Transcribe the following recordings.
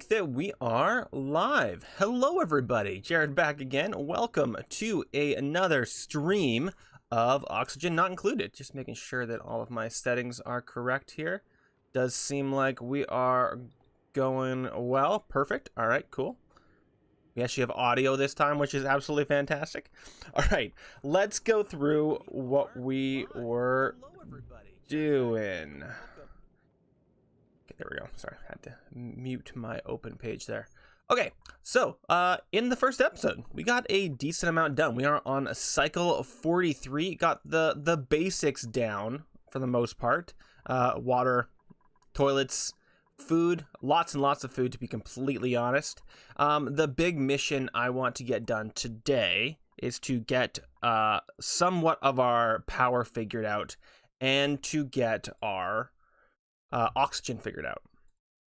think that we are live. Hello everybody, Jared back again. Welcome to another stream of Oxygen Not Included. Just making sure that all of my settings are correct here. Does seem like we are going well. Perfect. All right, cool. We actually have audio this time, which is absolutely fantastic. All right, let's go through what we were doing. There we go. Sorry, I had to mute my open page there. Okay, so in the first episode, we got a decent amount done. We are on a cycle 43. Got the basics down for the most part. Water, toilets, food, lots and lots of food, to be completely honest. The big mission I want to get done today is to get somewhat of our power figured out and to get our oxygen figured out,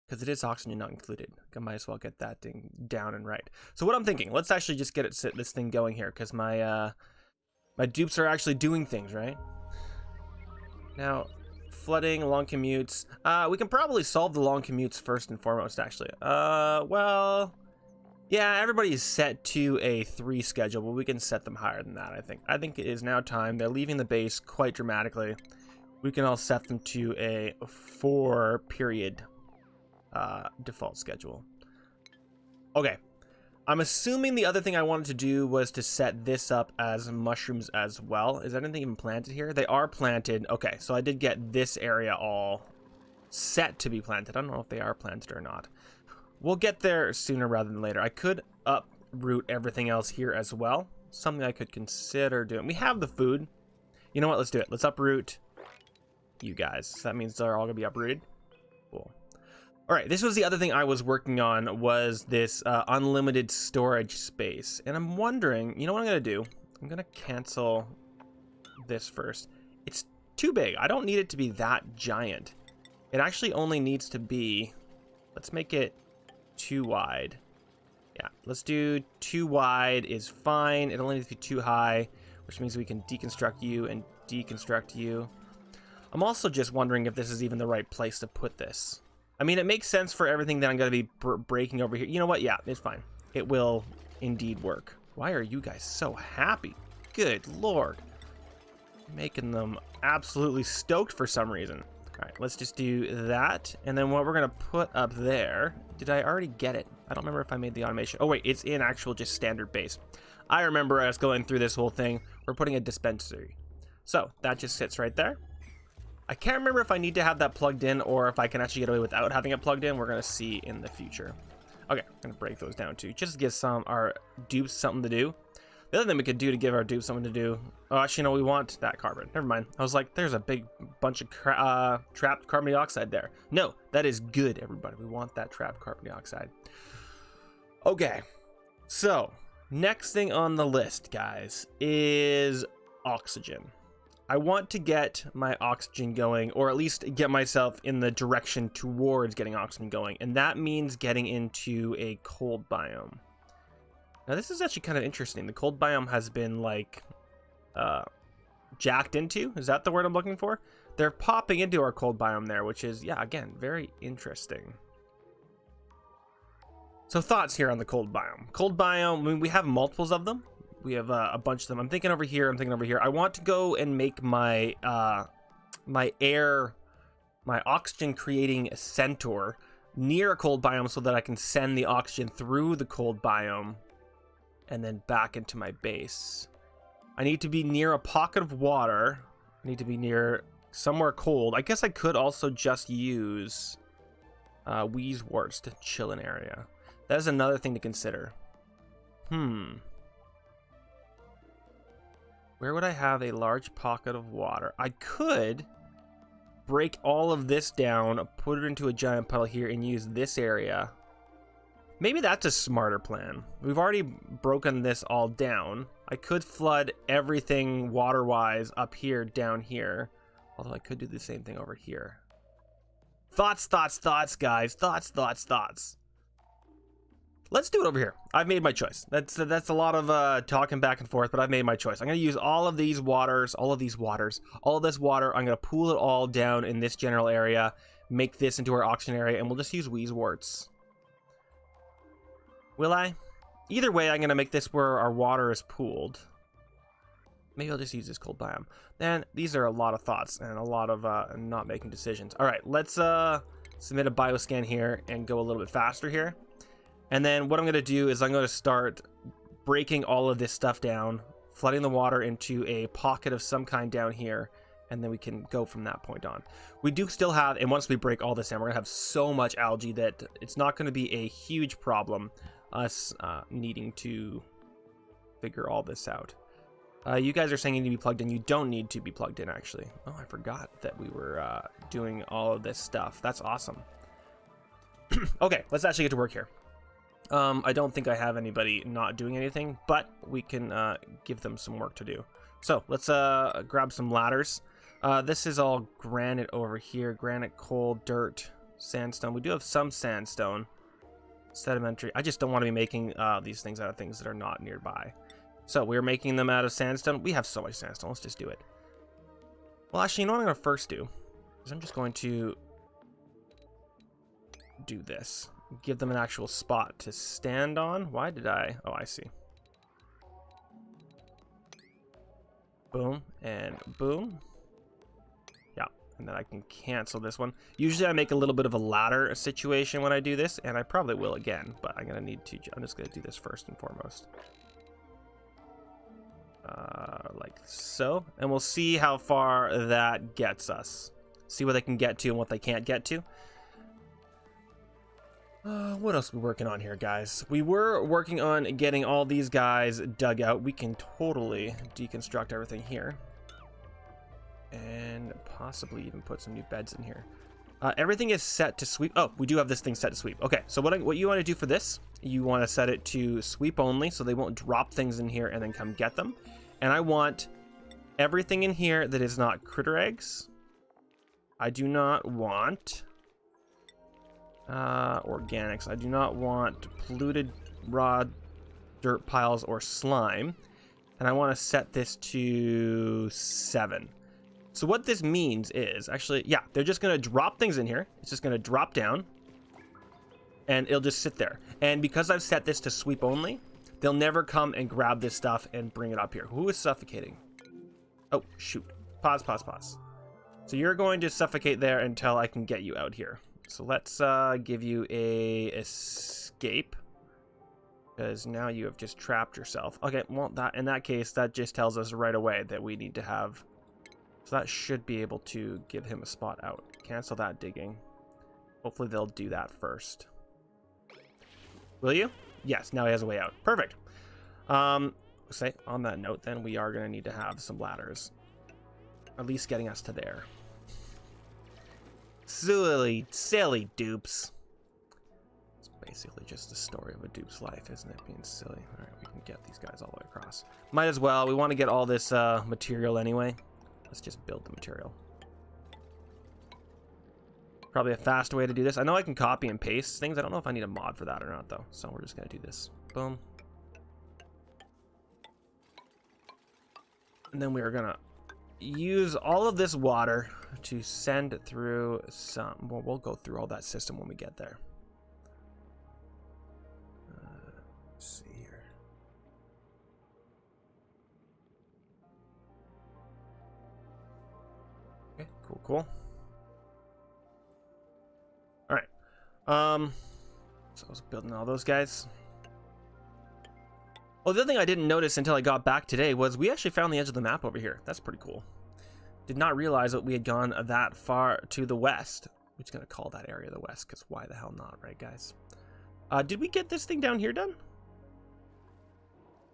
because it is oxygen not included. I might as well get that thing down and right. So what I'm thinking, let's actually just get this thing going here, because my my dupes are actually doing things right now. Flooding, long commutes. We can probably solve the long commutes first and foremost, actually. Well, yeah, everybody is set to a 3 schedule, but we can set them higher than that. I think it is now time. They're leaving the base quite dramatically. We can all set them to a 4-period default schedule. Okay, I'm assuming the other thing I wanted to do was to set this up as mushrooms as well. Is anything even planted here? They are planted. Okay, so I did get this area all set to be planted. I don't know if they are planted or not. We'll get there sooner rather than later. I could uproot everything else here as well. Something I could consider doing. We have the food. You know what? Let's do it. Let's uproot you guys. So that means they're all gonna be uprooted. Cool. All right, this was the other thing I was working on, was this unlimited storage space. And I'm wondering, you know what I'm gonna do? I'm gonna cancel this first. It's too big. I don't need it to be that giant. It actually only needs to be, let's make it 2 wide. Yeah, let's do 2 wide is fine. It only needs to be 2 high, which means we can deconstruct you and deconstruct you. I'm also just wondering if this is even the right place to put this. I mean, it makes sense for everything that I'm going to be breaking over here. You know what? Yeah, it's fine. It will indeed work. Why are you guys so happy? Good Lord. Making them absolutely stoked for some reason. All right, let's just do that. And then what we're going to put up there, did I already get it? I don't remember if I made the automation. Oh, wait, it's in actual just standard base. I remember us going through this whole thing. We're putting a dispensary. So that just sits right there. I can't remember if I need to have that plugged in or if I can actually get away without having it plugged in. We're going to see in the future. Okay, I'm going to break those down too, just to give our dupes something to do. The other thing we could do to give our dupes something to do, oh, actually, no, we want that carbon. Never mind. I was like, there's a big bunch of trapped carbon dioxide there. No, that is good, everybody. We want that trapped carbon dioxide. Okay, so next thing on the list, guys, is oxygen. I want to get my oxygen going, or at least get myself in the direction towards getting oxygen going, and that means getting into a cold biome. Now this is actually kind of interesting. The cold biome has been like jacked into. Is that the word I'm looking for? They're popping into our cold biome there, which is, yeah, again, very interesting. So thoughts here on the cold biome. Cold biome, I mean, we have multiples of them. We have a bunch of them. I'm thinking over here. I'm thinking over here. I want to go and make my my oxygen creating centaur near a cold biome so that I can send the oxygen through the cold biome and then back into my base. I need to be near a pocket of water. I need to be near somewhere cold. I guess I could also just use Wheezeworts to chill an area. That is another thing to consider. Where would I have a large pocket of water? I could break all of this down, put it into a giant puddle here, and use this area. Maybe that's a smarter plan. We've already broken this all down. I could flood everything water-wise up here, down here. Although I could do the same thing over here. Thoughts, guys. Thoughts. Let's do it over here. I've made my choice. That's a lot of talking back and forth, but I've made my choice. I'm going to use all of this water. I'm going to pool it all down in this general area, make this into our auction area, and we'll just use Wheezeworts. Will I? Either way, I'm going to make this where our water is pooled. Maybe I'll just use this cold biome. Man, these are a lot of thoughts and a lot of not making decisions. All right, let's submit a bioscan here and go a little bit faster here. And then what I'm going to do is I'm going to start breaking all of this stuff down, flooding the water into a pocket of some kind down here, and then we can go from that point on. We do still have, and once we break all this down, we're going to have so much algae that it's not going to be a huge problem, us needing to figure all this out. You guys are saying you need to be plugged in. You don't need to be plugged in, actually. Oh, I forgot that we were doing all of this stuff. That's awesome. Okay, let's actually get to work here. I don't think I have anybody not doing anything, but we can give them some work to do. So let's grab some ladders. This is all granite over here. Granite, coal, dirt, sandstone. We do have some sandstone. Sedimentary. I just don't want to be making these things out of things that are not nearby. So we're making them out of sandstone. We have so much sandstone. Let's just do it. Well, actually, you know what I'm going to first do? Is I'm just going to do this. Give them an actual spot to stand on. Why did I? Oh, I see. Boom and boom. Yeah, and then I can cancel this one. Usually I make a little bit of a ladder situation when I do this, and I probably will again, but I'm just gonna do this first and foremost. Like so, and we'll see how far that gets us. See what they can get to and what they can't get to. What else are we working on here, guys? We were working on getting all these guys dug out. We can totally deconstruct everything here. And possibly even put some new beds in here. Everything is set to sweep. Oh, we do have this thing set to sweep. Okay, so what you want to do for this, you want to set it to sweep only, so they won't drop things in here and then come get them. And I want everything in here that is not critter eggs. I do not want... organics. I do not want polluted raw dirt piles or slime, and I want to set this to 7. So what this means is actually, yeah, they're just going to drop things in here. It's just going to drop down and it'll just sit there. And because I've set this to sweep only, they'll never come and grab this stuff and bring it up here. Who is suffocating? Oh, shoot. Pause. So you're going to suffocate there until I can get you out here. So let's give you a escape, because now you have just trapped yourself. Okay, well, that in that case, that just tells us right away that we need to have... So that should be able to give him a spot out. Cancel that digging. Hopefully they'll do that first. Will you? Yes, now he has a way out. Perfect. Say, on that note, then, we are going to need to have some ladders. At least getting us to there. Silly Dups. It's basically just the story of a dupe's life, isn't it? Being silly. All right, we can get these guys all the way across. Might as well. We want to get all this material anyway. Let's just build the material. Probably a fast way to do this. I know I can copy and paste things. I don't know if I need a mod for that or not, though. So we're just going to do this. Boom. And then we are going to use all of this water to send through some... Well, we'll go through all that system when we get there. Let's see here. Okay, cool. All right. So I was building all those guys. Well, the other thing I didn't notice until I got back today was we actually found the edge of the map over here. That's pretty cool. Did not realize that we had gone that far to the west. We're just going to call that area the west, because why the hell not, right, guys? Did we get this thing down here done?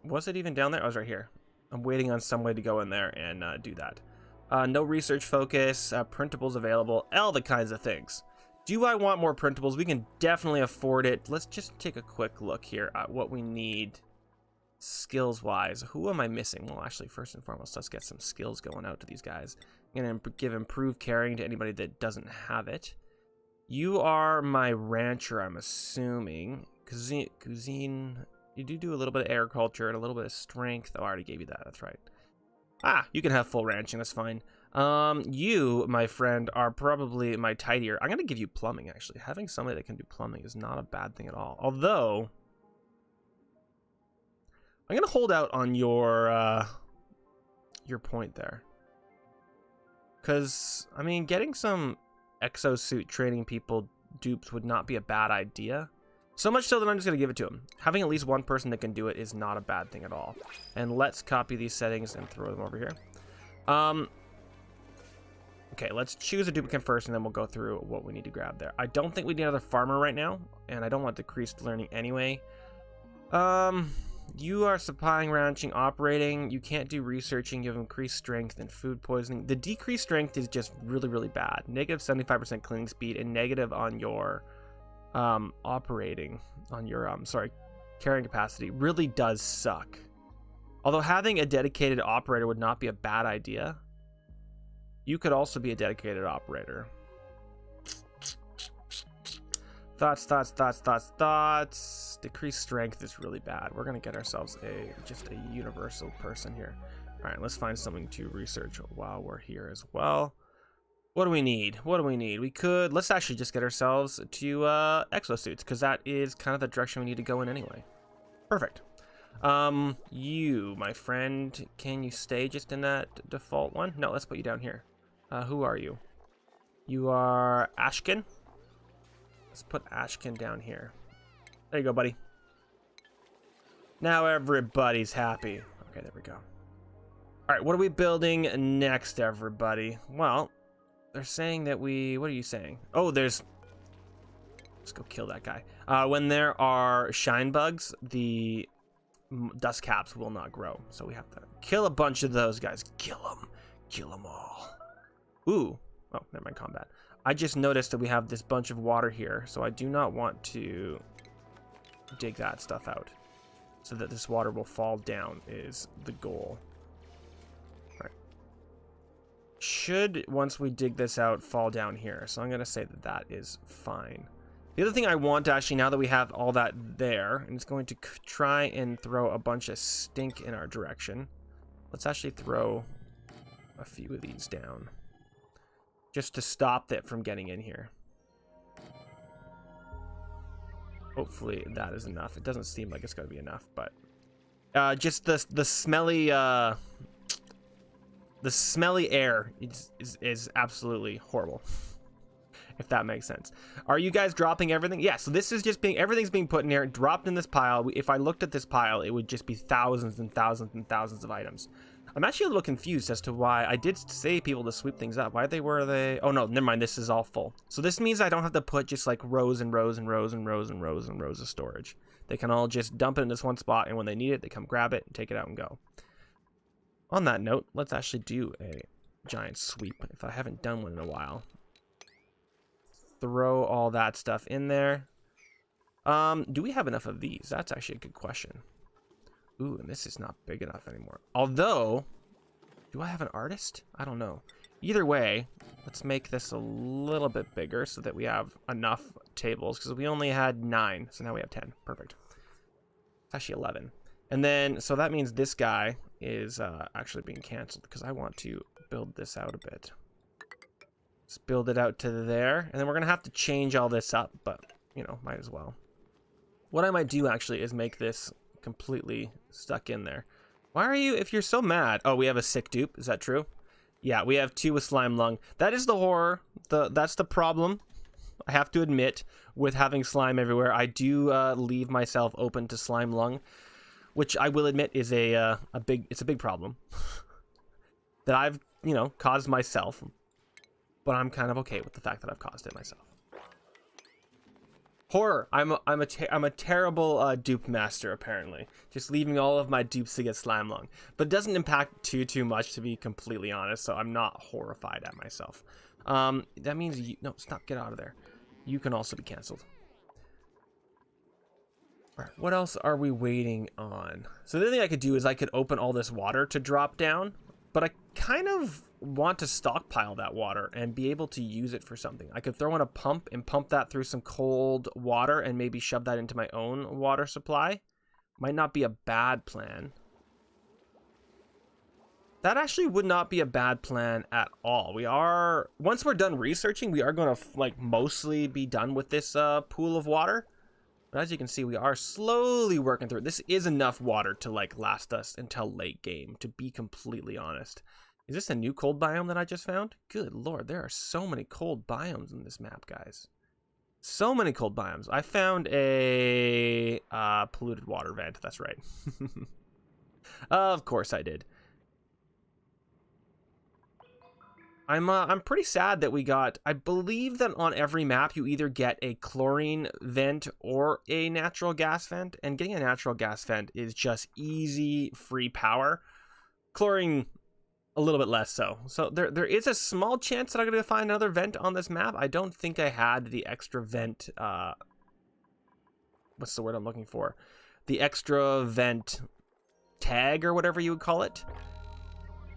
Was it even down there? I was right here. I'm waiting on some way to go in there and do that. No research focus, printables available, all the kinds of things. Do I want more printables? We can definitely afford it. Let's just take a quick look here at what we need skills-wise. Who am I missing? Well, actually, first and foremost, let's get some skills going out to these guys. I'm going to give improved carrying to anybody that doesn't have it. You are my rancher, I'm assuming. Cuisine. You do a little bit of agriculture and a little bit of strength. Oh, I already gave you that. That's right. Ah, you can have full ranching. That's fine. You, my friend, are probably my tidier. I'm going to give you plumbing, actually. Having somebody that can do plumbing is not a bad thing at all. Although, I'm gonna hold out on your point there, because I mean, getting some exosuit training people dupes would not be a bad idea. So much so that I'm just gonna give it to him. Having at least one person that can do it is not a bad thing at all. And let's copy these settings and throw them over here. Okay, let's choose a duplicate first, and then we'll go through what we need to grab there. I don't think we need another farmer right now, and I don't want decreased learning anyway. You are supplying, ranching, operating. You can't do researching. You have increased strength and food poisoning. The decreased strength is just really, really bad. Negative 75% cleaning speed and negative on your operating, on your carrying capacity really does suck. Although having a dedicated operator would not be a bad idea. You could also be a dedicated operator. Thoughts. Decreased strength is really bad. We're gonna get ourselves just a universal person here. All right, let's find something to research while we're here as well. What do we need? Let's actually just get ourselves to exosuits, because that is kind of the direction we need to go in anyway. Perfect. You, my friend, can you stay just in that default one? No, let's put you down here. Who are you? You are Ashkin. Let's put Ashkin down here. There you go, buddy. Now everybody's happy. Okay, there we go. All right, what are we building next, everybody? Well, they're saying that what are you saying? Oh, let's go kill that guy. When there are shine bugs, the dust caps will not grow. So we have to kill a bunch of those guys. Kill them all. Ooh. Oh, never mind combat. I just noticed that we have this bunch of water here, so I do not want to dig that stuff out. So that this water will fall down is the goal. All right. Should, once we dig this out, fall down here. So I'm going to say that that is fine. The other thing I want to actually, now that we have all that there, and it's going to try and throw a bunch of stink in our direction. Let's actually throw a few of these down, just to stop it from getting in here. Hopefully that is enough. It doesn't seem like it's going to be enough, but just the smelly air is absolutely horrible. If that makes sense. Are you guys dropping everything? Yeah, so this is just everything's being put in here, dropped in this pile. If I looked at this pile, it would just be thousands and thousands and thousands of items. I'm actually a little confused as to why I did say people to sweep things up. Were they? Oh no, never mind. This is all full. So this means I don't have to put just like rows and rows and rows and rows and rows and rows of storage. They can all just dump it in this one spot, and when they need it, they come grab it and take it out and go. On that note, let's actually do a giant sweep if I haven't done one in a while. Throw all that stuff in there. Do we have enough of these? That's actually a good question. Ooh, and this is not big enough anymore. Although, do I have an artist? I don't know. Either way, let's make this a little bit bigger so that we have enough tables, because we only had 9, so now we have 10. Perfect. It's actually 11. And then, so that means this guy is actually being canceled, because I want to build this out a bit. Let's build it out to there, and then we're going to have to change all this up, but, you know, might as well. What I might do, actually, is make this completely stuck in there. Why are you, if you're so mad? Oh, we have a sick dupe. Is that true? Yeah, we have 2 with slime lung. That is the horror. That's the problem, I have to admit, with having slime everywhere. I do leave myself open to slime lung, which I will admit is a big problem that I've, you know, caused myself. But I'm kind of okay with the fact that I've caused it myself. Horror. I'm a terrible dupe master, apparently. Just leaving all of my dupes to get slime lung. But it doesn't impact too much, to be completely honest, so I'm not horrified at myself. That means no, stop, get out of there. You can also be canceled. Alright, what else are we waiting on? So the other thing I could do is I could open all this water to drop down, but I kind of want to stockpile that water and be able to use it for something. I could throw in a pump and pump that through some cold water and maybe shove that into my own water supply. Might not be a bad plan. That actually would not be a bad plan at all. Once we're done researching, we are going to like mostly be done with this pool of water. But as you can see, we are slowly working through it. This is enough water to like last us until late game, to be completely honest. Is this a new cold biome that I just found? Good lord, there are so many cold biomes in this map, guys. So many cold biomes. I found a polluted water vent. That's right. Of course I did. I'm pretty sad that we got, I believe that on every map you either get a chlorine vent or a natural gas vent, and getting a natural gas vent is just easy free power. Chlorine, a little bit less so. So there is a small chance that I'm going to find another vent on this map. I don't think I had the extra vent, what's the word I'm looking for? The extra vent tag or whatever you would call it.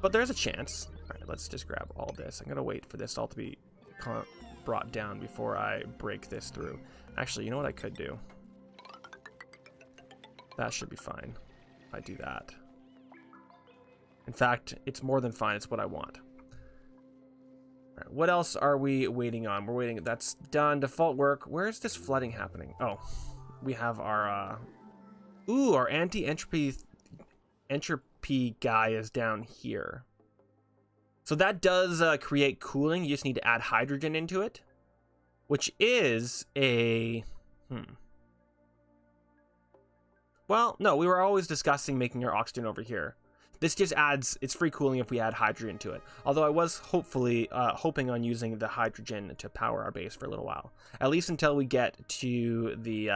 But there's a chance. All right, let's just grab all this. I'm going to wait for this all to be brought down before I break this through. Actually, you know what I could do? That should be fine if I do that. In fact, it's more than fine. It's what I want. All right, what else are we waiting on? We're waiting. That's done. Default work. Where is this flooding happening? Oh, we have our... our anti-entropy guy is down here. So that does create cooling. You just need to add hydrogen into it, which is a... Well, no, we were always discussing making our oxygen over here. This just adds, it's free cooling if we add hydrogen to it. Although I was hoping on using the hydrogen to power our base for a little while. At least until we get to the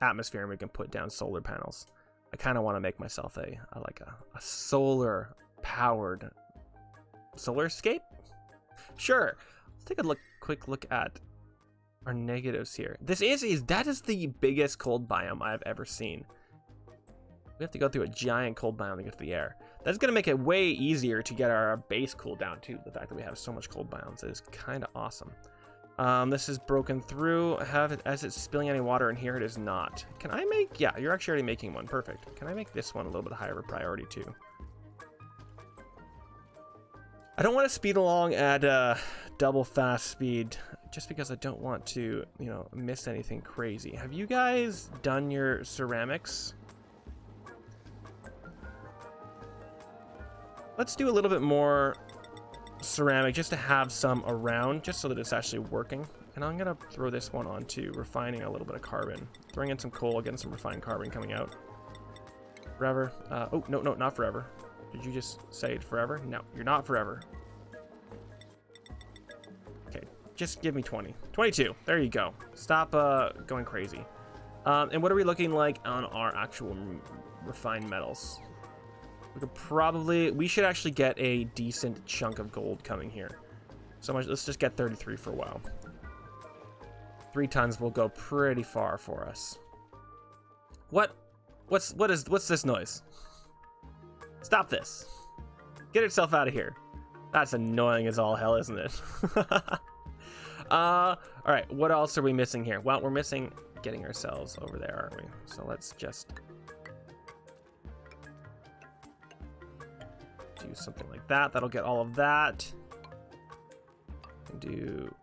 atmosphere and we can put down solar panels. I kind of want to make myself a solar powered solar escape. Sure. Let's take a quick look at our negatives here. That is the biggest cold biome I've ever seen. We have to go through a giant cold biome to get to the air. That's going to make it way easier to get our base cooled down too. The fact that we have so much cold biomes is kind of awesome. This is broken through. As it's spilling any water in here, it is not. Can I make... Yeah, you're actually already making one. Perfect. Can I make this one a little bit higher of a priority too? I don't want to speed along at double fast speed just because I don't want to, miss anything crazy. Have you guys done your ceramics? Let's do a little bit more ceramic just to have some around, just so that it's actually working. And I'm gonna throw this one onto refining a little bit of carbon, throwing in some coal, getting some refined carbon coming out. Forever. Oh no, not forever. Did you just say it forever? No, you're not forever. Okay, just give me 20. 22. There you go. Stop going crazy. And what are we looking like on our actual refined metals? We should actually get a decent chunk of gold coming here. So much. Let's just get 33 for a while. 3 tons will go pretty far for us. What's this noise? Stop this. Get yourself out of here. That's annoying as all hell, isn't it? All right, what else are we missing here? Well, we're missing getting ourselves over there, aren't we? So let's just do something like that. That'll get all of that. Do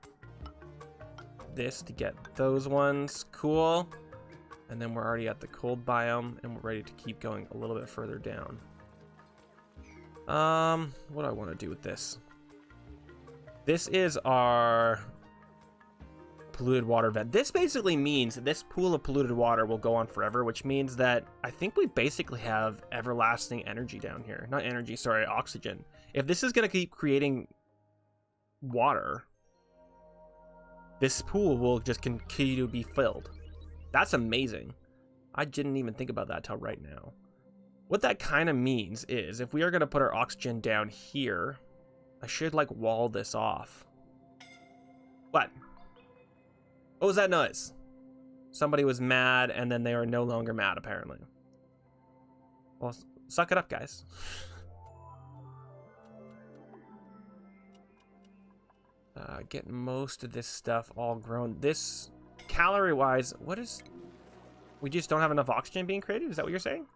this to get those ones. Cool. And then we're already at the cold biome and we're ready to keep going a little bit further down. What do I want to do with this? This is our polluted water vent. This basically means that this pool of polluted water will go on forever, which means that I think we basically have everlasting energy down here. Not energy, sorry, oxygen. If this is going to keep creating water, this pool will just continue to be filled. That's amazing. I didn't even think about that till right now. What that kind of means is if we are going to put our oxygen down here, I should like wall this off. What? What was that noise? Somebody was mad and then they are no longer mad apparently. Well, suck it up, guys. Get most of this stuff all grown. This, calorie-wise, what is... We just don't have enough oxygen being created? Is that what you're saying?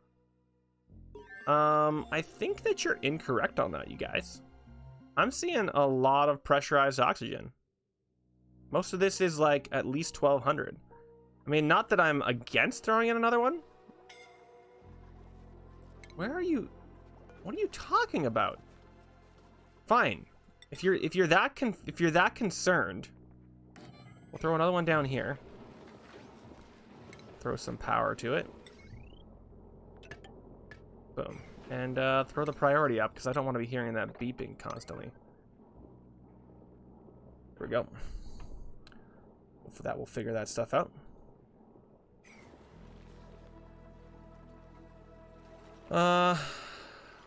I think that you're incorrect on that, you guys. I'm seeing a lot of pressurized oxygen. Most of this is like at least 1200. I mean, not that I'm against throwing in another one. Where are you? What are you talking about? Fine. If you're that concerned, we'll throw another one down here. Throw some power to it. Boom. And throw the priority up because I don't want to be hearing that beeping constantly. There we go. For that, we'll figure that stuff out.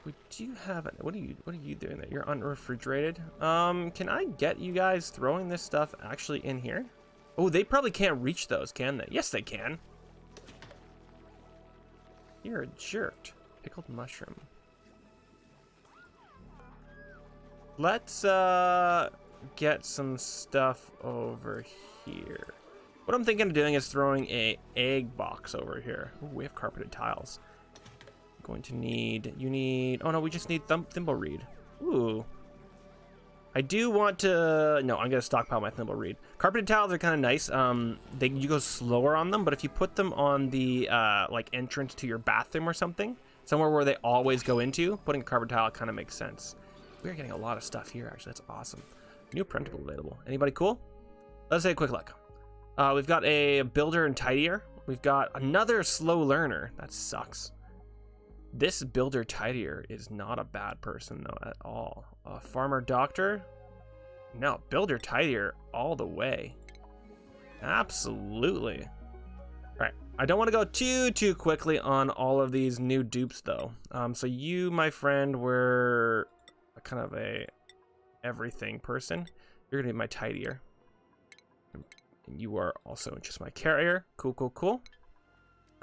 We do have it. What are you doing there? You're unrefrigerated. Can I get you guys throwing this stuff actually in here? Oh, they probably can't reach those, can they? Yes, they can. You're a jerk. Pickled mushroom. Let's get some stuff over here. What I'm thinking of doing is throwing a egg box over here. Ooh, we have carpeted tiles. I'm going to need, oh no, we just need thimble reed. Ooh. I do want to, no, I'm gonna stockpile my thimble reed. Carpeted tiles are kind of nice. You go slower on them, but if you put them on the like entrance to your bathroom or something, somewhere where they always go into, putting a carpeted tile kind of makes sense. We're getting a lot of stuff here, actually. That's awesome. New printable available. Anybody cool? Let's take a quick look. We've got a builder and tidier. We've got another slow learner. That sucks. This builder tidier is not a bad person, though, at all. Farmer doctor? No, builder tidier all the way. Absolutely. All right. I don't want to go too quickly on all of these new dupes, though. So you, my friend, were kind of a everything person. You're gonna be my tidier. And you are also just my carrier. Cool.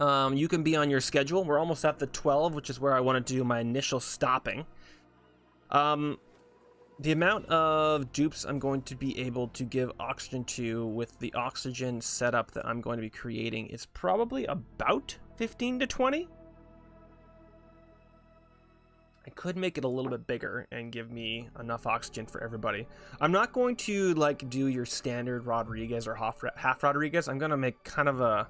You can be on your schedule. We're almost at the 12, which is where I wanted to do my initial stopping. The amount of dupes I'm going to be able to give oxygen to with the oxygen setup that I'm going to be creating is probably about 15 to 20. I could make it a little bit bigger and give me enough oxygen for everybody. I'm not going to like do your standard Rodriguez or half Rodriguez. I'm going to make kind of a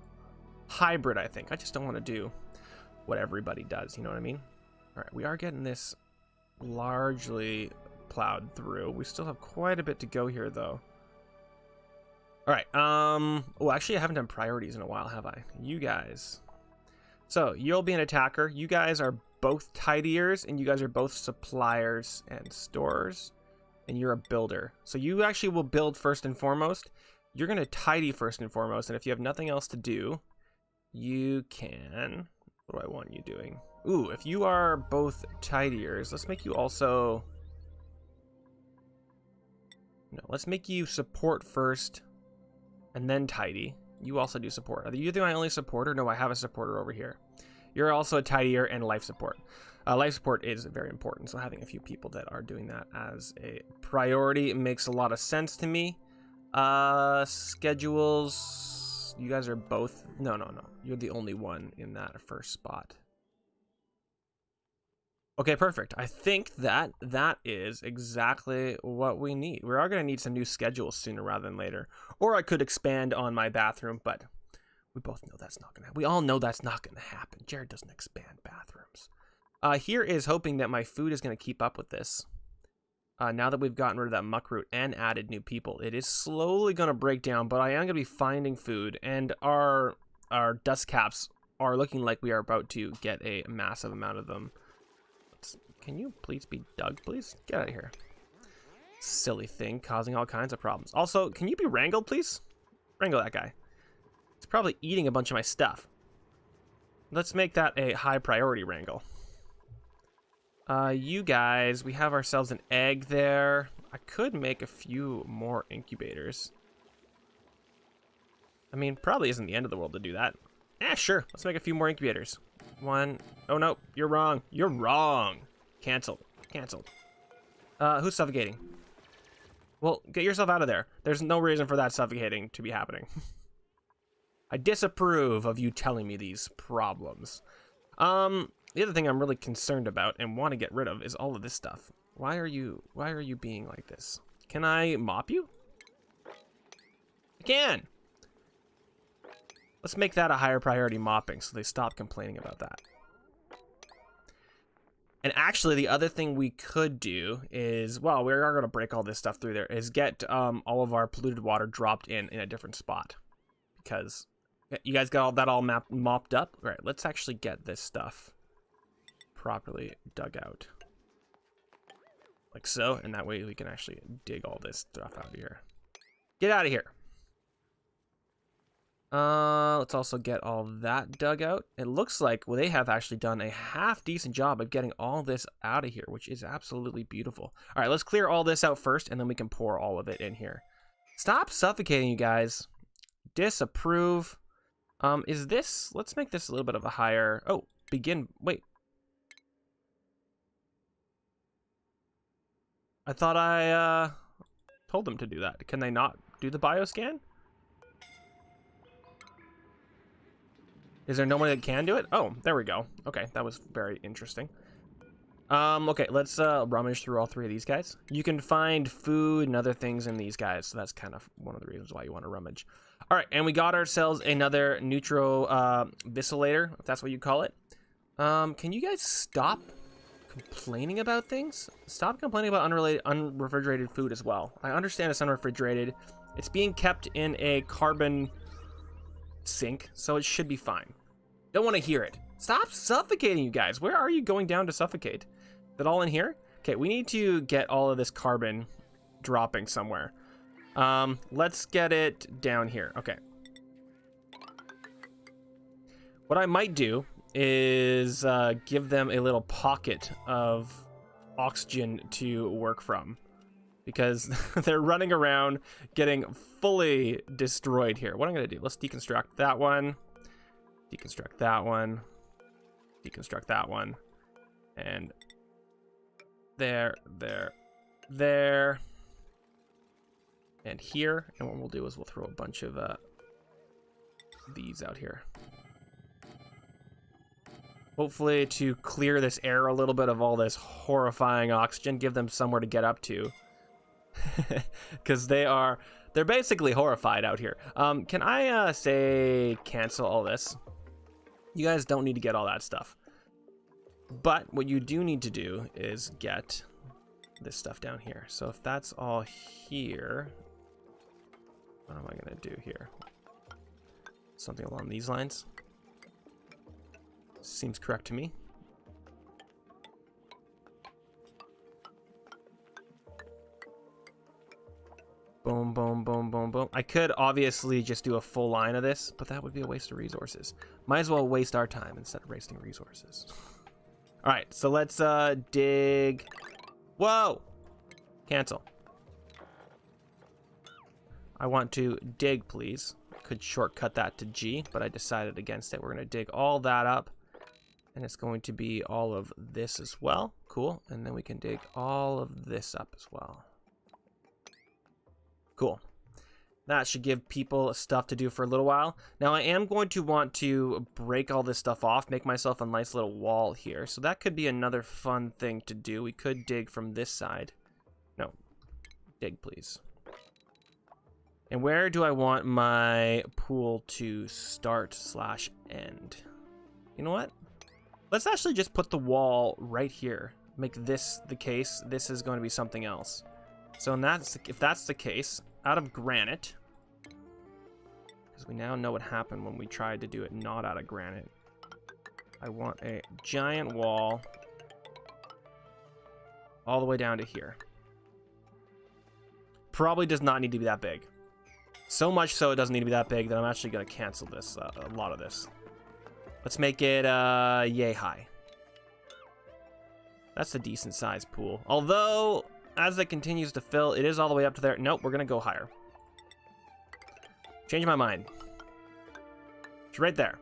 hybrid, I think. I just don't want to do what everybody does, you know what I mean? All right, we are getting this largely plowed through. We still have quite a bit to go here, though. All right, oh, actually, I haven't done priorities in a while, have I? You guys. So, you'll be an attacker. You guys are both tidiers, and you guys are both suppliers and stores, and you're a builder. So you actually will build first and foremost. You're going to tidy first and foremost, and if you have nothing else to do, you can... What do I want you doing? Ooh, if you are both tidiers, let's make you also... No, let's make you support first, and then tidy. You also do support. Are you my only supporter? No, I have a supporter over here. You're also a tidier and life support. Life support is very important, so having a few people that are doing that as a priority makes a lot of sense to me. Schedules, you guys are both... No. You're the only one in that first spot. Okay, perfect. I think that is exactly what we need. We are going to need some new schedules sooner rather than later. Or I could expand on my bathroom, but we both know that's not going to happen. We all know that's not going to happen. Jared doesn't expand bathrooms. Here is hoping that my food is going to keep up with this. Now that we've gotten rid of that muck root and added new people, it is slowly going to break down, but I am going to be finding food, and our dust caps are looking like we are about to get a massive amount of them. Can you please be dug, please? Get out of here. Silly thing, causing all kinds of problems. Also, can you be wrangled, please? Wrangle that guy. He's probably eating a bunch of my stuff. Let's make that a high priority wrangle. You guys, we have ourselves an egg there. I could make a few more incubators. I mean, probably isn't the end of the world to do that. Sure. Let's make a few more incubators. One. Oh, no. You're wrong. You're wrong. Canceled. Who's suffocating? Well, get yourself out of there. There's no reason for that suffocating to be happening. I disapprove of you telling me these problems. The other thing I'm really concerned about and want to get rid of is all of this stuff. Why are you being like this? Can I mop you? I can. Let's make that a higher priority mopping so they stop complaining about that. And actually, the other thing we could do is, well, we are going to break all this stuff through there, is get all of our polluted water dropped in a different spot. Because you guys got all that all mopped up? All right, let's actually get this stuff properly dug out. Like so, and that way we can actually dig all this stuff out of here. Get out of here. Let's also get all that dug out. It looks like, well, they have actually done a half decent job of getting all this out of here, which is absolutely beautiful. All right, let's clear all this out first, and then we can pour all of it in here. Stop suffocating, you guys. Disapprove. Is this, let's make this a little bit of a higher, oh, begin, wait. I thought I, told them to do that. Can they not do the bioscan? Is there no one that can do it? Oh, there we go. Okay, that was very interesting. Okay, let's rummage through all three of these guys. You can find food and other things in these guys, so that's kind of one of the reasons why you want to rummage. All right, and we got ourselves another neutro vicillator, if that's what you call it. Can you guys stop complaining about things? Stop complaining about unrefrigerated food as well. I understand it's unrefrigerated. It's being kept in a carbon sink, so it should be fine. Don't want to hear it. Stop suffocating, you guys. Where are you going down to suffocate? Is it all in here? Okay, we need to get all of this carbon dropping somewhere. Let's get it down here. Okay. What I might do is give them a little pocket of oxygen to work from, because they're running around getting fully destroyed here. What I'm going to do, let's deconstruct that one, deconstruct that one, deconstruct that one, and there, and here. And what we'll do is we'll throw a bunch of these out here. Hopefully to clear this air a little bit of all this horrifying oxygen, give them somewhere to get up to. Because they're basically horrified out here. Can I say cancel all this? You guys don't need to get all that stuff. But what you do need to do is get this stuff down here. So if that's all here, what am I going to do here? Something along these lines. Seems correct to me. Boom, boom, boom, boom, boom. I could obviously just do a full line of this, but that would be a waste of resources. Might as well waste our time instead of wasting resources. All right, so let's dig. Whoa! Cancel. I want to dig, please. Could shortcut that to G, but I decided against it. We're going to dig all that up. And it's going to be all of this as well. Cool. And then we can dig all of this up as well. Cool. That should give people stuff to do for a little while. Now I am going to want to break all this stuff off, make myself a nice little wall here. So that could be another fun thing to do. We could dig from this side. No. Dig, please. And where do I want my pool to start / end? You know what? Let's actually just put the wall right here. Make this the case. This is going to be something else. So if that's the case, out of granite, because we now know what happened when we tried to do it not out of granite, I want a giant wall all the way down to here. Probably does not need to be that big. So much so it doesn't need to be that big that I'm actually going to cancel this, a lot of this. Let's make it yay high. That's a decent sized pool. Although, as it continues to fill, it is all the way up to there. Nope, we're going to go higher. Change my mind. It's right there.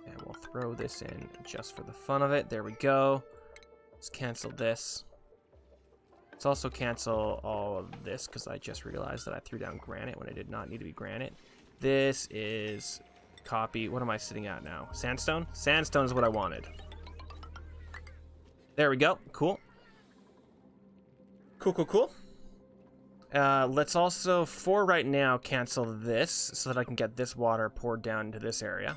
And we'll throw this in just for the fun of it. There we go. Let's cancel this. Let's also cancel all of this because I just realized that I threw down granite when it did not need to be granite. This is copy. What am I sitting at now? Sandstone? Sandstone is what I wanted. There we go. Cool. Cool, cool, cool. Let's also, for right now, cancel this so that I can get this water poured down into this area.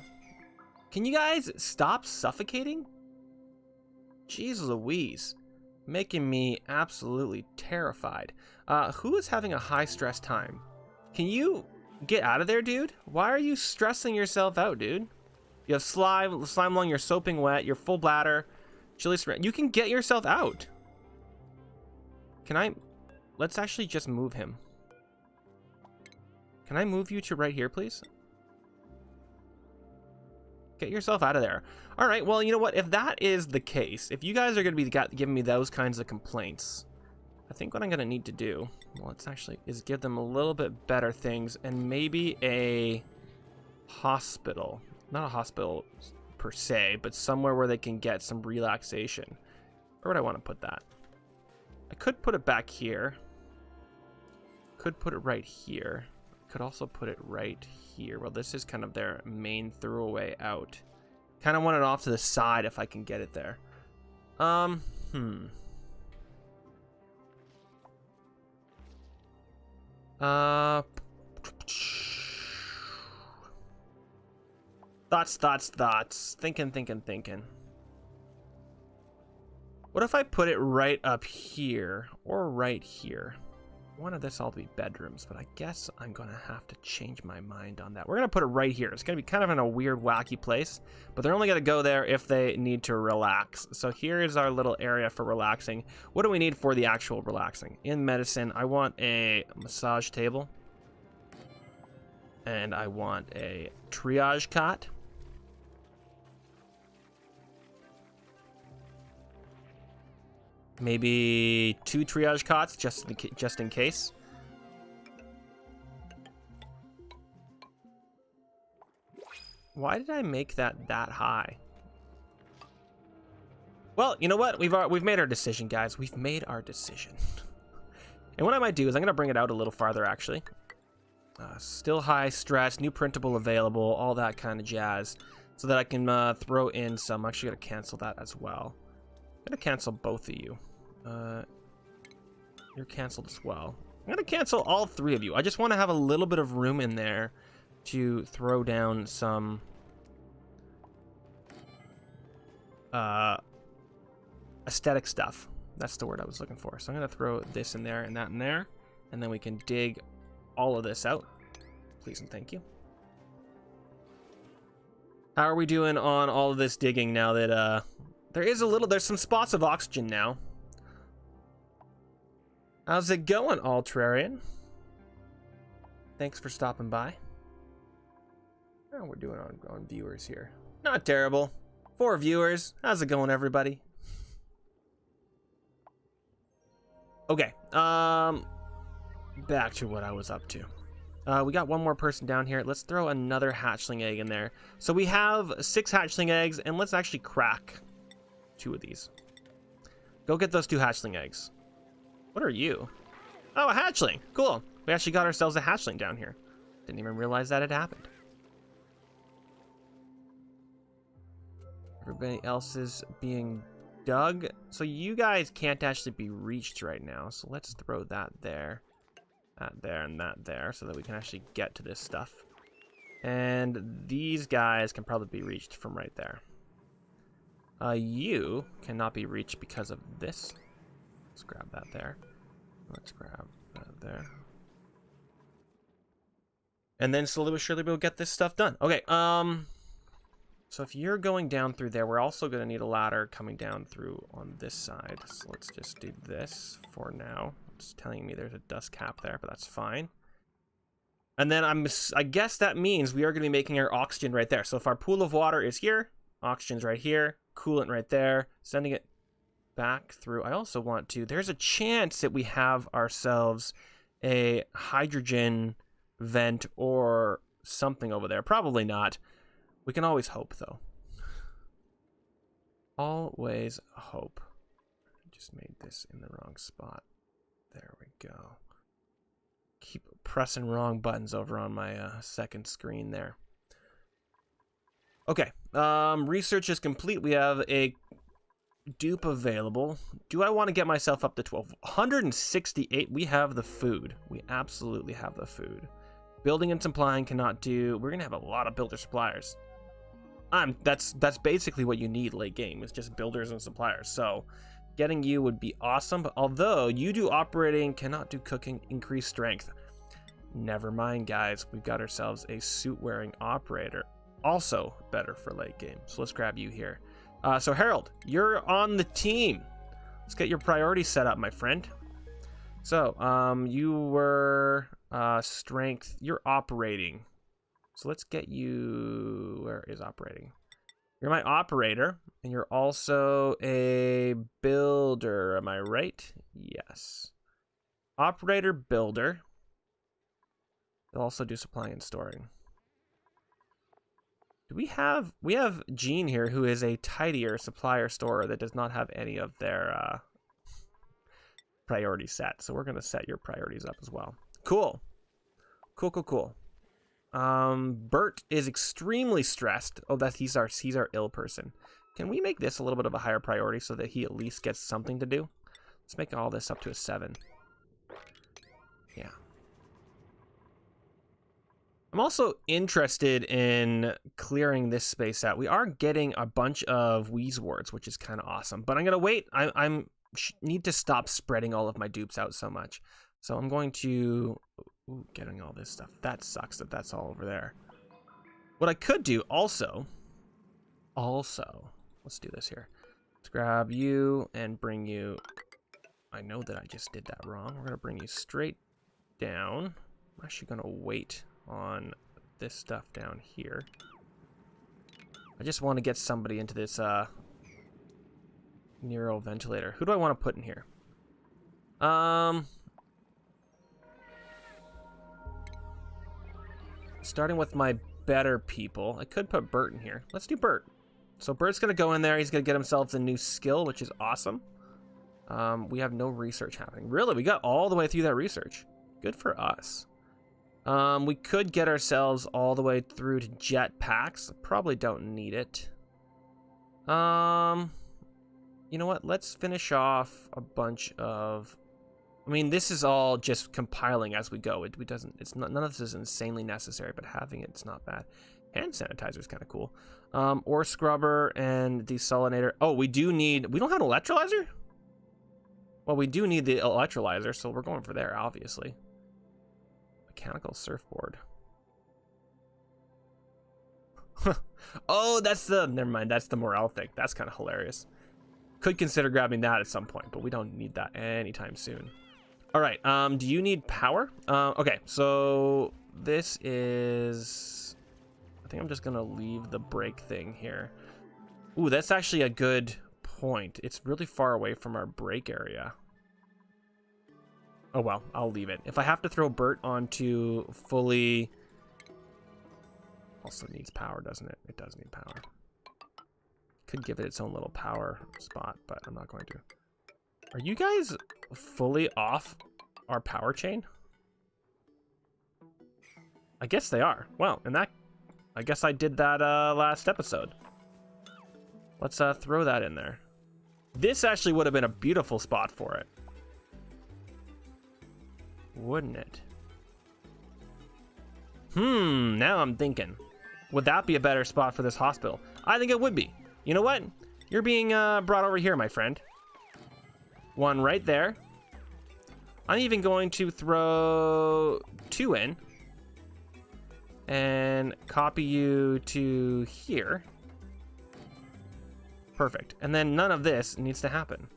Can you guys stop suffocating? Jeez Louise. Making me absolutely terrified. Who is having a high stress time? Can you get out of there, dude? Why are you stressing yourself out, dude? You have slime along, you're soaping wet, you're full bladder. Chili, you can get yourself out. Can I... Let's actually just move him. Can I move you to right here, please? Get yourself out of there. All right, well, you know what? If that is the case, if you guys are going to be giving me those kinds of complaints, I think what I'm going to need to do, well, it's actually, is give them a little bit better things and maybe a hospital. Not a hospital per se, but somewhere where they can get some relaxation. Where would I want to put that? I could put it back here. Could put it right here. Could also put it right here. Well, this is kind of their main throughway out. Kind of want it off to the side if I can get it there. Thoughts. Thinking. What if I put it right up here or right here? I wanted this all to be bedrooms, but I guess I'm going to have to change my mind on that. We're going to put it right here. It's going to be kind of in a weird, wacky place, but they're only going to go there if they need to relax. So here is our little area for relaxing. What do we need for the actual relaxing? In medicine, I want a massage table. And I want a triage cot. Maybe 2 triage cots, just in case. Why did I make that high? Well, you know what? We've made our decision, guys. We've made our decision. And what I might do is I'm gonna bring it out a little farther, actually. Still high stress, new printable available, all that kind of jazz, so that I can throw in some. I'm actually gonna cancel that as well. I'm gonna cancel both of you. You're canceled as well. I'm gonna cancel all 3 of you. I just want to have a little bit of room in there to throw down some aesthetic stuff. That's the word I was looking for. So I'm gonna throw this in there and that in there, and then we can dig all of this out. Please and thank you. How are we doing on all of this digging now that there's some spots of oxygen now? How's it going, Altrarian? Thanks for stopping by. How we're doing on viewers here? Not terrible. 4 viewers. How's it going, everybody? Okay. Back to what I was up to. We got one more person down here. Let's throw another hatchling egg in there. So we have 6 hatchling eggs, and let's actually crack 2 of these. Go get those 2 hatchling eggs. What are you? Oh, a hatchling. Cool. We actually got ourselves a hatchling down here. Didn't even realize that had happened. Everybody else is being dug. So you guys can't actually be reached right now. So let's throw that there. That there and that there, so that we can actually get to this stuff. And these guys can probably be reached from right there. You cannot be reached because of this. Let's grab that there. Let's grab that there. And then slowly but surely we'll get this stuff done. Okay, so if you're going down through there, we're also going to need a ladder coming down through on this side. So let's just do this for now. It's telling me there's a dust cap there, but that's fine. And then I guess that means we are going to be making our oxygen right there. So if our pool of water is here, oxygen's right here, coolant right there, sending it back through. I also want to, there's a chance that we have ourselves a hydrogen vent or something over there. Probably not. We can always hope, though. Always hope. I just made this in the wrong spot. There we go. Keep pressing wrong buttons over on my second screen there. Okay, research is complete. We have a dupe available. Do I want to get myself up to 12? 168. We have the food. We absolutely have the food. Building and supplying cannot do. We're gonna have a lot of builder suppliers. That's basically what you need late game, is just builders and suppliers. So getting you would be awesome. But although you do operating, cannot do cooking, increase strength. Never mind, guys. We've got ourselves a suit wearing operator. Also better for late game. So let's grab you here. So Harold, you're on the team. Let's get your priorities set up, my friend. So you were strength. You're operating. So let's get you. Where is operating? You're my operator, and you're also a builder. Am I right? Yes. Operator, builder. They'll also do supplying and storing. Do we have Gene here, who is a tidier supplier storer that does not have any of their priorities set. So we're gonna set your priorities up as well. Cool. Cool. Bert is extremely stressed. Oh, he's our ill person. Can we make this a little bit of a higher priority so that he at least gets something to do? Let's make all this up to a 7. Yeah. I'm also interested in clearing this space out. We are getting a bunch of Wheezeworts, which is kind of awesome. But I'm going to wait. I need to stop spreading all of my dupes out so much. So I'm going to... Ooh, getting all this stuff. That sucks that that's all over there. What I could do also... Let's do this here. Let's grab you and bring you... I know that I just did that wrong. We're going to bring you straight down. I'm actually going to wait on this stuff down here. I just want to get somebody into this Nero ventilator. Who do I want to put in here? Starting with my better people. I could put Bert in here. Let's do Bert. So Bert's going to go in there. He's going to get himself a new skill, which is awesome. We have no research happening. Really? We got all the way through that research. Good for us. We could get ourselves all the way through to jetpacks. Probably don't need it. You know what? Let's finish off a bunch of... I mean, this is all just compiling as we go. None of this is insanely necessary, but having it's not bad. Hand sanitizer is kind of cool. Ore scrubber and desalinator. Oh, we don't have an electrolyzer? Well, we do need the electrolyzer, so we're going for there, obviously. Mechanical surfboard. Oh, never mind, that's the morale thing. That's kind of hilarious. Could consider grabbing that at some point, but we don't need that anytime soon. All right, do you need power? Okay, so this is... I think I'm just gonna leave the break thing here. Ooh, that's actually a good point. It's really far away from our break area. Oh well, I'll leave it. If I have to throw Bert onto fully... Also needs power, doesn't it? It does need power. Could give it its own little power spot, but I'm not going to. Are you guys fully off our power chain? I guess they are. Well, I guess I did that last episode. Let's throw that in there. This actually would have been a beautiful spot for it. Wouldn't it? Now I'm thinking. Would that be a better spot for this hospital? I think it would be. You know what? You're being brought over here, my friend. One right there. I'm even going to throw 2 in. And copy you to here. Perfect. And then none of this needs to happen.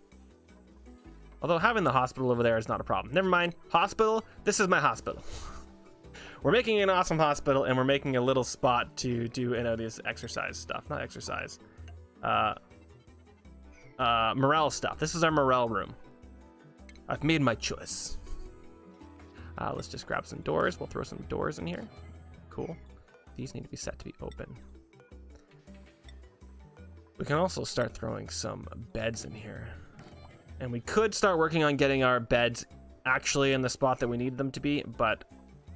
Although having the hospital over there is not a problem. Never mind. Hospital. This is my hospital. We're making an awesome hospital, and we're making a little spot to do, this exercise stuff. Not exercise. Morale stuff. This is our morale room. I've made my choice. Let's just grab some doors. We'll throw some doors in here. Cool. These need to be set to be open. We can also start throwing some beds in here. And we could start working on getting our beds actually in the spot that we need them to be, but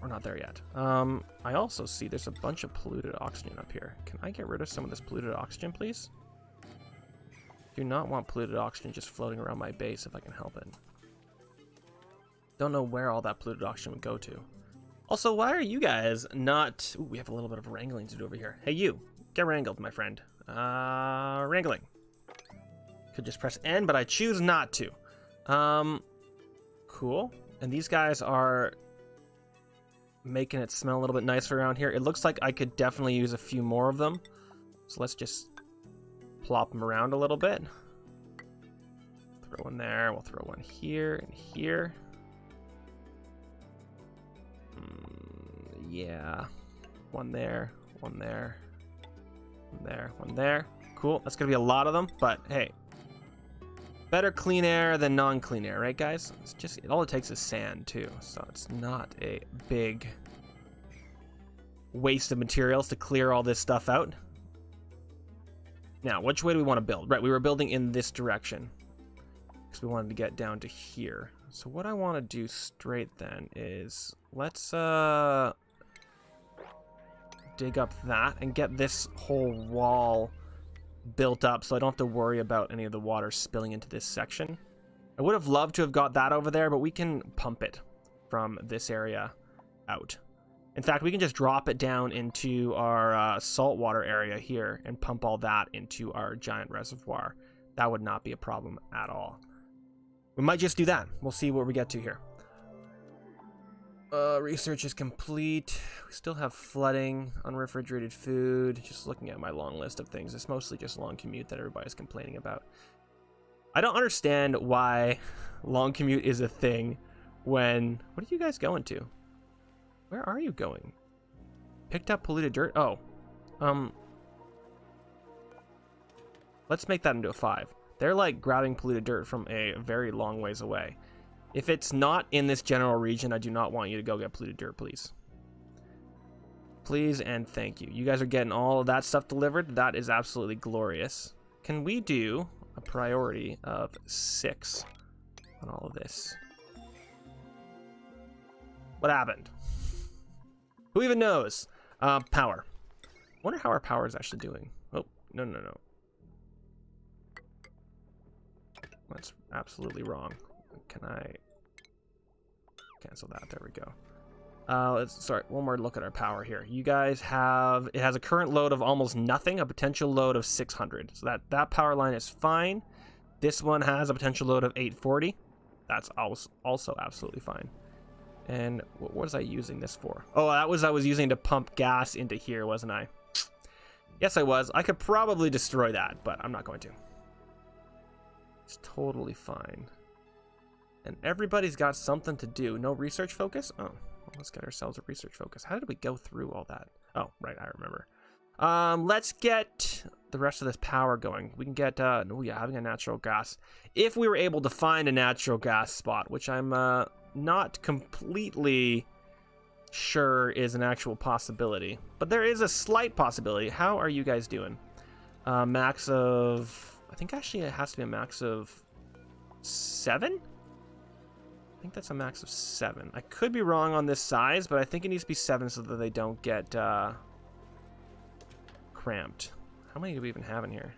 we're not there yet. I also see there's a bunch of polluted oxygen up here. Can I get rid of some of this polluted oxygen, please? Do not want polluted oxygen just floating around my base if I can help it. Don't know where all that polluted oxygen would go to. Also, why are you guys not... Ooh, we have a little bit of wrangling to do over here. Hey, you. Get wrangled, my friend. Wrangling. Could just press N, but I choose not to. Cool. And these guys are making it smell a little bit nicer around here. It looks like I could definitely use a few more of them. So let's just plop them around a little bit. Throw one there. We'll throw one here and here. Yeah. One there. One there. One there. One there. Cool. That's going to be a lot of them, but hey. Better clean air than non-clean air, right, guys? It's just, all it takes is sand, too. So it's not a big waste of materials to clear all this stuff out. Now, which way do we want to build? Right, we were building in this direction because we wanted to get down to here. So what I want to do straight then is let's dig up that and get this whole wall built up so I don't have to worry about any of the water spilling into this section. I would have loved to have got that over there, but we can pump it from this area out. In fact, we can just drop it down into our saltwater area here and pump all that into our giant reservoir. That would not be a problem at all. We might just do that. We'll see what we get to here. Research is complete. We still have flooding, unrefrigerated food. Just looking at my long list of things. It's mostly just long commute that everybody's complaining about. I don't understand why long commute is a thing when... What are you guys going to? Where are you going? Picked up polluted dirt? Oh. Let's make that into a 5. They're like grabbing polluted dirt from a very long ways away. If it's not in this general region, I do not want you to go get polluted dirt, please. Please and thank you. You guys are getting all of that stuff delivered. That is absolutely glorious. Can we do a priority of 6 on all of this? What happened? Who even knows? Power. I wonder how our power is actually doing. Oh, no. That's absolutely wrong. Can I cancel that? There we go. Sorry, one more look at our power here. You guys have, it has a current load of almost nothing, a potential load of 600. So that power line is fine. This one has a potential load of 840. That's also absolutely fine. And what was I using this for? Oh, I was using to pump gas into here, wasn't I? Yes, I was. I could probably destroy that, but I'm not going to. It's totally fine. And everybody's got something to do. No research focus? Oh, well, let's get ourselves a research focus. How did we go through all that? Oh, right, I remember. Let's get the rest of this power going. We can get, oh yeah, having a natural gas. If we were able to find a natural gas spot, which I'm not completely sure is an actual possibility. But there is a slight possibility. How are you guys doing? Max of, I think actually it has to be a max of 7? I think that's a max of 7. I could be wrong on this size, but I think it needs to be 7 so that they don't get cramped. How many do we even have in here?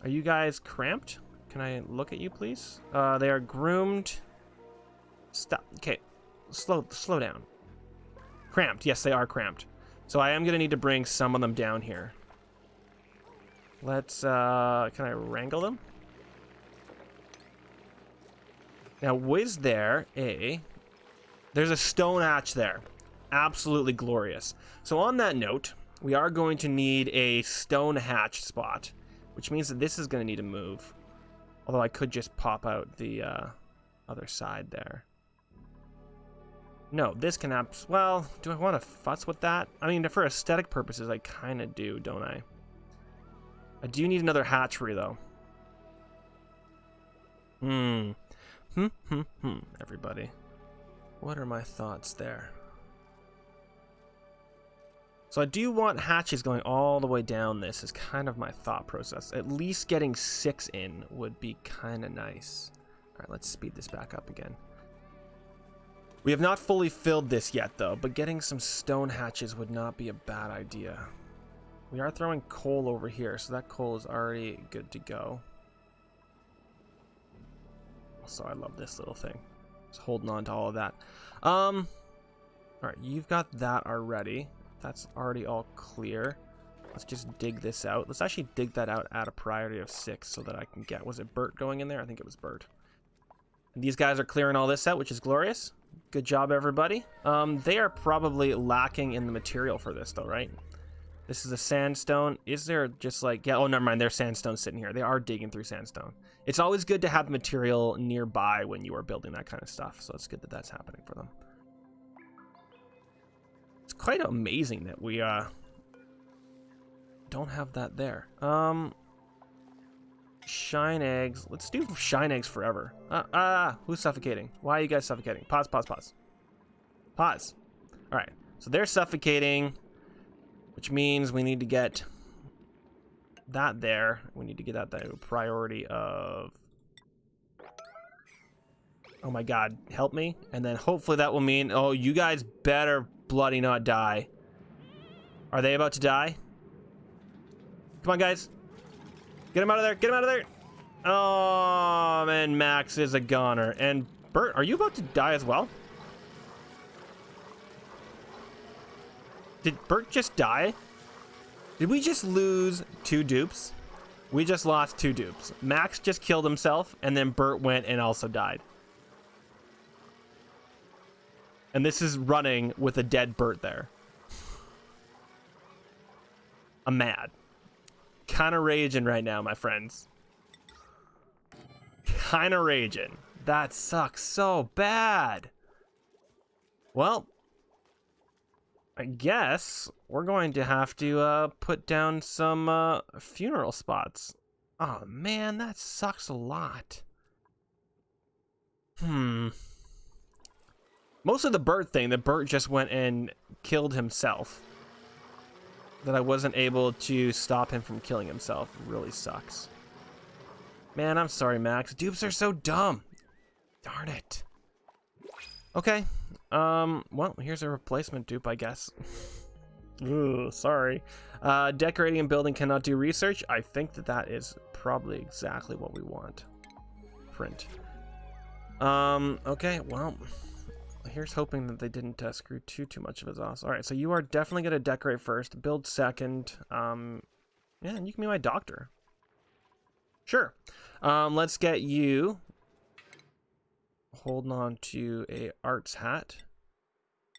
Are you guys cramped? Can I look at you, please? They are groomed. Stop. Okay. Slow down. Cramped. Yes, they are cramped. So I am going to need to bring some of them down here. Let's, can I wrangle them? Now, was there there's a stone hatch there. Absolutely glorious. So on that note, we are going to need a stone hatch spot, which means that this is going to need to move. Although I could just pop out the other side there. No, this can well, do I want to futz with that? I mean, for aesthetic purposes, I kind of do, don't I? I do need another hatchery, though. Everybody. What are my thoughts there? So I do want hatches going all the way down. This is kind of my thought process. At least getting 6 in would be kind of nice. All right, let's speed this back up again. We have not fully filled this yet, though, but getting some stone hatches would not be a bad idea. We are throwing coal over here, so that coal is already good to go. Also, I love this little thing. Just holding on to all of that. All right, you've got that already. That's already all clear. Let's just dig this out. Let's actually dig that out at a priority of 6 so that I can get... Was it Bert going in there? I think it was Bert. And these guys are clearing all this out, which is glorious. Good job, everybody. They are probably lacking in the material for this, though, right? This is a sandstone. Is there just like... Yeah, oh, never mind. There's sandstone sitting here. They are digging through sandstone. It's always good to have material nearby when you are building that kind of stuff. So it's good that that's happening for them. It's quite amazing that we don't have that there. Shine eggs. Let's do shine eggs forever. Who's suffocating? Why are you guys suffocating? Pause, pause, pause. Pause. All right. So they're suffocating, which means we need to get that there. We need to get that there. A priority of... Oh my god, help me. And then hopefully that will mean... Oh, you guys better bloody not die. Are they about to die? Come on, guys. Get him out of there. Get him out of there. Oh, man, Max is a goner. And Bert, are you about to die as well? Did Bert just die? Did we just lose 2 dupes? We just lost 2 dupes. Max just killed himself, and then Bert went and also died. And this is running with a dead Bert there. I'm mad. Kind of raging right now, my friends. Kind of raging. That sucks so bad. Well, I guess we're going to have to put down some funeral spots. Oh man, that sucks a lot. Most of the Bert thing, the Bert just went and killed himself. That I wasn't able to stop him from killing himself really sucks. Man, I'm sorry, Max. Dupes are so dumb. Darn it. Okay. Well, here's a replacement dupe, I guess. Ooh, sorry. Decorating and building cannot do research. I think that is probably exactly what we want. Print. Okay, well... Here's hoping that they didn't screw too much of his ass. All right, so you are definitely going to decorate first, build second. Yeah, and you can be my doctor. Sure. Let's get you holding on to a arts hat.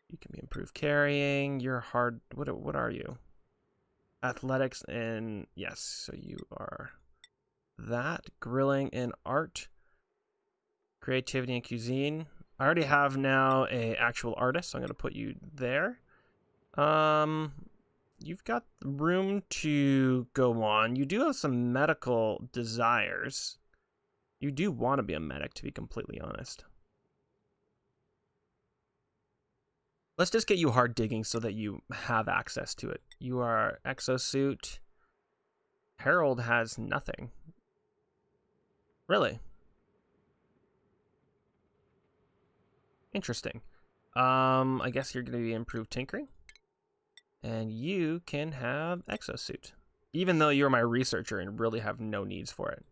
You can be improved carrying. You're hard. What are you? Athletics and yes, so you are that. Grilling and art. Creativity and cuisine. I already have now a actual artist, so I'm going to put you there. You've got room to go on. You do have some medical desires. You do want to be a medic, to be completely honest. Let's just get you hard digging so that you have access to it. You are exosuit. Harold has nothing. Really? Interesting. I guess you're going to be improved tinkering. And you can have exosuit. Even though you're my researcher and really have no needs for it.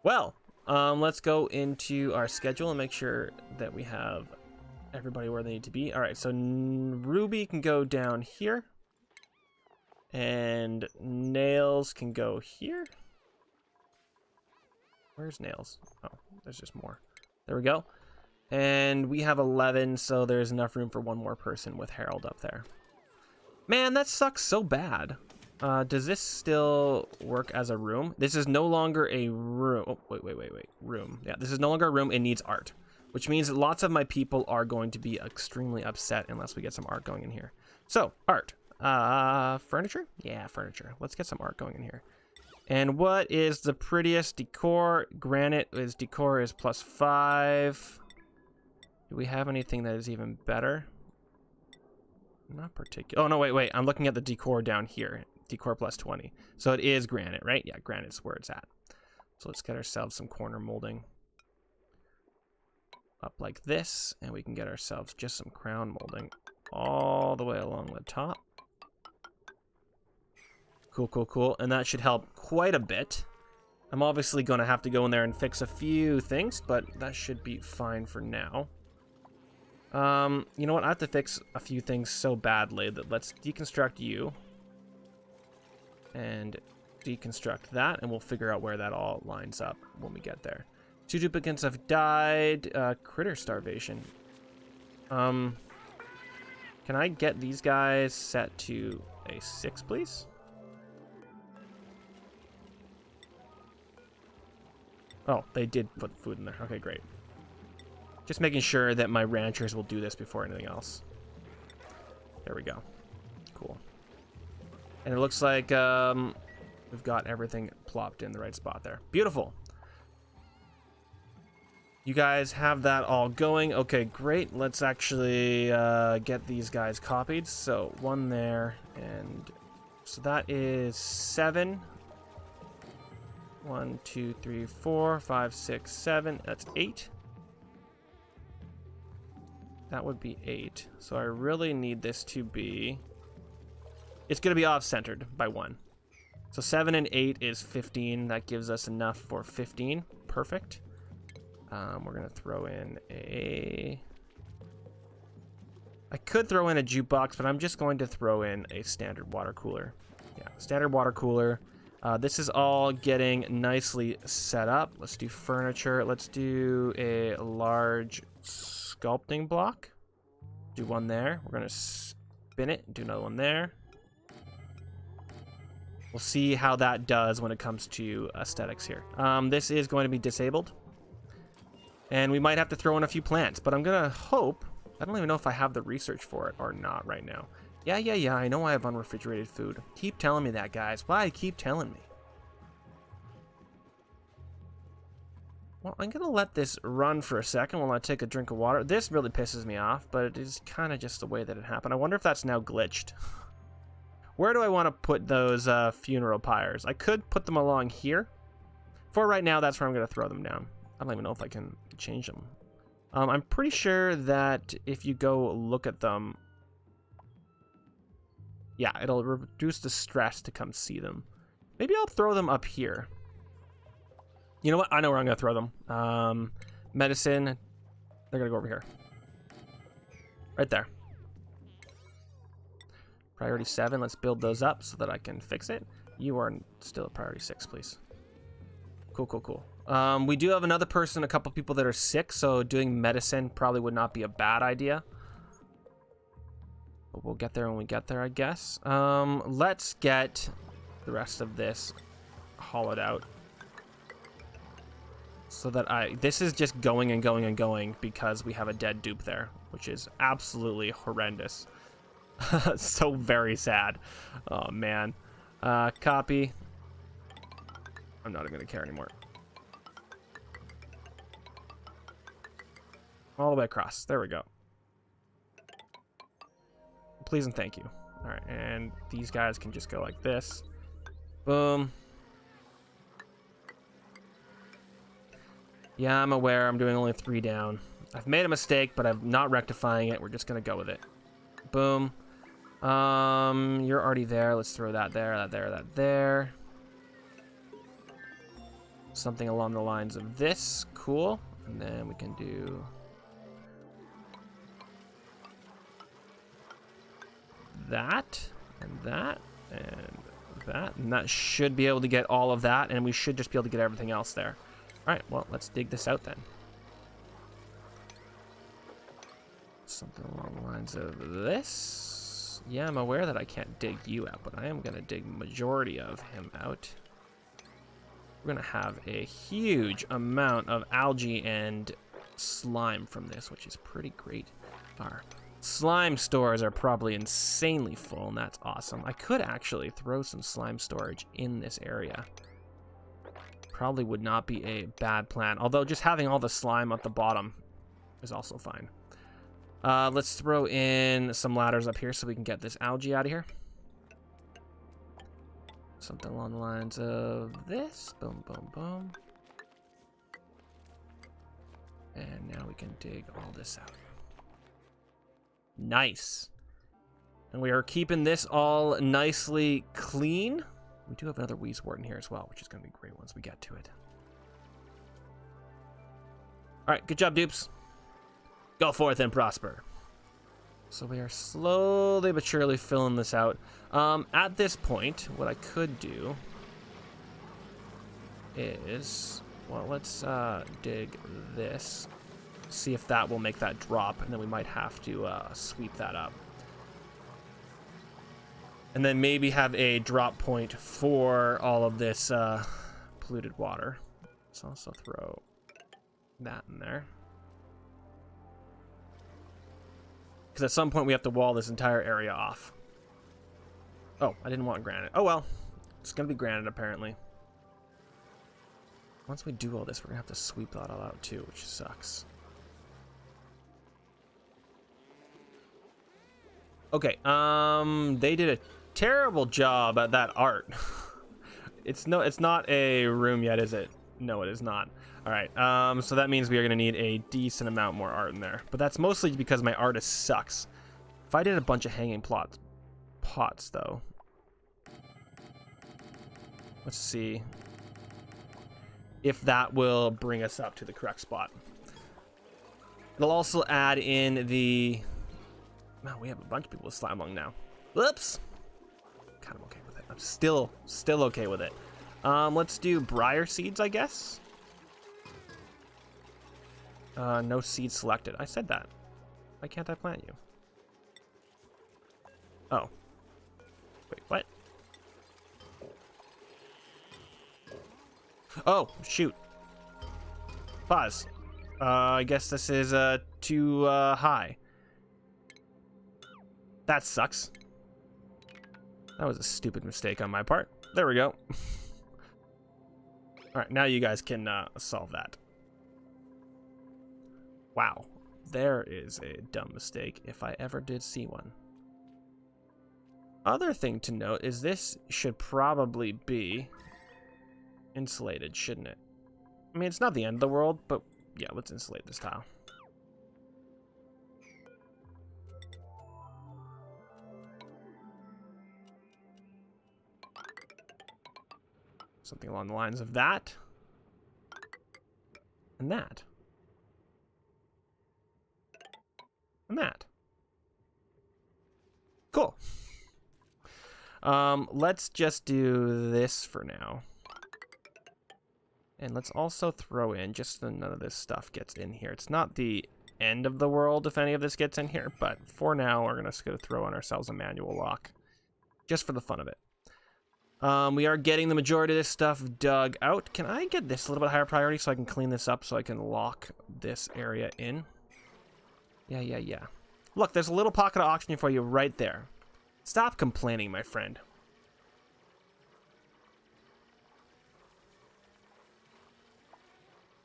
Well, let's go into our schedule and make sure that we have everybody where they need to be. All right, so Ruby can go down here. And Nails can go here. Where's Nails? Oh, there's just more. There we go. And we have 11, so there's enough room for one more person with Harold up there. Man, that sucks so bad. Does this still work as a room? This is no longer a room. Oh, wait. Room. Yeah, this is no longer a room. It needs art. Which means that lots of my people are going to be extremely upset unless we get some art going in here. So, art. Furniture? Yeah, furniture. Let's get some art going in here. And what is the prettiest decor? Granite is decor is +5. Do we have anything that is even better? Not particular. Oh, no, wait. I'm looking at the decor down here. Decor +20. So it is granite, right? Yeah, granite's where it's at. So let's get ourselves some corner molding. Up like this. And we can get ourselves just some crown molding all the way along the top. Cool, cool, cool. And that should help quite a bit. I'm obviously going to have to go in there and fix a few things, but that should be fine for now. You know what? I have to fix a few things so badly that let's deconstruct you. And deconstruct that, and we'll figure out where that all lines up when we get there. 2 duplicates have died. Critter starvation. Can I get these guys set to a 6, please? Oh, they did put food in there. Okay, great. Just making sure that my ranchers will do this before anything else. There we go. Cool. And it looks like we've got everything plopped in the right spot there. Beautiful. You guys have that all going. Okay, great. Let's actually get these guys copied. So 1 there, and so that is 7. 1, 2, 3, 4, 5, 6, 7. That's 8. That would be 8. So I really need this to be... It's going to be off-centered by 1. So 7 and 8 is 15. That gives us enough for 15. Perfect. We're going to throw in a... I could throw in a jukebox, but I'm just going to throw in a standard water cooler. Yeah, standard water cooler. This is all getting nicely set up. Let's do furniture. Let's do a large sculpting block. Do 1 there. We're going to spin it and do another 1 there. We'll see how that does when it comes to aesthetics here. This is going to be disabled. And we might have to throw in a few plants, but I'm going to hope... I don't even know if I have the research for it or not right now. Yeah, I know I have unrefrigerated food. Keep telling me that, guys. Why? Keep telling me. Well, I'm going to let this run for a second while I take a drink of water. This really pisses me off, but it is kind of just the way that it happened. I wonder if that's now glitched. Where do I want to put those funeral pyres? I could put them along here. For right now, that's where I'm going to throw them down. I don't even know if I can change them. I'm pretty sure that if you go look at them... Yeah, it'll reduce the stress to come see them. Maybe I'll throw them up here. You know what? I know where I'm going to throw them. Medicine. They're going to go over here. Right there. Priority 7. Let's build those up so that I can fix it. You are still at priority 6, please. Cool, cool, cool. We do have another person, a couple people that are sick, so doing medicine probably would not be a bad idea. But we'll get there when we get there, I guess. Let's get the rest of this hollowed out. So that this is just going and going and going because we have a dead dupe there, which is absolutely horrendous. So very sad. Oh, man. Copy. I'm not even going to care anymore. All the way across. There we go. Please and thank you. All right, and these guys can just go like this. Boom. Yeah, I'm aware I'm doing only 3 down. I've made a mistake, but I'm not rectifying it. We're just going to go with it. Boom. You're already there. Let's throw that there, that there, that there. Something along the lines of this. Cool. And then we can do... that, and that, and that. And that should be able to get all of that, and we should just be able to get everything else there. All right, well, let's dig this out then. Something along the lines of this. Yeah, I'm aware that I can't dig you out, but I am going to dig majority of him out. We're going to have a huge amount of algae and slime from this, which is pretty great. Our slime stores are probably insanely full, and that's awesome. I could actually throw some slime storage in this area. Probably would not be a bad plan, although just having all the slime at the bottom is also fine. Let's throw in some ladders up here so we can get this algae out of here. Something along the lines of this. Boom, boom, boom. And now we can dig all this out. Nice. And we are keeping this all nicely clean. We do have another Wheezewort in here as well, which is going to be great once we get to it. All right, good job, Dups. Go forth and prosper. So we are slowly but surely filling this out. At this point, what I could do is, well, let's dig this. See if that will make that drop, and then we might have to sweep that up. And then maybe have a drop point for all of this polluted water. Let's also throw that in there. Because at some point we have to wall this entire area off. Oh, I didn't want granite. Oh well, it's going to be granite apparently. Once we do all this, we're going to have to sweep that all out too, which sucks. Okay, they did a terrible job at that art. It's not a room yet, is it? No, it is not. All right, so that means we are gonna need a decent amount more art in there, but that's mostly because my artist sucks. If I did a bunch of hanging pots though, let's see if that will bring us up to the correct spot. It'll also add in the, wow, we have a bunch of people with slime lung now. Whoops. Kind of okay with it. I'm still okay with it. Let's do briar seeds, I guess. No seeds selected. I said that. Why can't I plant you? Oh. Wait, what? Oh, shoot. Pause. I guess this is too high. That sucks. That was a stupid mistake on my part. There we go. All right, now you guys can solve that. Wow, there is a dumb mistake if I ever did see one. Other thing to note is this should probably be insulated, shouldn't it? I mean, it's not the end of the world, but yeah, let's insulate this tile. Something along the lines of that. And that. And that. Cool. Let's just do this for now. And let's also throw in, just so none of this stuff gets in here. It's not the end of the world if any of this gets in here, but for now, we're just going to throw on ourselves a manual lock. Just for the fun of it. We are getting the majority of this stuff dug out. Can I get this a little bit higher priority so I can clean this up so I can lock this area in? Yeah. Look, there's a little pocket of oxygen for you right there. Stop complaining, my friend.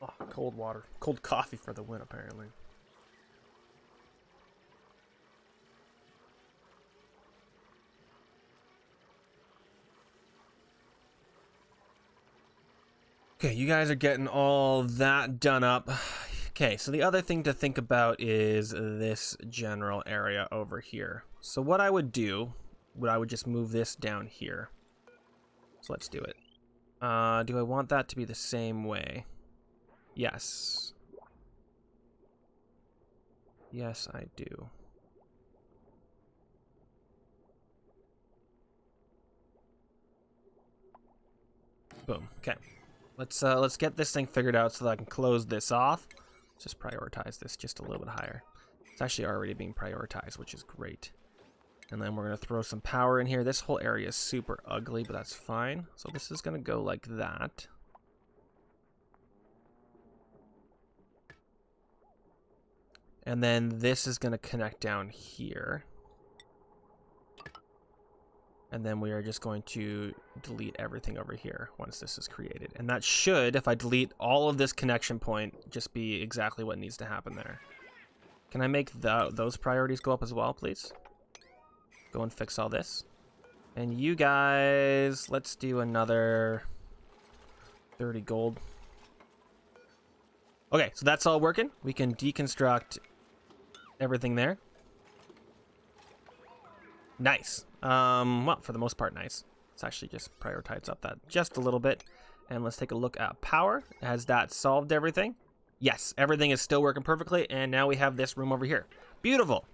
Oh, cold water. Cold coffee for the win, apparently. Okay, you guys are getting all that done up. Okay, so the other thing to think about is this general area over here. So what I would do, I would just move this down here. So let's do it. Do I want that to be the same way? Yes. Yes, I do. Boom. Okay. Let's get this thing figured out so that I can close this off. Just prioritize this just a little bit higher. It's actually already being prioritized, which is great. And then we're going to throw some power in here. This whole area is super ugly, but that's fine. So this is going to go like that. And then this is going to connect down here. And then we are just going to delete everything over here once this is created. And that should, if I delete all of this connection point, just be exactly what needs to happen there. Can I make those priorities go up as well, please? Go and fix all this. And you guys, let's do another 30 gold. Okay, so that's all working. We can deconstruct everything there. Nice. Well, for the most part, nice. Let's actually just prioritize up that just a little bit. And let's take a look at power. Has that solved everything? Yes, everything is still working perfectly. And now we have this room over here. Beautiful.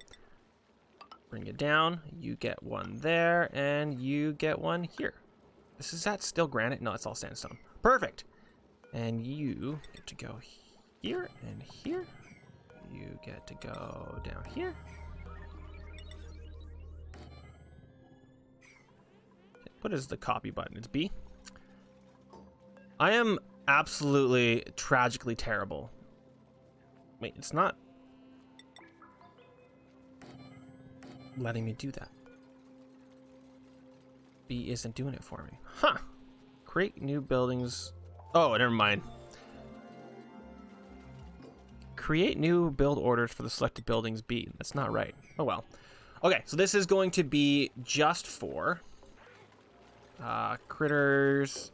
Bring it down. You get one there, and you get one here. Is that still granite? No, it's all sandstone. Perfect. And you get to go here and here. You get to go down here. What is the copy button? It's B. I am absolutely tragically terrible. Wait, it's not letting me do that. B isn't doing it for me. Huh. Create new buildings. Oh, never mind. Create new build orders for the selected buildings B. That's not right. Oh well. Okay, so this is going to be just for critters.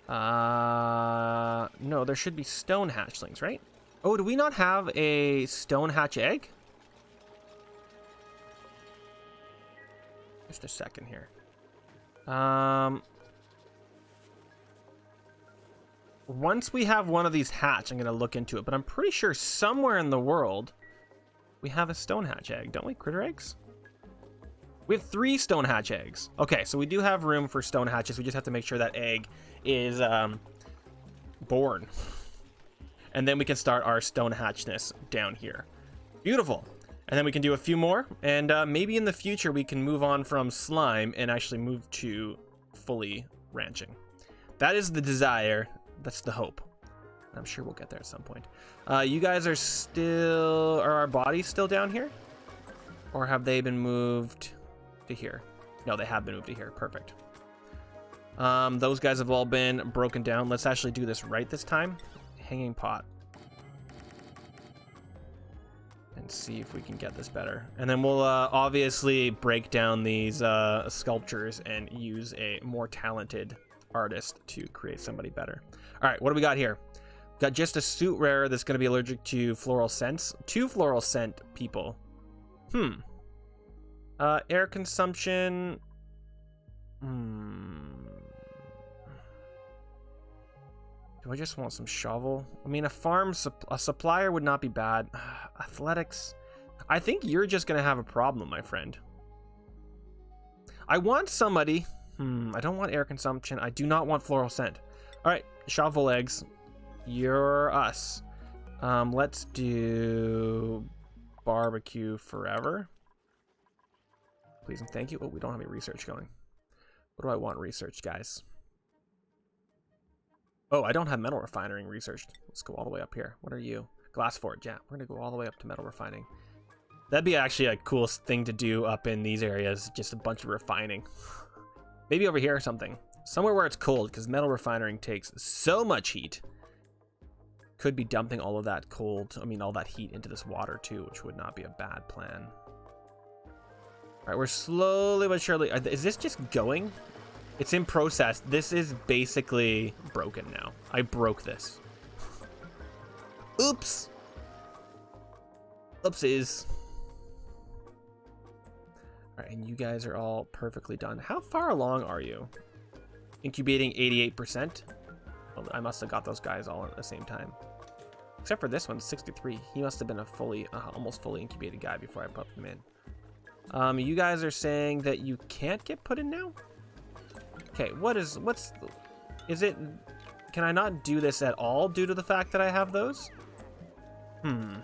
No, there should be stone hatchlings, right? Oh, do we not have a stone hatch egg? Just a second here. Once we have one of these hatch, I'm going to look into it, but I'm pretty sure somewhere in the world we have a stone hatch egg, don't we? Critter eggs? We have 3 stone hatch eggs. Okay, so we do have room for stone hatches. We just have to make sure that egg is born. And then we can start our stone hatchness down here. Beautiful. And then we can do a few more. And maybe in the future we can move on from slime and actually move to fully ranching. That is the desire. That's the hope. I'm sure we'll get there at some point. You guys are still... Are our bodies still down here? Or have they been moved to here? No, they have been moved to here. Perfect. Those guys have all been broken down. Let's actually do this right this time. Hanging pot. And see if we can get this better. And then we'll obviously break down these sculptures and use a more talented artist to create somebody better. All right, what do we got here? Got just a suit rare that's going to be allergic to floral scents. 2 floral scent people. Air consumption. Do I just want some shovel? I mean, a supplier would not be bad. Athletics. I think you're just going to have a problem, my friend. I want somebody. I don't want air consumption. I do not want floral scent. All right, shovel eggs. You're us. Let's do barbecue forever. Please and thank you. Oh, we don't have any research going. What do I want research, guys? Oh, I don't have metal refining researched. Let's go all the way up here. What are you? Glass forge. Yeah, we're going to go all the way up to metal refining. That'd be actually a cool thing to do up in these areas. Just a bunch of refining. Maybe over here or something. Somewhere where it's cold, because metal refining takes so much heat. Could be dumping all of that all that heat into this water too, which would not be a bad plan. All right, we're slowly but surely... Is this just going? It's in process. This is basically broken now. I broke this. Oops. Oopsies. All right, and you guys are all perfectly done. How far along are you? Incubating 88%. Well, I must have got those guys all at the same time. Except for this one, 63. He must have been a almost fully incubated guy before I put him in. You guys are saying that you can't get put in now? Okay, is it, can I not do this at all due to the fact that I have those? My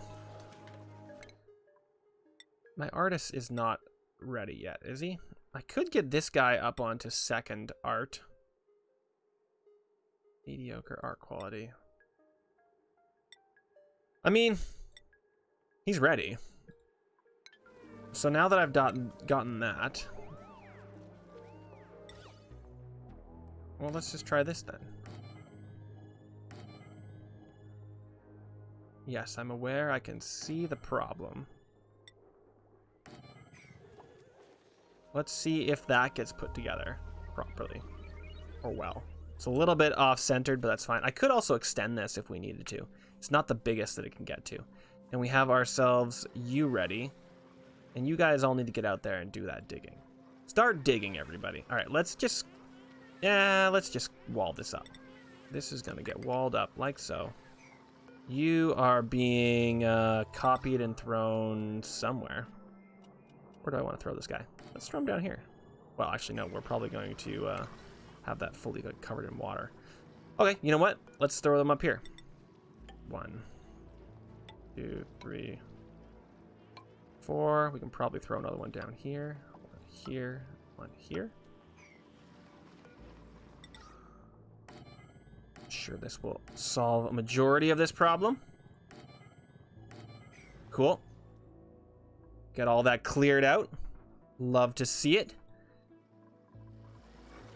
artist is not ready yet, is he? I could get this guy up onto second art. Mediocre art quality. I mean, he's ready. So now that I've gotten that, well, let's just try this then. Yes, I'm aware. I can see the problem. Let's see if that gets put together properly. Or well. It's a little bit off-centered, but that's fine. I could also extend this if we needed to. It's not the biggest that it can get to. And we have ourselves you ready. And you guys all need to get out there and do that digging. Start digging, everybody. All right, let's just wall this up. This is gonna get walled up like so. You are being copied and thrown somewhere. Where do I want to throw this guy? Let's throw him down here. Well, actually, no. We're probably going to have that fully covered in water. Okay, you know what? Let's throw them up here. 1, 2, 3, 4. We can probably throw another one down here. 1 here. 1 here. Sure, this will solve a majority of this problem. Cool. Get all that cleared out. Love to see it.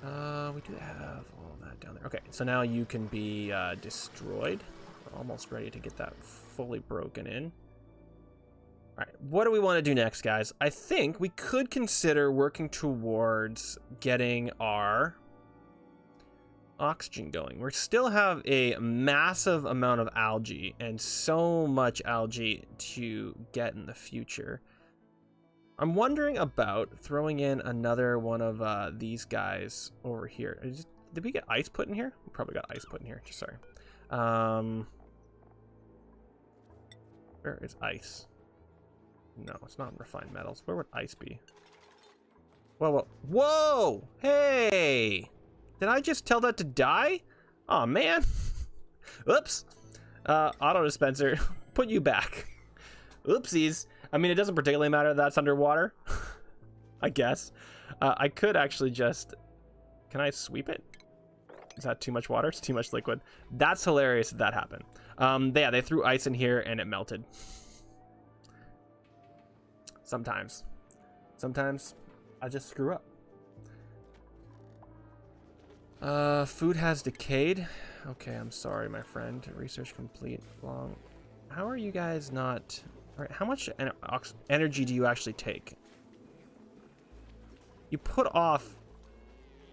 We do have all that down there. Okay, so now you can be destroyed. We're almost ready to get that fully broken in. All right, what do we want to do next, guys? I think we could consider working towards getting our oxygen going. We still have a massive amount of algae and so much algae to get in the future. I'm wondering about throwing in another one of these guys over here. Did we get ice put in here? We probably got ice put in here. Sorry. Where is ice? No, it's not in refined metals. Where would ice be? Whoa, whoa, whoa! Hey! Did I just tell that to die? Oh man. Oops. Auto dispenser, put you back. Oopsies. I mean, it doesn't particularly matter that that's underwater. I guess. I could actually just... Can I sweep it? Is that too much water? It's too much liquid. That's hilarious that happened. Yeah, they threw ice in here and it melted. Sometimes. Sometimes I just screw up. Food has decayed. Okay, I'm sorry, my friend. Research complete. Long. How are you guys not... All right, how much energy do you actually take? You put off...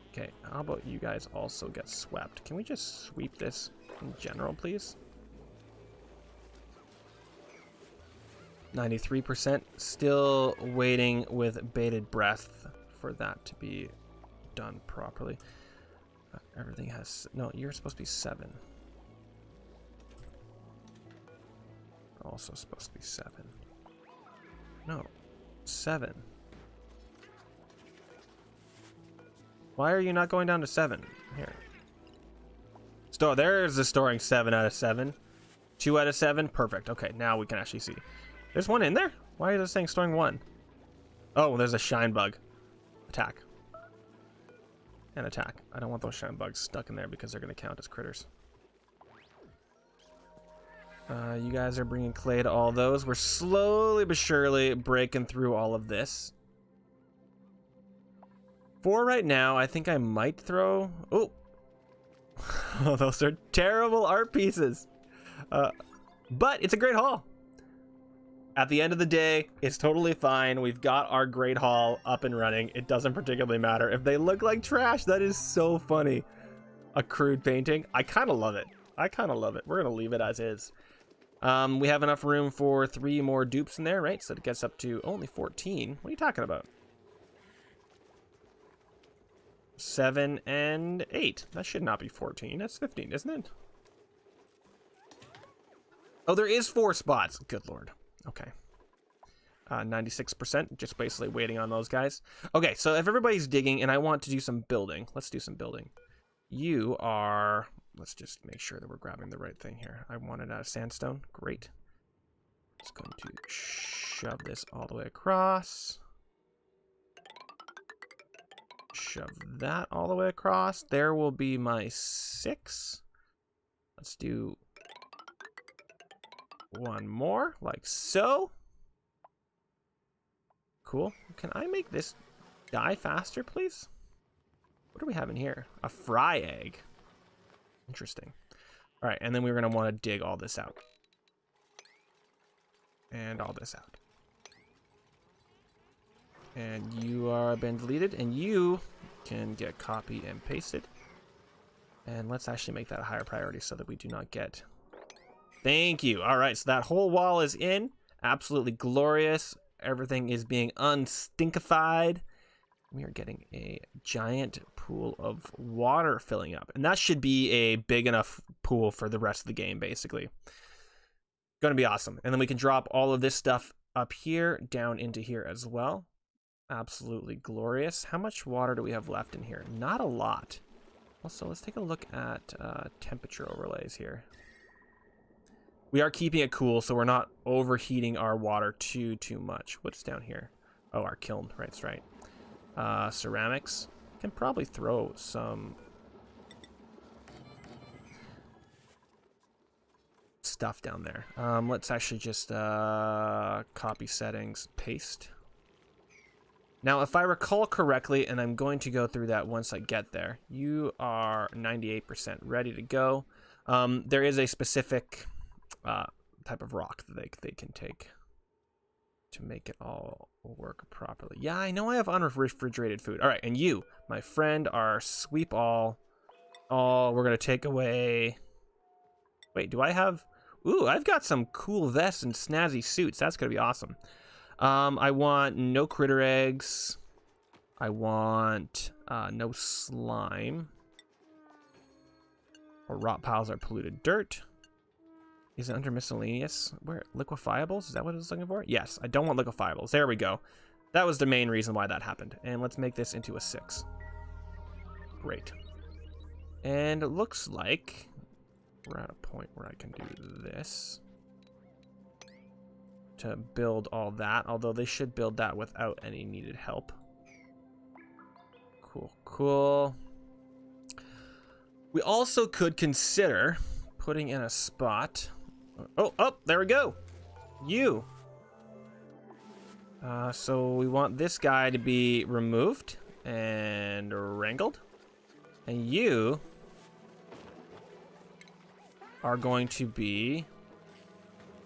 Okay, how about you guys also get swept? Can we just sweep this in general, please? 93%. Still waiting with bated breath for that to be done properly. Everything has... No, you're supposed to be 7. Also supposed to be 7. No, 7. Why are you not going down to 7? Here. There's the storing 7 out of 7. 2 out of 7. Perfect. Okay, now we can actually see. There's one in there? Why is it saying storing 1? Oh, there's a shine bug. Attack. And attack. I don't want those shine bugs stuck in there because they're going to count as critters. You guys are bringing clay to all those. We're slowly but surely breaking through all of this. For right now, I think I might throw... Oh! Oh, those are terrible art pieces. But it's a great haul. At the end of the day, it's totally fine. We've got our great haul up and running. It doesn't particularly matter. If they look like trash, that is so funny. A crude painting. I kind of love it. I kind of love it. We're going to leave it as is. We have enough room for 3 more dupes in there, right? So it gets up to only 14. What are you talking about? 7 and 8. That should not be 14. That's 15, isn't it? Oh, there is 4 spots. Good Lord. Okay. 96%. Just basically waiting on those guys. Okay, so if everybody's digging and I want to do some building, let's do some building. You are... Let's just make sure that we're grabbing the right thing here. I want it out of sandstone. Great. Just going to shove this all the way across. Shove that all the way across. There will be my 6. Let's do 1 more, like so. Cool. Can I make this die faster, please? What do we have in here? A fry egg. Interesting. All right, and then we're going to want to dig all this out. And all this out. And you are been deleted, and you can get copy and pasted. And let's actually make that a higher priority so that we do not get... Thank you. All right, so that whole wall is in. Absolutely glorious. Everything is being unstinkified. We are getting a giant pool of water filling up. And that should be a big enough pool for the rest of the game, basically. Going to be awesome. And then we can drop all of this stuff up here, down into here as well. Absolutely glorious. How much water do we have left in here? Not a lot. Also, let's take a look at temperature overlays here. We are keeping it cool, so we're not overheating our water too much. What's down here? Oh, our kiln. Right, that's right. Ceramics. Can probably throw some stuff down there. Let's actually just copy settings, paste. Now, if I recall correctly, and I'm going to go through that once I get there, you are 98% ready to go. There is a specific type of rock that they can take to make it all work properly. Yeah, I know I have unrefrigerated food. All right, and you, my friend, are sweep all. Oh, we're going to take away... Wait, do I have... Ooh, I've got some cool vests and snazzy suits. That's going to be awesome. I want no critter eggs. I want no slime. Or rot piles are polluted dirt. Is it under miscellaneous? Where? Liquefiables? Is that what I was looking for? Yes, I don't want liquefiables. There we go. That was the main reason why that happened. And let's make this into a 6. Great. And it looks like we're at a point where I can do this to build all that, although they should build that without any needed help. Cool. We also could consider putting in a spot. Oh, there we go. You. So we want this guy to be removed and wrangled. And you are going to be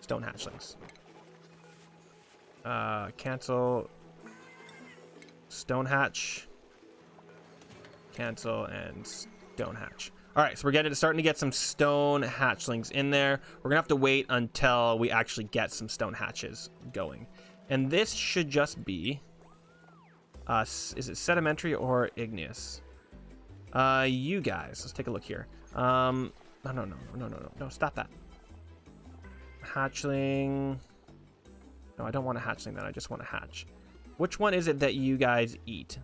stone hatchlings. Cancel stone hatch. Cancel and stone hatch. All right, so we're starting to get some stone hatchlings in there. We're gonna have to wait until we actually get some stone hatches going. And this should just be, is it sedimentary or igneous? You guys, let's take a look here. No, stop that. Hatchling. No, I don't want a hatchling then, I just want a hatch. Which one is it that you guys eat?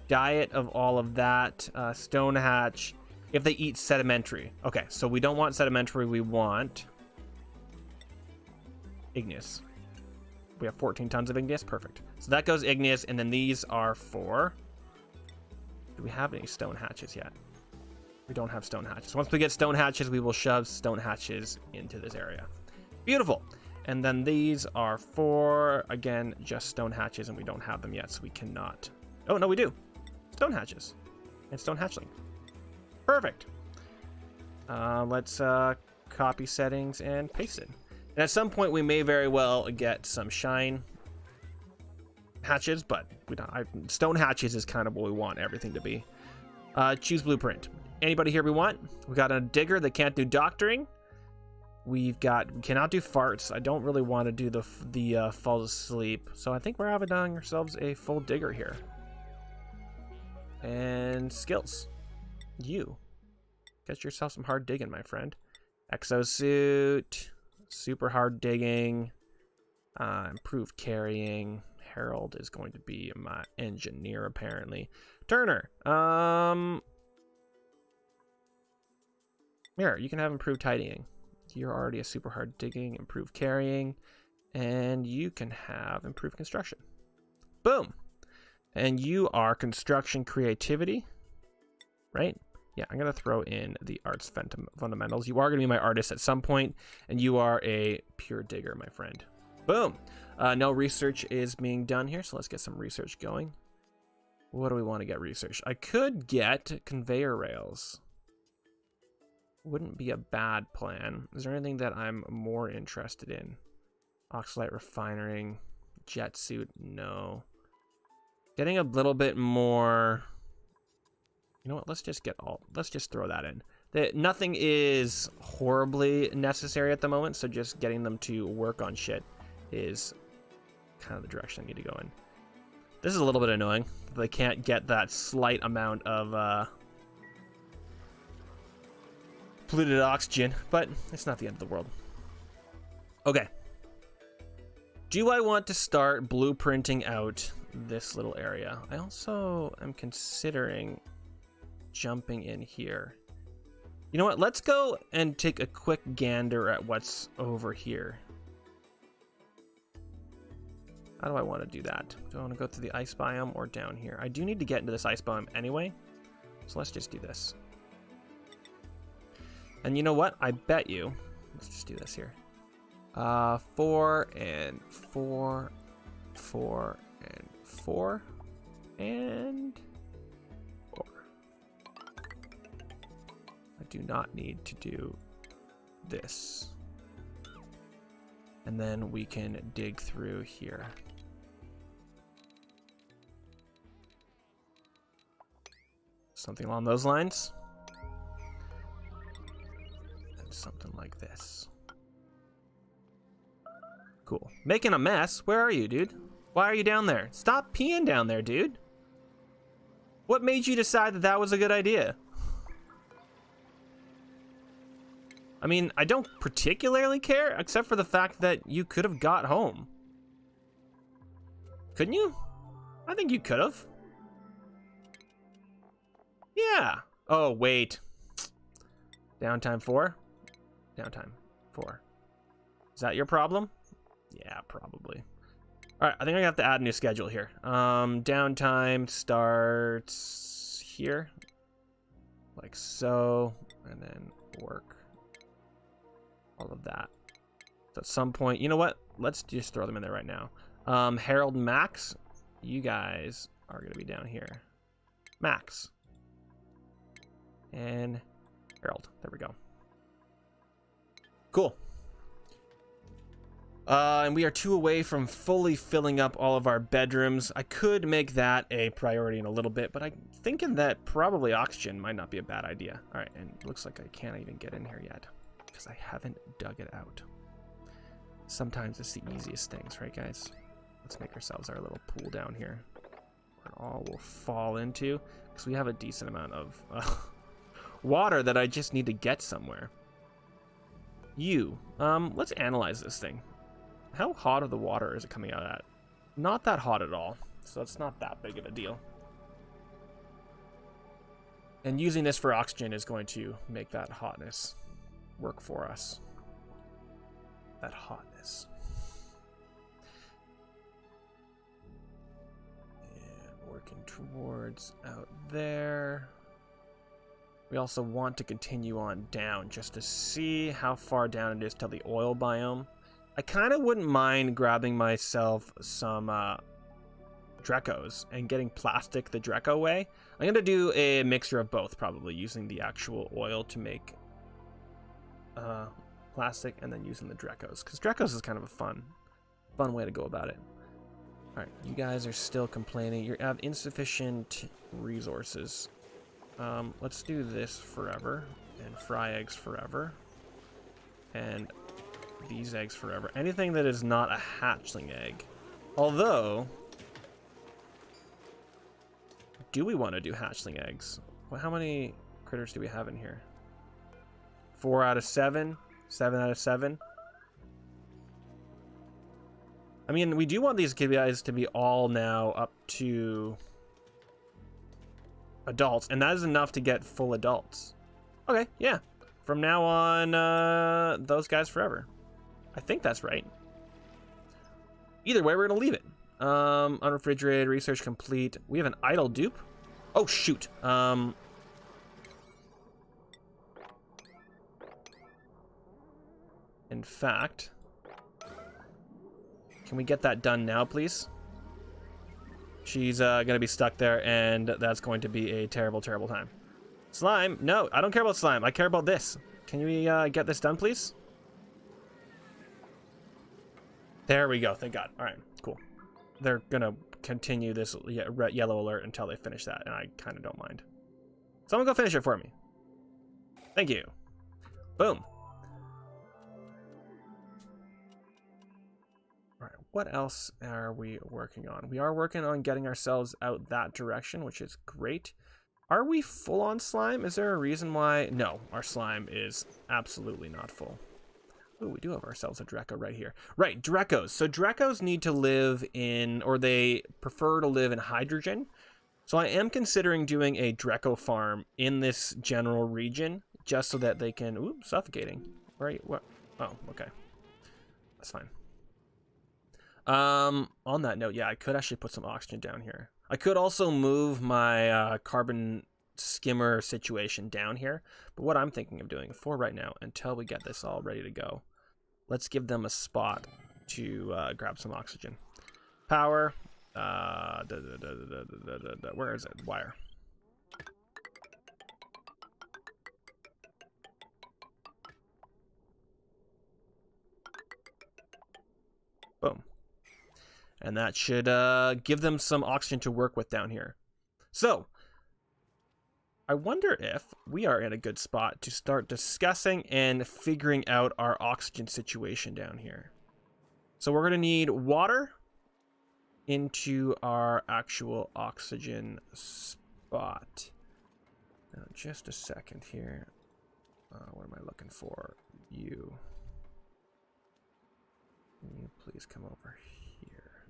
Diet of all of that. Stone hatch. If they eat sedimentary. Okay, so we don't want sedimentary, we want igneous. We have 14 tons of igneous, perfect. So that goes igneous, and then these are for... Do we have any stone hatches yet? We don't have stone hatches. Once we get stone hatches, we will shove stone hatches into this area. Beautiful. And then these are for, again, just stone hatches, and we don't have them yet, so we cannot... Oh, no, we do. Stone hatches and stone hatchling. Perfect. Let's copy settings and paste it. And at some point, we may very well get some shine hatches, but we don't. Stone hatches is kind of what we want everything to be. Choose blueprint. Anybody here we want? We got a digger that can't do doctoring. We cannot do farts. I don't really want to do the fall asleep, so I think we're having ourselves a full digger here. And skills. You get yourself some hard digging, my friend. Exosuit, super hard digging, improved carrying. Harold is going to be my engineer, apparently. Turner, here, you can have improved tidying. You're already a super hard digging, improved carrying, and you can have improved construction. Boom. And you are construction creativity, right? Yeah, I'm going to throw in the arts fundamentals. You are going to be my artist at some point, and you are a pure digger, my friend. Boom. No research is being done here, so let's get some research going. What do we want to get research? I could get conveyor rails. Wouldn't be a bad plan. Is there anything that I'm more interested in? Oxalite refining, jet suit, no. Getting a little bit more. You know what? Let's just throw that in. Nothing is horribly necessary at the moment, so just getting them to work on shit is kind of the direction I need to go in. This is a little bit annoying. They can't get that slight amount of polluted oxygen, but it's not the end of the world. Okay. Do I want to start blueprinting out this little area? I also am considering jumping in here. You know what? Let's go and take a quick gander at what's over here. How do I want to do that? Do I want to go through the ice biome or down here? I do need to get into this ice biome anyway, so let's just do this. And you know what? I bet you, let's just do this here. 4 and 4, 4 and 4, and 4. I do not need to do this. And then we can dig through here. Something along those lines. And something like this. Cool. Making a mess? Where are you, dude? Why are you down there? Stop peeing down there, dude. What made you decide that that was a good idea? I mean, I don't particularly care, except for the fact that you could have got home. Couldn't you? I think you could have. Yeah. Oh, wait. Downtime 4? Downtime 4. Is that your problem? Yeah, probably. All right, I think I have to add a new schedule here. Downtime starts here. Like so. And then work. All of that. So at some point, you know what? Let's just throw them in there right now. Harold, Max, you guys are going to be down here. Max. And Harold. There we go. Cool. And we are 2 away from fully filling up all of our bedrooms. I could make that a priority in a little bit, but I'm thinking that probably oxygen might not be a bad idea. All right, and it looks like I can't even get in here yet because I haven't dug it out. Sometimes it's the easiest things, right, guys? Let's make ourselves our little pool down here where it all will fall into, because we have a decent amount of water that I just need to get somewhere. Let's analyze this thing. How hot of the water is it coming out at? Not that hot at all, so it's not that big of a deal. And using this for oxygen is going to make that hotness work for us. That hotness. And working towards out there. We also want to continue on down just to see how far down it is to the oil biome. I kind of wouldn't mind grabbing myself some Drecos and getting plastic the Dreco way. I'm going to do a mixture of both, probably using the actual oil to make plastic and then using the Drecos, because Drecos is kind of a fun way to go about it. All right, you guys are still complaining. You have insufficient resources. Let's do this forever and fry eggs forever. And these eggs forever. Anything that is not a hatchling egg. Although, do we want to do hatchling eggs? Well, how many critters do we have in here? 4 out of 7? 7 out of 7? I mean, we do want these guys to be all now up to adults, and that is enough to get full adults. Okay, yeah. From now on, those guys forever. I think that's right. Either way, we're gonna leave it. Unrefrigerated, research complete. We have an idle dupe. Oh shoot. In fact, can we get that done now, please? She's gonna be stuck there, and that's going to be a terrible, terrible time. Slime? No, I don't care about slime. I care about this. Can we get this done, please? There we go. Thank God. All right, cool. They're gonna continue this yellow alert until they finish that, and I kind of don't mind. Someone go finish it for me. Thank you. Boom. All right, what else are we working on? We are working on getting ourselves out that direction, which is great. Are we full on slime? Is there a reason why? No, our slime is absolutely not full. Ooh, we do have ourselves a Dreco right here. Right, Drecos. So Drecos need to live in, or they prefer to live in hydrogen. So I am considering doing a Dreco farm in this general region, just so that they can, ooh, suffocating. Right, what? Oh, okay. That's fine. On that note, yeah, I could actually put some oxygen down here. I could also move my carbon skimmer situation down here, but what I'm thinking of doing for right now, until we get this all ready to go, let's give them a spot to grab some oxygen. Power, where is it? Wire. Boom. And that should give them some oxygen to work with down here. So, I wonder if we are in a good spot to start discussing and figuring out our oxygen situation down here. So we're going to need water into our actual oxygen spot. Now, just a second here. What am I looking for? You please come over here.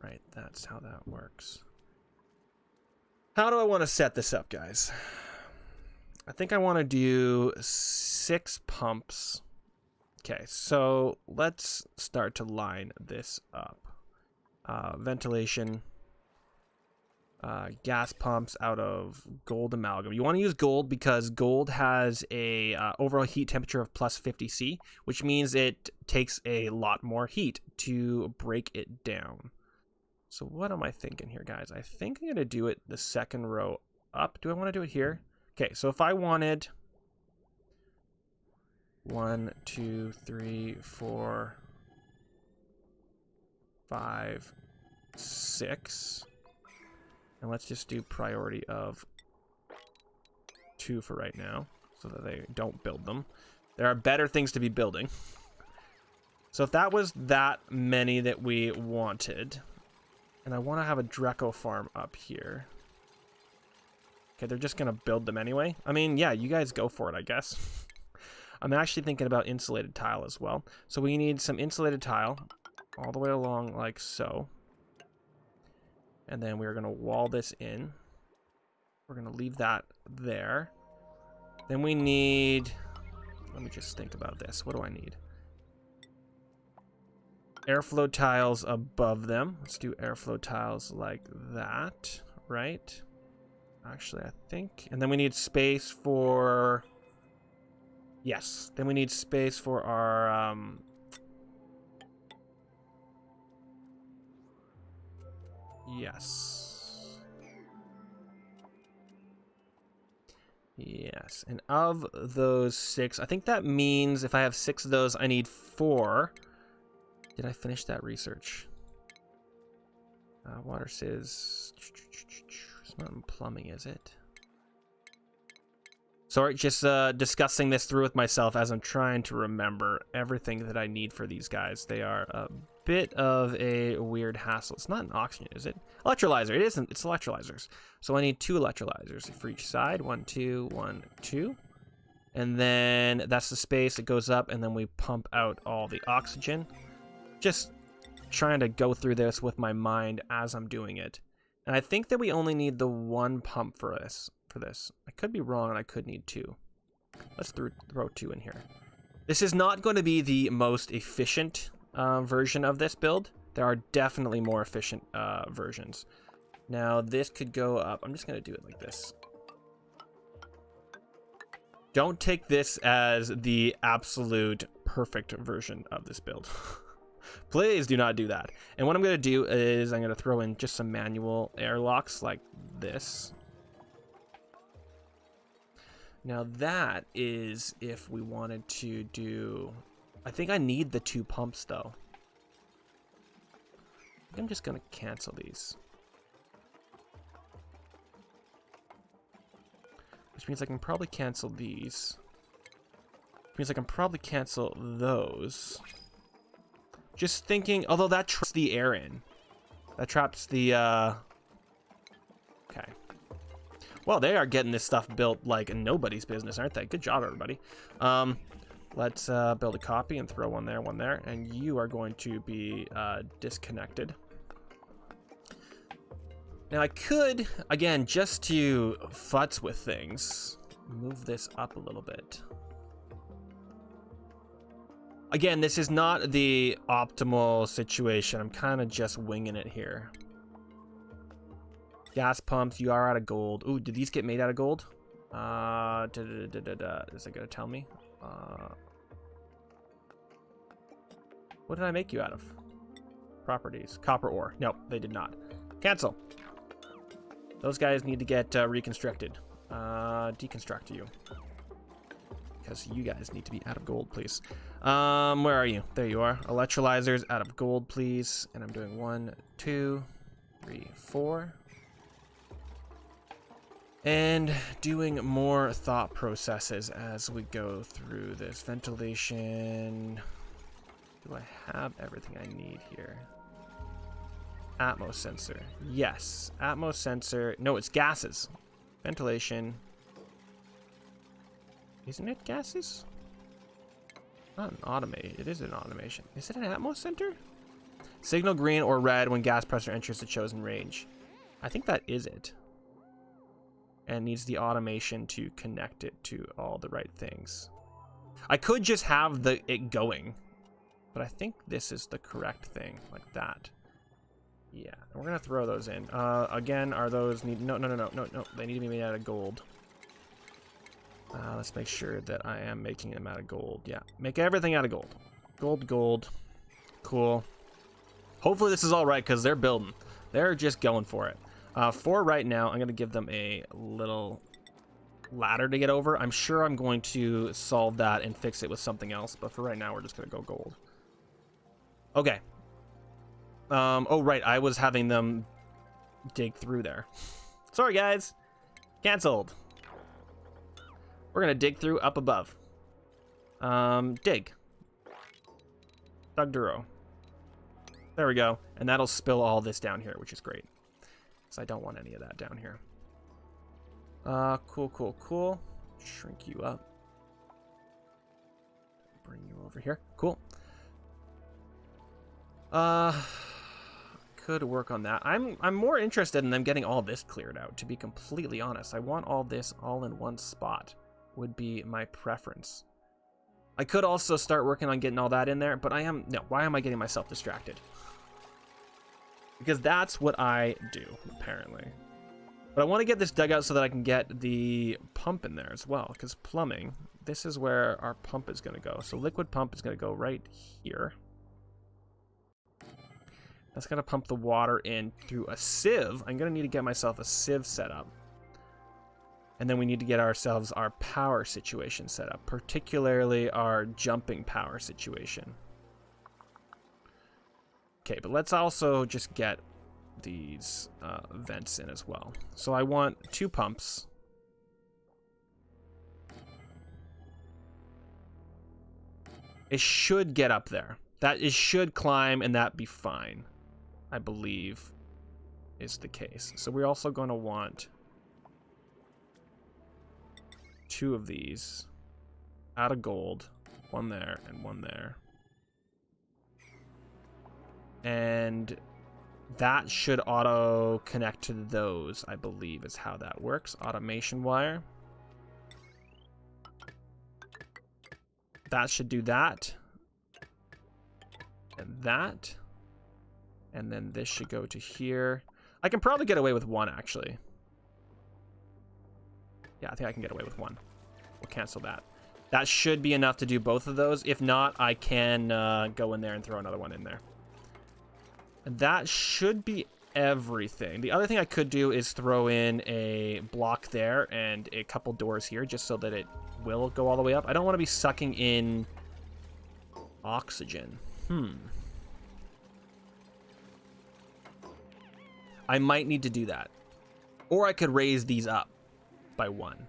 Right, that's how that works. How do I want to set this up, guys? I think I want to do 6 pumps. Okay, so let's start to line this up. Ventilation, gas pumps out of gold amalgam. You want to use gold because gold has a overall heat temperature of plus 50°C, which means it takes a lot more heat to break it down. So what am I thinking here, guys? I think I'm going to do it the second row up. Do I want to do it here? Okay, so if I wanted 1, 2, 3, 4, 5, 6. And let's just do priority of 2 for right now, so that they don't build them. There are better things to be building. So if that was that many that we wanted, and I want to have a Dreco farm up here. Okay, they're just going to build them anyway. I mean, yeah, you guys go for it, I guess. I'm actually thinking about insulated tile as well. So we need some insulated tile all the way along like so. And then we're going to wall this in. We're going to leave that there. Then we need... Let me just think about this. What do I need? Airflow tiles above them. Let's do airflow tiles like that, right? Actually, I think... And then we need space for... Yes. Then we need space for our... Yes. Yes. And of those 6, I think that means if I have 6 of those, I need 4. Did I finish that research? Water says... It's not in plumbing, is it? Sorry, just discussing this through with myself as I'm trying to remember everything that I need for these guys. They are a bit of a weird hassle. It's not an oxygen, is it? Electrolyzer. It isn't. It's electrolyzers. So I need 2 electrolyzers for each side. 1, 2, 1, 2. And then that's the space. It goes up, and then we pump out all the oxygen. Just trying to go through this with my mind as I'm doing it. And I think that we only need the 1 pump for this. I could be wrong, and I could need 2. Let's throw 2 in here. This is not going to be the most efficient version of this build. There are definitely more efficient versions. Now, this could go up. I'm just going to do it like this. Don't take this as the absolute perfect version of this build. Please do not do that. And what I'm going to do is I'm going to throw in just some manual airlocks like this. Now that is if we wanted to do... I think I need the 2 pumps though. I'm just going to cancel these. Which means I can probably cancel these. Which means I can probably cancel those. Just thinking, although that traps the air in. That traps the, okay. Well, they are getting this stuff built like nobody's business, aren't they? Good job, everybody. Let's build a copy and throw one there, and you are going to be disconnected. Now I could, again, just to futz with things, move this up a little bit. Again, this is not the optimal situation. I'm kind of just winging it here. Gas pumps, you are out of gold. Ooh, did these get made out of gold? Is it gonna tell me? What did I make you out of? Properties, copper ore. Nope, they did not. Cancel. Those guys need to get reconstructed. Deconstruct you. Because you guys need to be out of gold, please. Where are you? There you are. Electrolyzers out of gold, please. And I'm doing 1, 2, 3, 4. And doing more thought processes as we go through this. Ventilation. Do I have everything I need here? Atmos sensor. Yes. Atmos sensor. No, it's gases. Ventilation. Isn't it gases? Not an automate. It is an automation. Is it an Atmos center? Signal green or red when gas pressure enters the chosen range. I think that is it. And needs the automation to connect it to all the right things. I could just have it going, but I think this is the correct thing, like that. Yeah, we're gonna throw those in. Again, are those need? No. They need to be made out of gold. Let's make sure that I am making them out of gold. Yeah, make everything out of gold. Gold. Cool. Hopefully this is all right because they're building. They're just going for it. For right now, I'm gonna give them a little ladder to get over. I'm sure I'm going to solve that and fix it with something else, but for right now, we're just gonna go gold. Okay. Oh, right, I was having them dig through there. Sorry, guys. Cancelled. We're gonna dig through up above. Dig. Dugduro. There we go. And that'll spill all this down here, which is great. Because I don't want any of that down here. Cool. Shrink you up. Bring you over here. Cool. Could work on that. I'm more interested in them getting all this cleared out, to be completely honest. I want all this all in one spot. Would be my preference. I could also start working on getting all that in there, but why am I getting myself distracted? Because that's what I do, apparently. But I want to get this dug out so that I can get the pump in there as well, because plumbing, this is where our pump is going to go. So liquid pump is going to go right here. That's going to pump the water in through a sieve. I'm going to need to get myself a sieve set up. And then we need to get ourselves our power situation set up, particularly our jumping power situation. Okay, but let's also just get these vents in as well. So I want 2 pumps. It should get up there. It should climb and that be fine, I believe, is the case. So we're also going to want 2 of these out of gold, 1 there and 1 there. And that should auto connect to those, I believe, is how that works. Automation wire. That should do that. And that. And then this should go to here. I can probably get away with 1, actually. Yeah, I think I can get away with 1. We'll cancel that. That should be enough to do both of those. If not, I can go in there and throw another one in there. And that should be everything. The other thing I could do is throw in a block there and a couple doors here just so that it will go all the way up. I don't want to be sucking in oxygen. I might need to do that. Or I could raise these up by 1.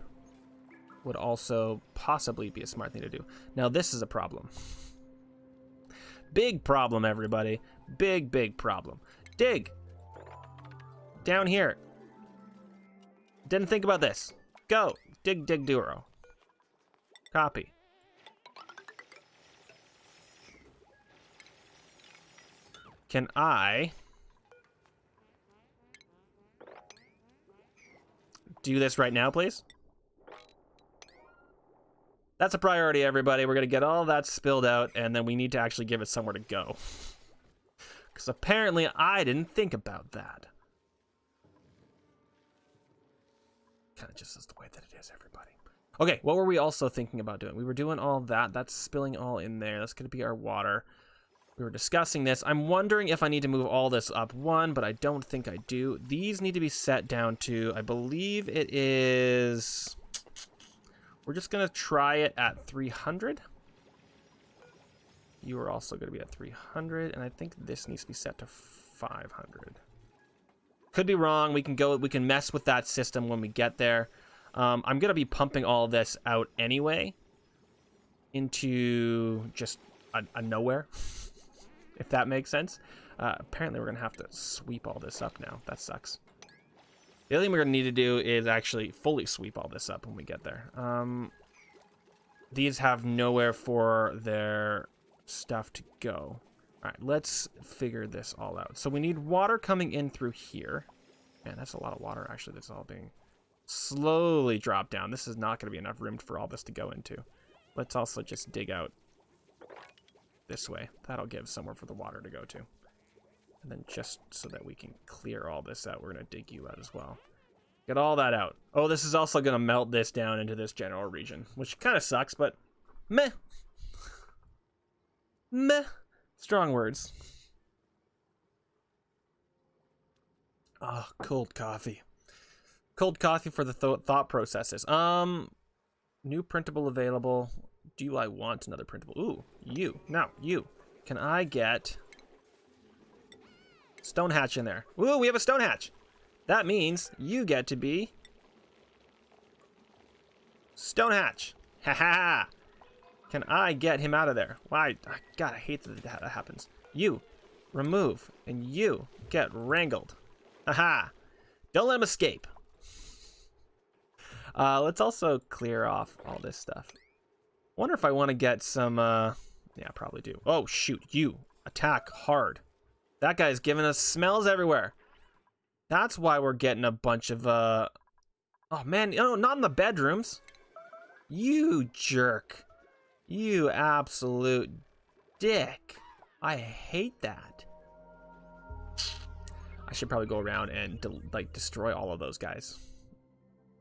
Would also possibly be a smart thing to do. Now this is a problem. Big problem, everybody. Big problem. Dig. Down here. Didn't think about this. Go. Dig, duro. Copy. Can I do this right now, please? That's a priority, everybody. We're going to get all that spilled out, and then we need to actually give it somewhere to go. Because apparently I didn't think about that. Kind of just is the way that it is, everybody. Okay, what were we also thinking about doing? We were doing all that. That's spilling all in there. That's going to be our water. We were discussing this. I'm wondering if I need to move all this up one, but I don't think I do. These need to be set down to, I believe it is... We're just going to try it at 300. You are also going to be at 300, and I think this needs to be set to 500. Could be wrong. We can mess with that system when we get there. I'm going to be pumping all this out anyway into just a nowhere, if that makes sense. Apparently, we're going to have to sweep all this up now. That sucks. The other thing we're going to need to do is actually fully sweep all this up when we get there. These have nowhere for their stuff to go. All right, let's figure this all out. So we need water coming in through here. Man, that's a lot of water, actually, that's all being slowly dropped down. This is not going to be enough room for all this to go into. Let's also just dig out this way. That'll give somewhere for the water to go to. And then just so that we can clear all this out, we're going to dig you out as well. Get all that out. Oh, this is also going to melt this down into this general region, which kind of sucks, but meh. Meh. Strong words. Oh, cold coffee. Cold coffee for the thought processes. New printable available. Do I want another printable? Ooh, you. No, you. Can I get stone hatch in there? Ooh, we have a stone hatch. That means you get to be stone hatch. Ha ha. Can I get him out of there? Why? God, I hate that that happens. You remove, and you get wrangled. Haha. Don't let him escape. Let's also clear off all this stuff. Wonder if I want to get some, yeah, I probably do. Oh, shoot. You attack hard. That guy's giving us smells everywhere. That's why we're getting a bunch of, oh, man. No, not in the bedrooms. You jerk. You absolute dick. I hate that. I should probably go around and like destroy all of those guys.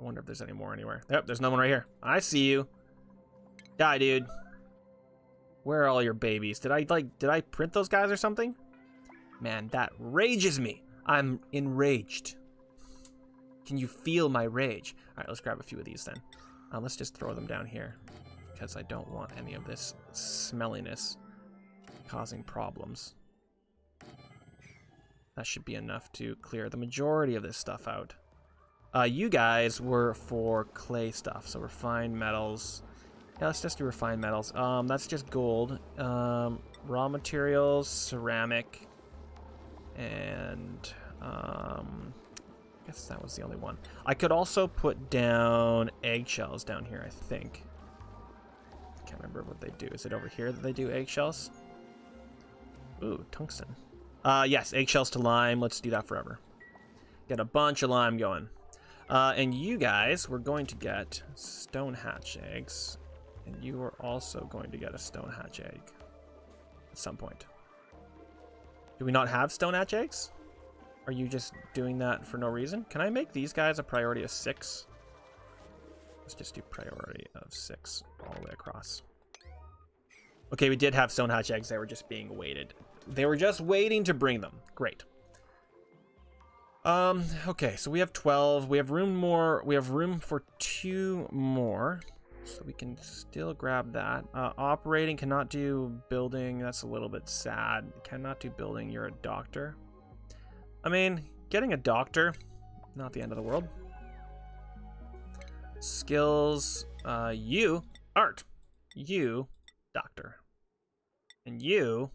I wonder if there's any more anywhere. Yep, there's no one right here. I see you. Die, dude. Where are all your babies? Did I print those guys or something? Man, that rages me. I'm enraged. Can you feel my rage? All right, let's grab a few of these then. Let's just throw them down here because I don't want any of this smelliness causing problems. That should be enough to clear the majority of this stuff out. You guys were for clay stuff, so refined metals. Yeah, let's just do refined metals. That's just gold. Raw materials, ceramic, and I guess that was the only one. I could also put down eggshells down here, I think. Can't remember what they do. Is it over here that they do eggshells? Ooh, tungsten. Yes, eggshells to lime. Let's do that forever. Get a bunch of lime going. And you guys, we're going to get stone hatch eggs. And you are also going to get a stone hatch egg at some point. Do we not have stone hatch eggs? Are you just doing that for no reason? Can I make these guys a priority of 6? Let's just do priority of 6 all the way across. Okay, we did have stone hatch eggs. They were just being waited. They were just waiting to bring them. Great. Okay, so we have 12. We have room for 2 more. So we can still grab that. Operating, cannot do building. That's a little bit sad. Cannot do building. You're a doctor. I mean, getting a doctor, not the end of the world. Skills, you, art. You, doctor. And you,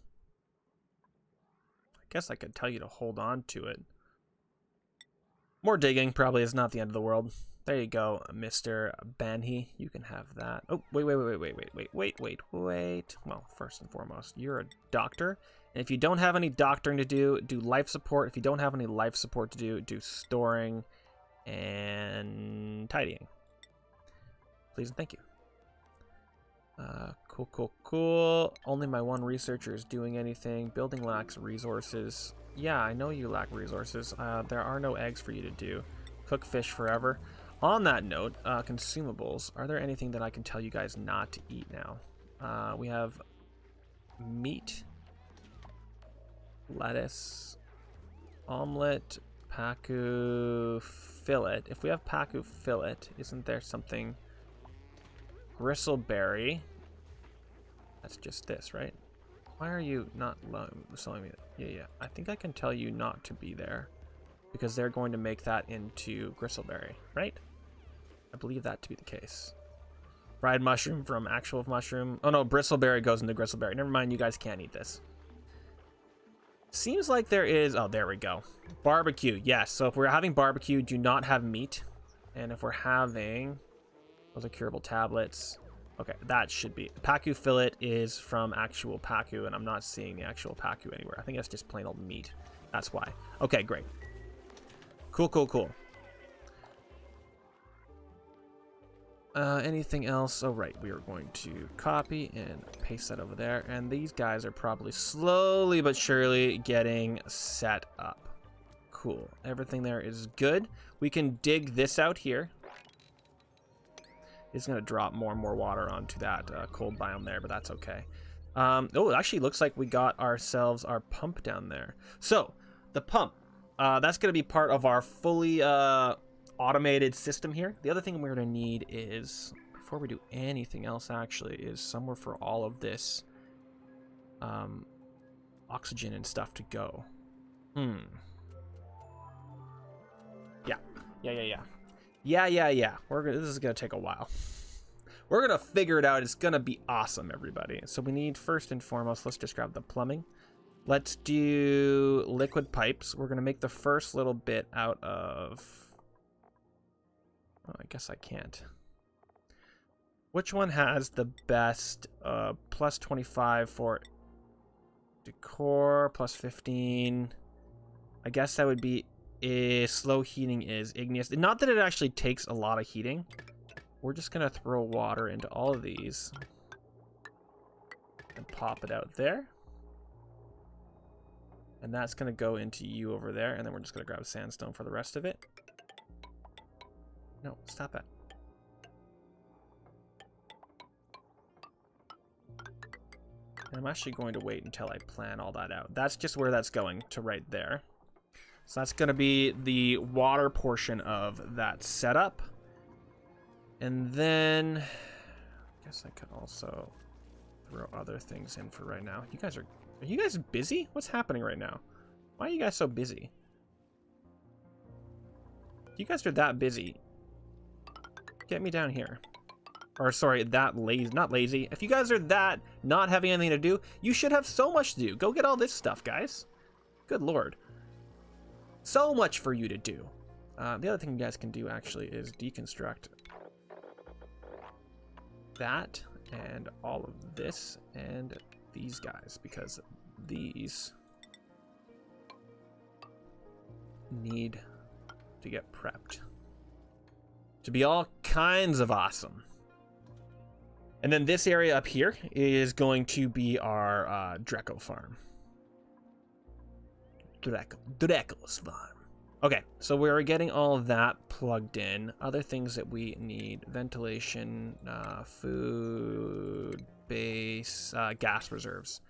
guess I could tell you to hold on to it. More digging probably is not the end of the world. There you go, Mr. Banhi. You can have that. Oh, wait. Well, first and foremost, you're a doctor. And if you don't have any doctoring to do, do life support. If you don't have any life support to do, do storing and tidying. Please and thank you. Cool. Only my one researcher is doing anything. Building lacks resources. Yeah, I know you lack resources. There are no eggs for you to do. Cook fish forever. On that note, consumables. Are there anything that I can tell you guys not to eat now? We have meat, lettuce, omelet, pacu fillet. If we have pacu fillet, isn't there something? Gristleberry. That's just this, right? Why are you not selling me? Yeah. I think I can tell you not to be there because they're going to make that into gristleberry, right? I believe that to be the case. Fried mushroom from actual mushroom. Oh no, bristleberry goes into gristleberry. Never mind, you guys can't eat this. Seems like there is... Oh, there we go. Barbecue, yes. So if we're having barbecue, do not have meat. And if we're having... Those are curable tablets. Okay, that should be... Pacu fillet is from actual pacu, and I'm not seeing the actual pacu anywhere. I think that's just plain old meat. That's why. Okay, great. Cool. Anything else? Oh, right. We are going to copy and paste that over there. And these guys are probably slowly but surely getting set up. Cool. Everything there is good. We can dig this out here. It's going to drop more and more water onto that cold biome there, but that's okay. Oh, it actually looks like we got ourselves our pump down there. So, the pump. That's going to be part of our fully... automated system here. The other thing we're going to need is, before we do anything else actually, is somewhere for all of this oxygen and stuff to go. Yeah. This is going to take a while. We're going to figure it out. It's going to be awesome, everybody. So we need, first and foremost, let's just grab the plumbing. Let's do liquid pipes. We're going to make the first little bit out of... Oh, I guess I can't. Which one has the best plus 25 for decor, plus 15? I guess that would be slow heating is igneous. Not that it actually takes a lot of heating. We're just going to throw water into all of these and pop it out there. And that's going to go into you over there. And then we're just going to grab sandstone for the rest of it. No, stop it. And I'm actually going to wait until I plan all that out. That's just where that's going, to right there. So that's going to be the water portion of that setup. And then... I guess I could also throw other things in for right now. You guys are you guys busy? What's happening right now? Why are you guys so busy? You guys are that busy. Get me down here. Or sorry, that lazy, not lazy. If you guys are that not having anything to do, you should have so much to do. Go get all this stuff, guys. Good lord. So much for you to do. The other thing you guys can do actually is deconstruct that and all of this and these guys, because these need to get prepped to be all kinds of awesome. And then this area up here is going to be our Draco farm. Draco's farm. Okay, so we're getting all of that plugged in. Other things that we need: ventilation, food, base, gas reserves.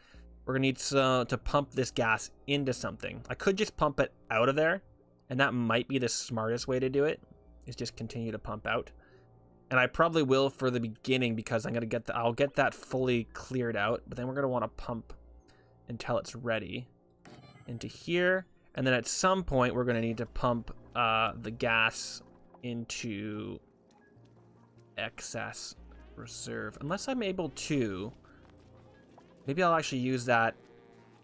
We're gonna need to pump this gas into something. I could just pump it out of there, and that might be the smartest way to do it, is just continue to pump out. And I probably will for the beginning, because I'm gonna get I'll get that fully cleared out, but then we're gonna want to pump until it's ready into here, and then at some point we're gonna need to pump the gas into excess reserve, unless I'm able to. Maybe I'll actually use that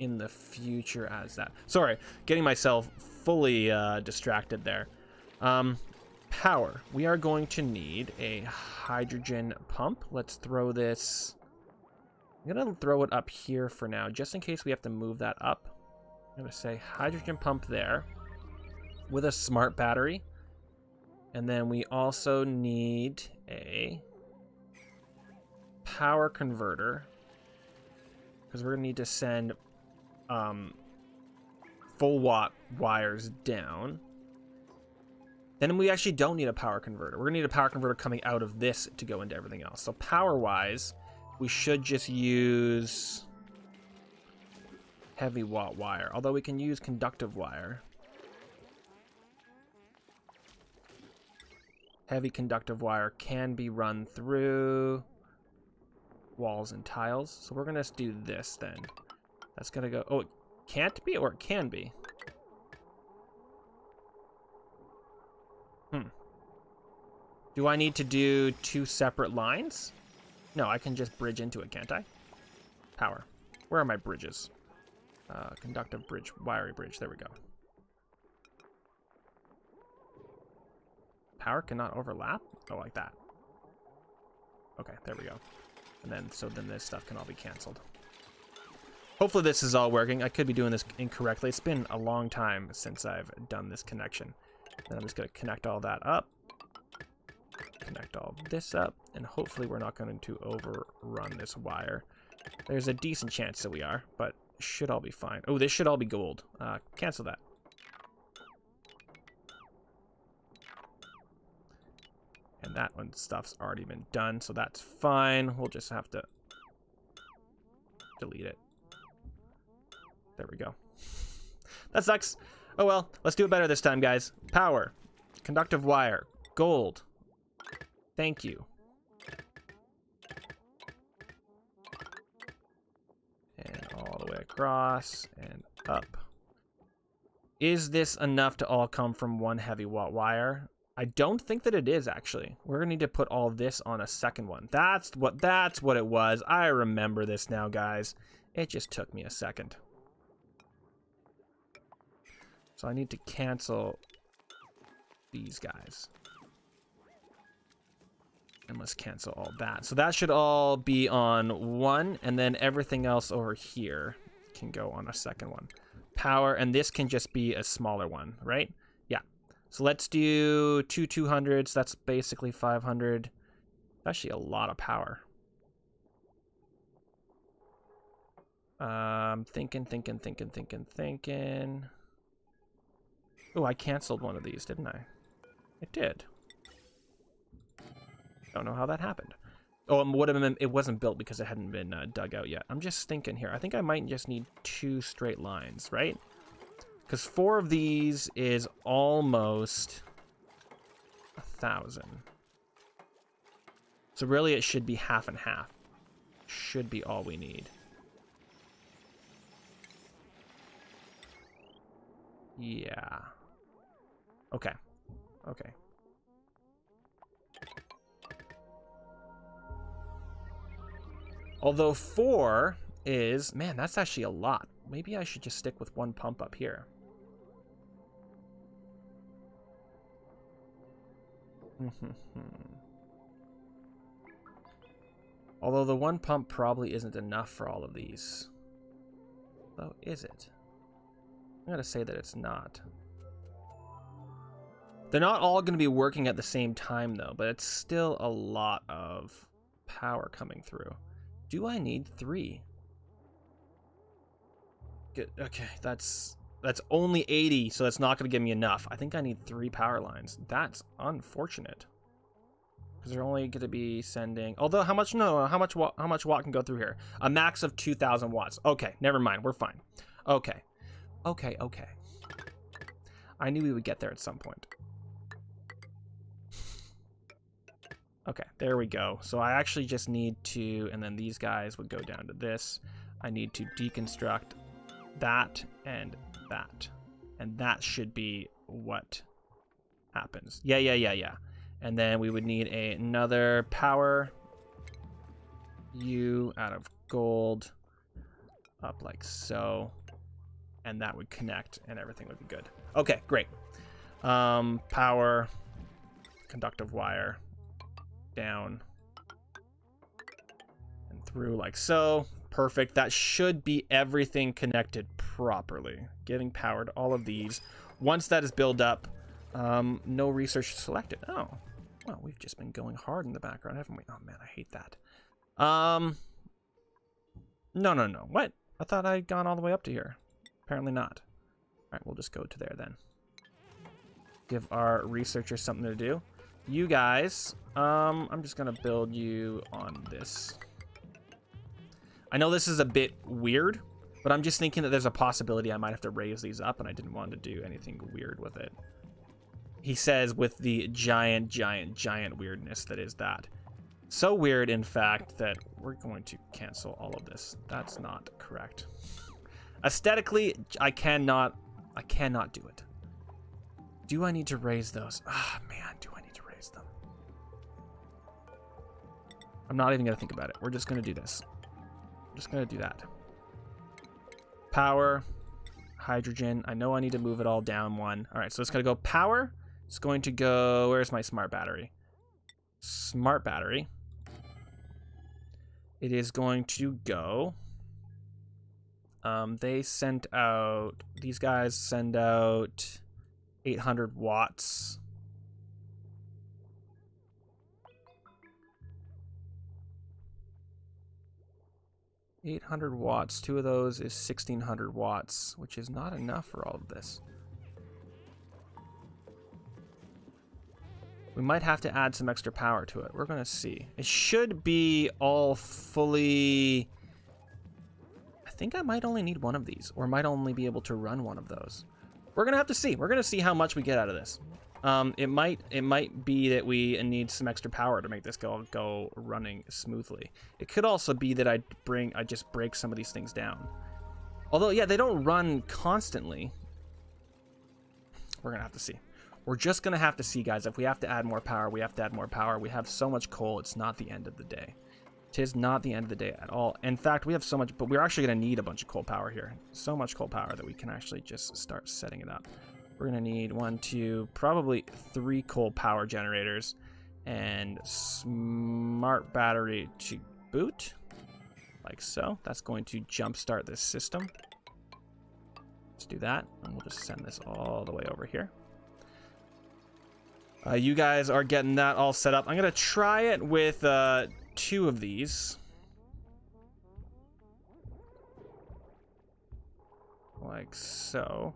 in the future as that. Sorry, getting myself fully distracted there. Power. We are going to need a hydrogen pump. Let's throw this. I'm going to throw it up here for now, just in case we have to move that up. I'm going to say hydrogen pump there with a smart battery. And then we also need a power converter, because we're going to need to send full watt wires down. Then we actually don't need a power converter. We're going to need a power converter coming out of this to go into everything else. So power-wise, we should just use heavy watt wire, although we can use conductive wire. Heavy conductive wire can be run through walls and tiles. So we're going to do this then. That's going to go... Oh, it can't be, or it can be? Do I need to do 2 separate lines? No, I can just bridge into it, can't I? Power. Where are my bridges? Conductive bridge, wiry bridge. There we go. Power cannot overlap? Oh, like that. Okay, there we go. And then, so then this stuff can all be canceled. Hopefully this is all working. I could be doing this incorrectly. It's been a long time since I've done this connection. Then I'm just going to connect all that up. Connect all this up. And hopefully we're not going to overrun this wire. There's a decent chance that we are, but it should all be fine. Oh, this should all be gold. Cancel that. And that one stuff's already been done, so that's fine. We'll just have to delete it. There we go. That sucks. Oh well, let's do it better this time, guys. Power. Conductive wire. Gold. Thank you. And all the way across and up. Is this enough to all come from one heavy watt wire? I don't think that it is, actually. We're gonna need to put all this on a second one. That's what it was. I remember this now, guys. It just took me a second. So I need to cancel these guys. And let's cancel all that. So that should all be on one, and then everything else over here can go on a second one. Power, and this can just be a smaller one, right? Yeah. So let's do 2 200s. That's basically 500. Actually a lot of power. Thinking. Oh, I canceled one of these, didn't I? It did. Don't know how that happened. Oh, it wasn't built because it hadn't been dug out yet. I'm just thinking here. I think I might just need 2 straight lines, right? Because 4 of these is almost 1,000. So really it should be half and half. Should be all we need. Yeah. Okay. Okay. Although 4 is... Man, that's actually a lot. Maybe I should just stick with 1 pump up here. Although the 1 pump probably isn't enough for all of these. Though, is it? I'm gonna say that it's not. They're not all gonna be working at the same time though, but it's still a lot of power coming through. Do I need 3? Good. Okay, that's only 80, so that's not gonna give me enough. I think I need 3 power lines. That's unfortunate. Because they're only gonna be sending. Although how much watt can go through here? A max of 2,000 watts. Okay, never mind. We're fine. Okay. Okay. I knew we would get there at some point. Okay, there we go. So I actually just need to, and then these guys would go down to this. I need to deconstruct that and that. And that should be what happens. Yeah. And then we would need another power U out of gold. up like so, and that would connect and everything would be good. Okay, great. Power, conductive wire, down and through like so. Perfect. That should be everything connected properly. Giving power to all of these. Once that is built up, no research selected. Oh, well, we've just been going hard in the background, haven't we? Oh man, I hate that. No. What? I thought I'd gone all the way up to here. Apparently not. All right, we'll just go to there then. Give our researchers something to do. You guys, I'm just gonna build you on this. I know this is a bit weird, but I'm just thinking that there's a possibility I might have to raise these up, and I didn't want to do anything weird with it. He says with the giant weirdness that is that. So weird, in fact, that we're going to cancel all of this. That's not correct. Aesthetically, I cannot do it. Do I need to raise those? Ah, man, do I need to raise them? I'm not even going to think about it. We're just going to do this. I'm just going to do that. Power, hydrogen. I know I need to move it all down one. All right, so it's going to go power. It's going to go, where's my smart battery? Smart battery. It is going to go. They sent out, these guys send out 800 watts. 800 watts. 2 of those is 1600 watts, which is not enough for all of this. We might have to add some extra power to it. We're going to see. It should be all fully... I think I might only need one of these, or might only be able to run one of those. We're going to have to see. We're going to see how much we get out of this. It might be that we need some extra power to make this go running smoothly. It could also be that I just break some of these things down. Although, yeah, they don't run constantly. We're going to have to see. We're just going to have to see, guys. If we have to add more power, we have to add more power. We have so much coal, it's not the end of the day. It is not the end of the day at all. In fact, we have so much, but we're actually going to need a bunch of coal power here. So much coal power that we can actually just start setting it up. We're going to need 1, 2, probably 3 coal power generators and smart battery to boot, like so. That's going to jumpstart this system. Let's do that, and we'll just send this all the way over here. You guys are getting that all set up. I'm going to try it with 2 of these. Like so.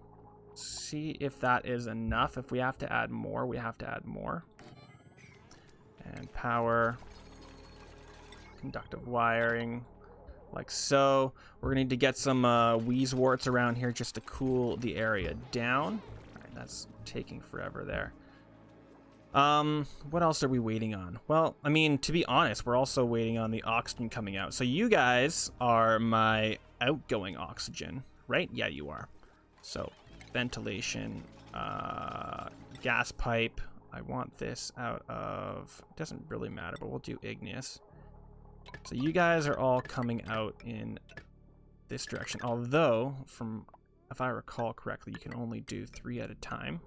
See if that is enough. If we have to add more, we have to add more. And power. Conductive wiring. Like so. We're going to need to get some Wheezeworts around here just to cool the area down. All right, that's taking forever there. What else are we waiting on? Well, I mean, to be honest, we're also waiting on the oxygen coming out. So you guys are my outgoing oxygen, right? Yeah, you are. So ventilation, gas pipe. I want this out of, it doesn't really matter, but we'll do igneous. So you guys are all coming out in this direction. Although, if I recall correctly, you can only do 3 at a time.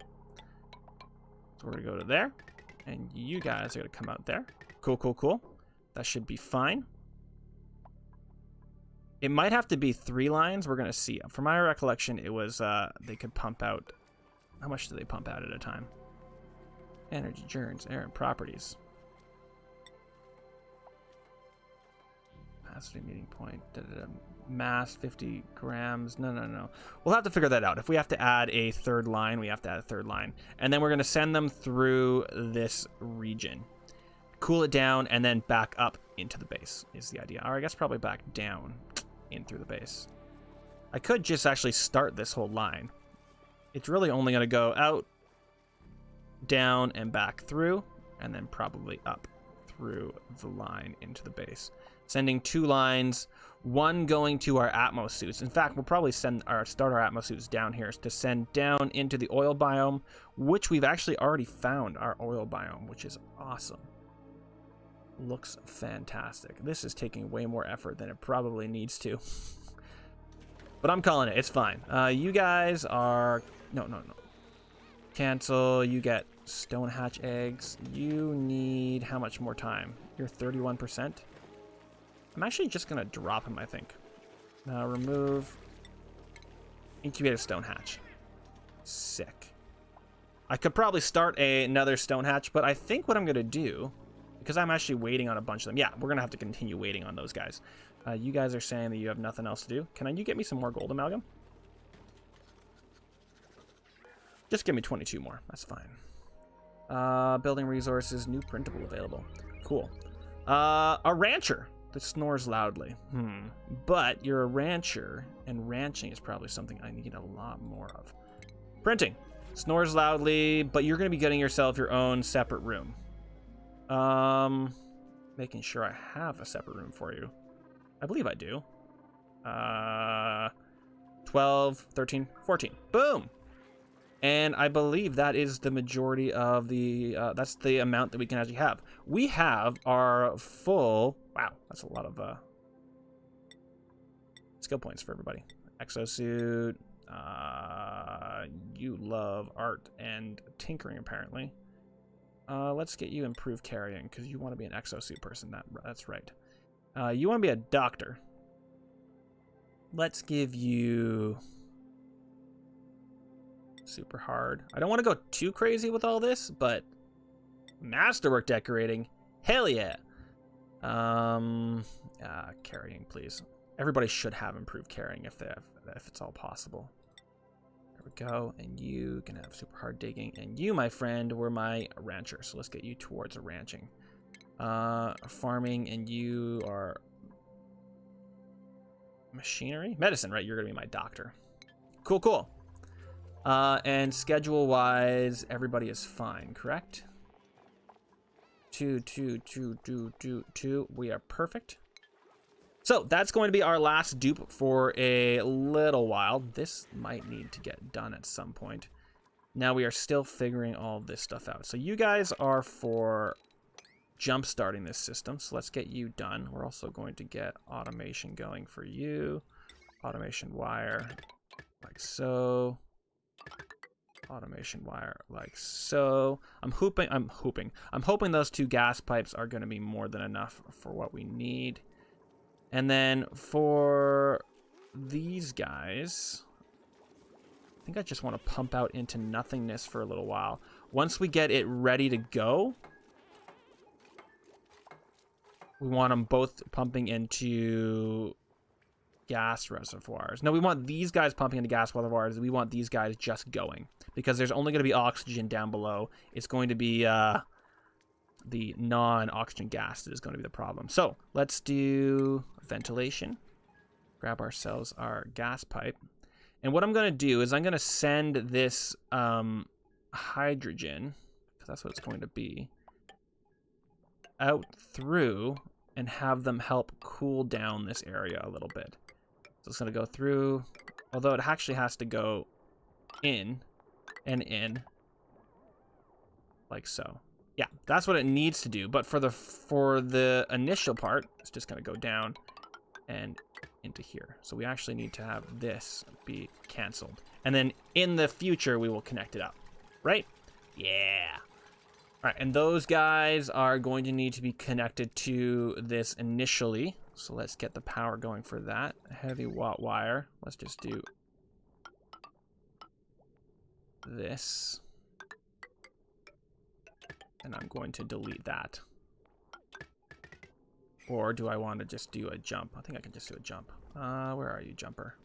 So we're going to go to there, and you guys are going to come out there. Cool, cool, cool. That should be fine. It might have to be 3 lines. We're going to see. From my recollection, it was they could pump out. How much do they pump out at a time? Energy, germs, air, and properties. Capacity meeting point. Mass 50 grams. No. We'll have to figure that out. If we have to add a 3rd line, we have to add a 3rd line. And then we're going to send them through this region. Cool it down and then back up into the base is the idea. Or I guess probably back down in through the base. I could just actually start this whole line. It's really only going to go out, down, and back through, and then probably up through the line into the base. Sending 2 lines, 1 going to our Atmos suits. In fact, we'll probably start our Atmos suits down here to send down into the oil biome, which we've actually already found our oil biome, which is awesome. Looks fantastic. This is taking way more effort than it probably needs to. But I'm calling it. It's fine. You guys are... No. Cancel. You get stone hatch eggs. You need how much more time? You're 31%. I'm actually just going to drop him, I think. Now remove incubated stone hatch. Sick. I could probably start another stone hatch, but I think what I'm going to do, because I'm actually waiting on a bunch of them. Yeah, we're going to have to continue waiting on those guys. You guys are saying that you have nothing else to do. Can you get me some more gold amalgam? Just give me 22 more. That's fine. Building resources, new printable available. Cool. A rancher that snores loudly. But you're a rancher, and ranching is probably something I need a lot more of. Printing. Snores loudly, but you're going to be getting yourself your own separate room. Making sure I have a separate room for you. I believe I do. 12, 13, 14. Boom! And I believe that is the majority of the, that's the amount that we can actually have. We have our full, wow, that's a lot of skill points for everybody. Exosuit, you love art and tinkering apparently. Let's get you improved carrying because you want to be an exosuit person, that's right. You want to be a doctor. Let's give you super hard. I don't want to go too crazy with all this, but masterwork decorating, hell yeah. Carrying, please. Everybody should have improved carrying if it's all possible. There we go. And you can have super hard digging. And you, my friend, were my rancher. So let's get you towards a ranching. Farming, and you are machinery? Medicine, right? You're going to be my doctor. Cool, cool. And schedule-wise, everybody is fine, correct? 2, 2, 2, 2, 2, 2. We are perfect. So that's going to be our last dupe for a little while. This might need to get done at some point. Now we are still figuring all of this stuff out. So you guys are for jump starting this system. So let's get you done. We're also going to get automation going for you. Automation wire like so. Automation wire like so. I'm hoping those 2 gas pipes are going to be more than enough for what we need. And then for these guys, I think I just want to pump out into nothingness for a little while. Once we get it ready to go, we want them both pumping into gas reservoirs. No, we want these guys pumping into gas reservoirs. We want these guys just going because there's only going to be oxygen down below. It's going to be the non-oxygen gas that is going to be the problem. So let's do ventilation. Grab ourselves our gas pipe. And what I'm going to do is I'm going to send this hydrogen, because that's what it's going to be, out through and have them help cool down this area a little bit. So it's going to go through, although it actually has to go in and in, like so. Yeah, that's what it needs to do. But for the initial part, it's just going to go down and into here. So we actually need to have this be canceled. And then in the future, we will connect it up. Right? Yeah. All right, and those guys are going to need to be connected to this initially. So let's get the power going for that. Heavy watt wire. Let's just do this. And I'm going to delete that. Or do I want to just do a jump? I think I can just do a jump. Where are you, jumper?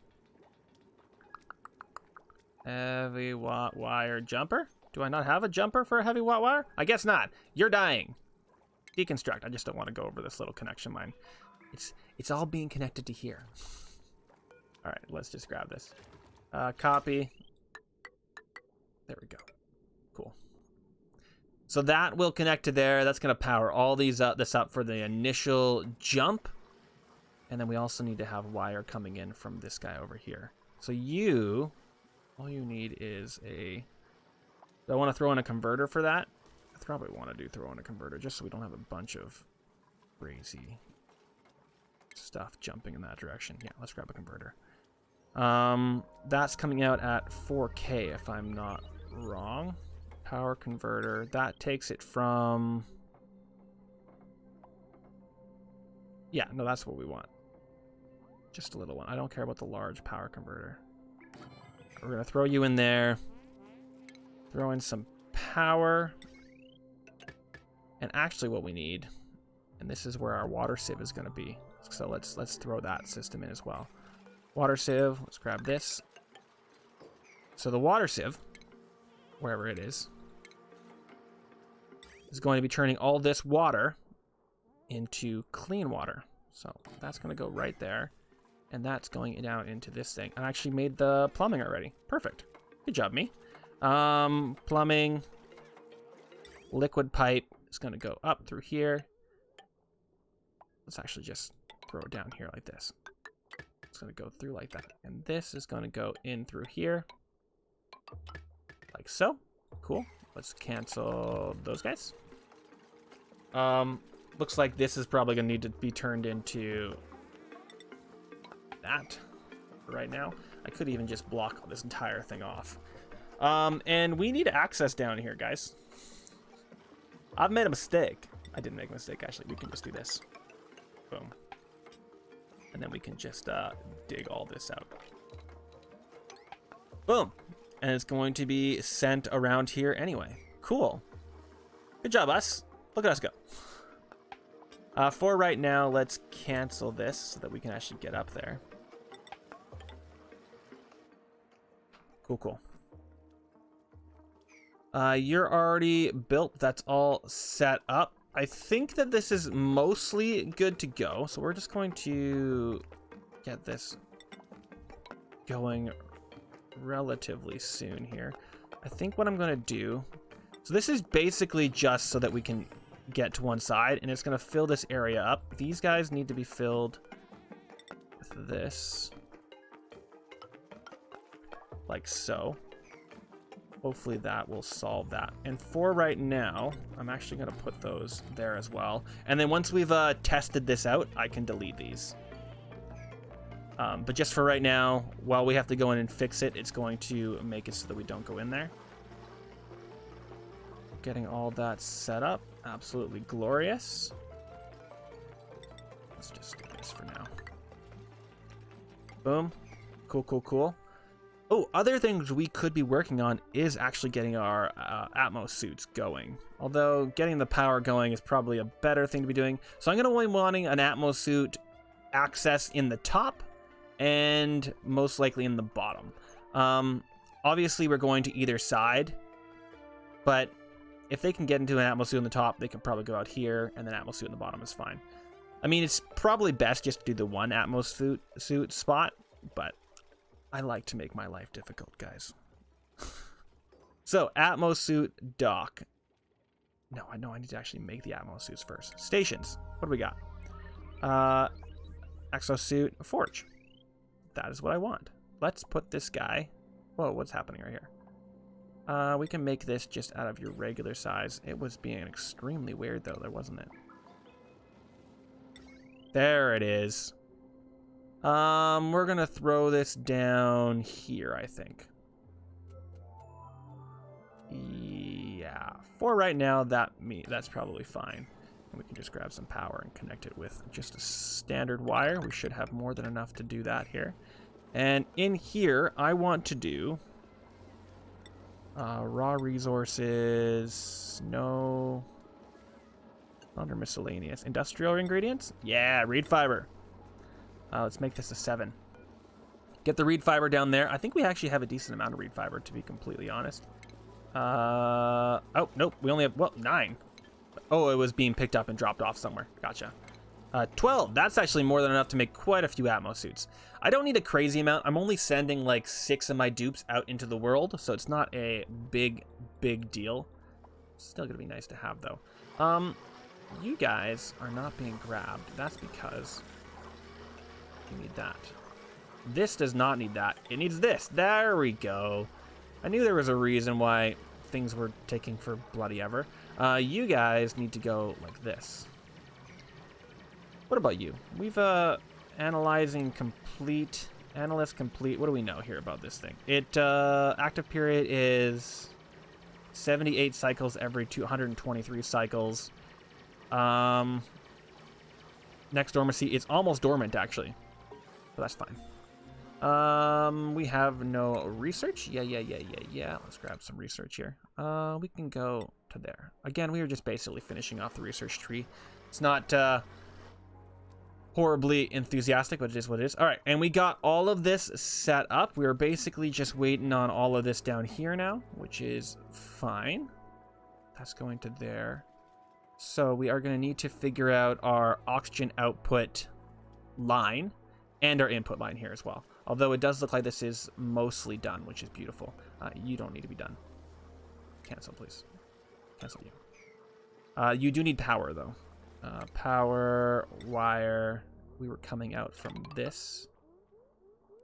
Heavy watt wire jumper? Do I not have a jumper for a heavy watt wire? I guess not. You're dying. Deconstruct. I just don't want to go over this little connection line. It's all being connected to here. All right, let's just grab this. Copy. There we go. Cool. So that will connect to there. That's going to power all these this up for the initial jump. And then we also need to have wire coming in from this guy over here. So all you need is a... Do I want to throw in a converter for that? I probably want to throw in a converter just so we don't have a bunch of crazy stuff jumping in that direction. Yeah, let's grab a converter. That's coming out at 4K if I'm not wrong. Power converter, that takes it from... Yeah, no, that's what we want. Just a little one. I don't care about the large power converter. We're gonna throw you in there. Throw in some power. And actually what we need, and this is where our water sieve is gonna be. So let's throw that system in as well. Water sieve, let's grab this. So the water sieve, wherever it is going to be turning all this water into clean water. So that's going to go right there. And that's going down into this thing. I actually made the plumbing already. Perfect. Good job, me. Plumbing. Liquid pipe is going to go up through here. Let's actually just throw it down here like this. It's going to go through like that. And this is going to go in through here. Like so. Cool. Let's cancel those guys. Looks like this is probably going to need to be turned into that right now. I could even just block this entire thing off. And we need access down here, guys. I've made a mistake. I didn't make a mistake, actually. We can just do this. Boom. And then we can just dig all this out. Boom. And it's going to be sent around here anyway. Cool. Good job, us. Look at us go. For right now, let's cancel this so that we can actually get up there. Cool, cool. You're already built. That's all set up. I think that this is mostly good to go. So we're just going to get this going relatively soon here. I think what I'm going to do... So this is basically just so that we can get to one side, and it's going to fill this area up. These guys need to be filled with this. Like so. Hopefully that will solve that. And for right now, I'm actually going to put those there as well. And then once we've tested this out, I can delete these. But just for right now, while we have to go in and fix it, it's going to make it so that we don't go in there. Getting all that set up. Absolutely glorious. Let's just do this for now. Boom. Cool, cool, cool. Oh, other things we could be working on is actually getting our Atmos suits going. Although getting the power going is probably a better thing to be doing. So I'm going to be wanting an Atmos suit access in the top and most likely in the bottom. Obviously, we're going to either side, but if they can get into an Atmos suit on the top, they can probably go out here, and then Atmos suit on the bottom is fine. I mean, it's probably best just to do the one Atmos suit spot, but I like to make my life difficult, guys. So, Atmos suit dock. No, I know I need to actually make the Atmos suits first. Stations. What do we got? Exosuit forge. That is what I want. Let's put this guy... Whoa, what's happening right here? We can make this just out of your regular size. It was being extremely weird, though, there wasn't it? There it is. We're gonna throw this down here, I think. Yeah. For right now, that's probably fine. And we can just grab some power and connect it with just a standard wire. We should have more than enough to do that here. And in here, I want to do... raw resources, no, under miscellaneous. Industrial ingredients? Yeah, reed fiber. Let's make this a 7. Get the reed fiber down there. I think we actually have a decent amount of reed fiber, to be completely honest. Oh, nope, we only have, well, 9. Oh, it was being picked up and dropped off somewhere. Gotcha. 12, that's actually more than enough to make quite a few Atmos suits. I don't need a crazy amount. I'm only sending like 6 of my dupes out into the world, so it's not a big deal. Still gonna be nice to have though. You guys are not being grabbed. That's because you need that. This does not need that. It needs this. There we go. I knew there was a reason why things were taking for bloody ever. You guys need to go like this. What about you? We've analyzing complete. Analyst complete. What do we know here about this thing? It active period is 78 cycles every 223 cycles. Next dormancy, it's almost dormant actually, but that's fine. We have no research. Yeah. Let's grab some research here. We can go to there. Again, we are just basically finishing off the research tree. It's not horribly enthusiastic, but it is what it is. All right, and we got all of this set up. We are basically just waiting on all of this down here now, which is fine. That's going to there. So we are going to need to figure out our oxygen output line and our input line here as well. Although it does look like this is mostly done, which is beautiful. You don't need to be done. Cancel, please. Cancel you. You do need power, though. Power wire. We were coming out from this.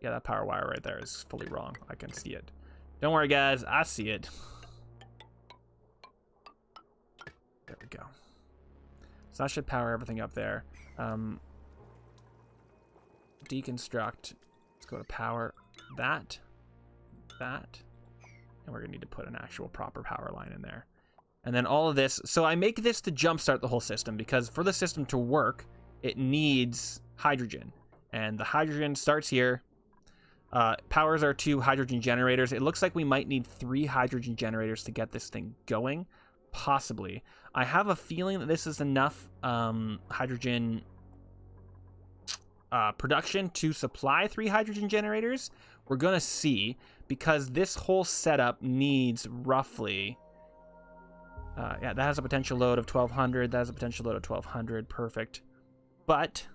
Yeah, that power wire right there is fully wrong. I can see it. Don't worry, guys. I see it. There we go. So that should power everything up there. Deconstruct. Let's go to power that. And we're going to need to put an actual proper power line in there. And then all of this. So I make this to jumpstart the whole system because for the system to work, it needs hydrogen. And the hydrogen starts here. Powers our 2 hydrogen generators. It looks like we might need 3 hydrogen generators to get this thing going. Possibly. I have a feeling that this is enough hydrogen production to supply 3 hydrogen generators. We're going to see because this whole setup needs roughly... yeah, that has a potential load of 1,200. That has a potential load of 1,200. Perfect. But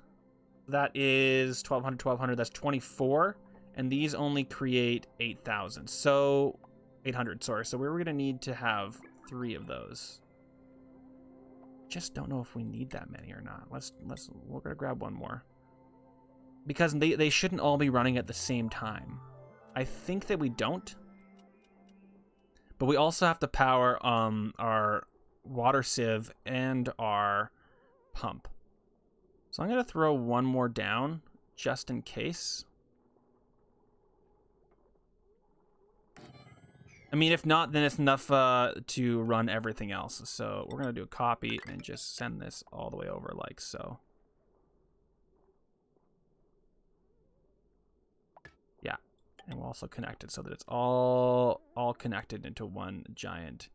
that is 1,200, 1,200. That's 24. And these only create 8,000. So 800, sorry. So we're going to need to have 3 of those. Just don't know if we need that many or not. We're going to grab one more. Because they shouldn't all be running at the same time. I think that we don't. But we also have to power our water sieve and our pump. So I'm going to throw one more down just in case. I mean, if not, then it's enough to run everything else. So we're going to do a copy and just send this all the way over like so. Yeah. And we'll also connect it so that it's all connected into one giant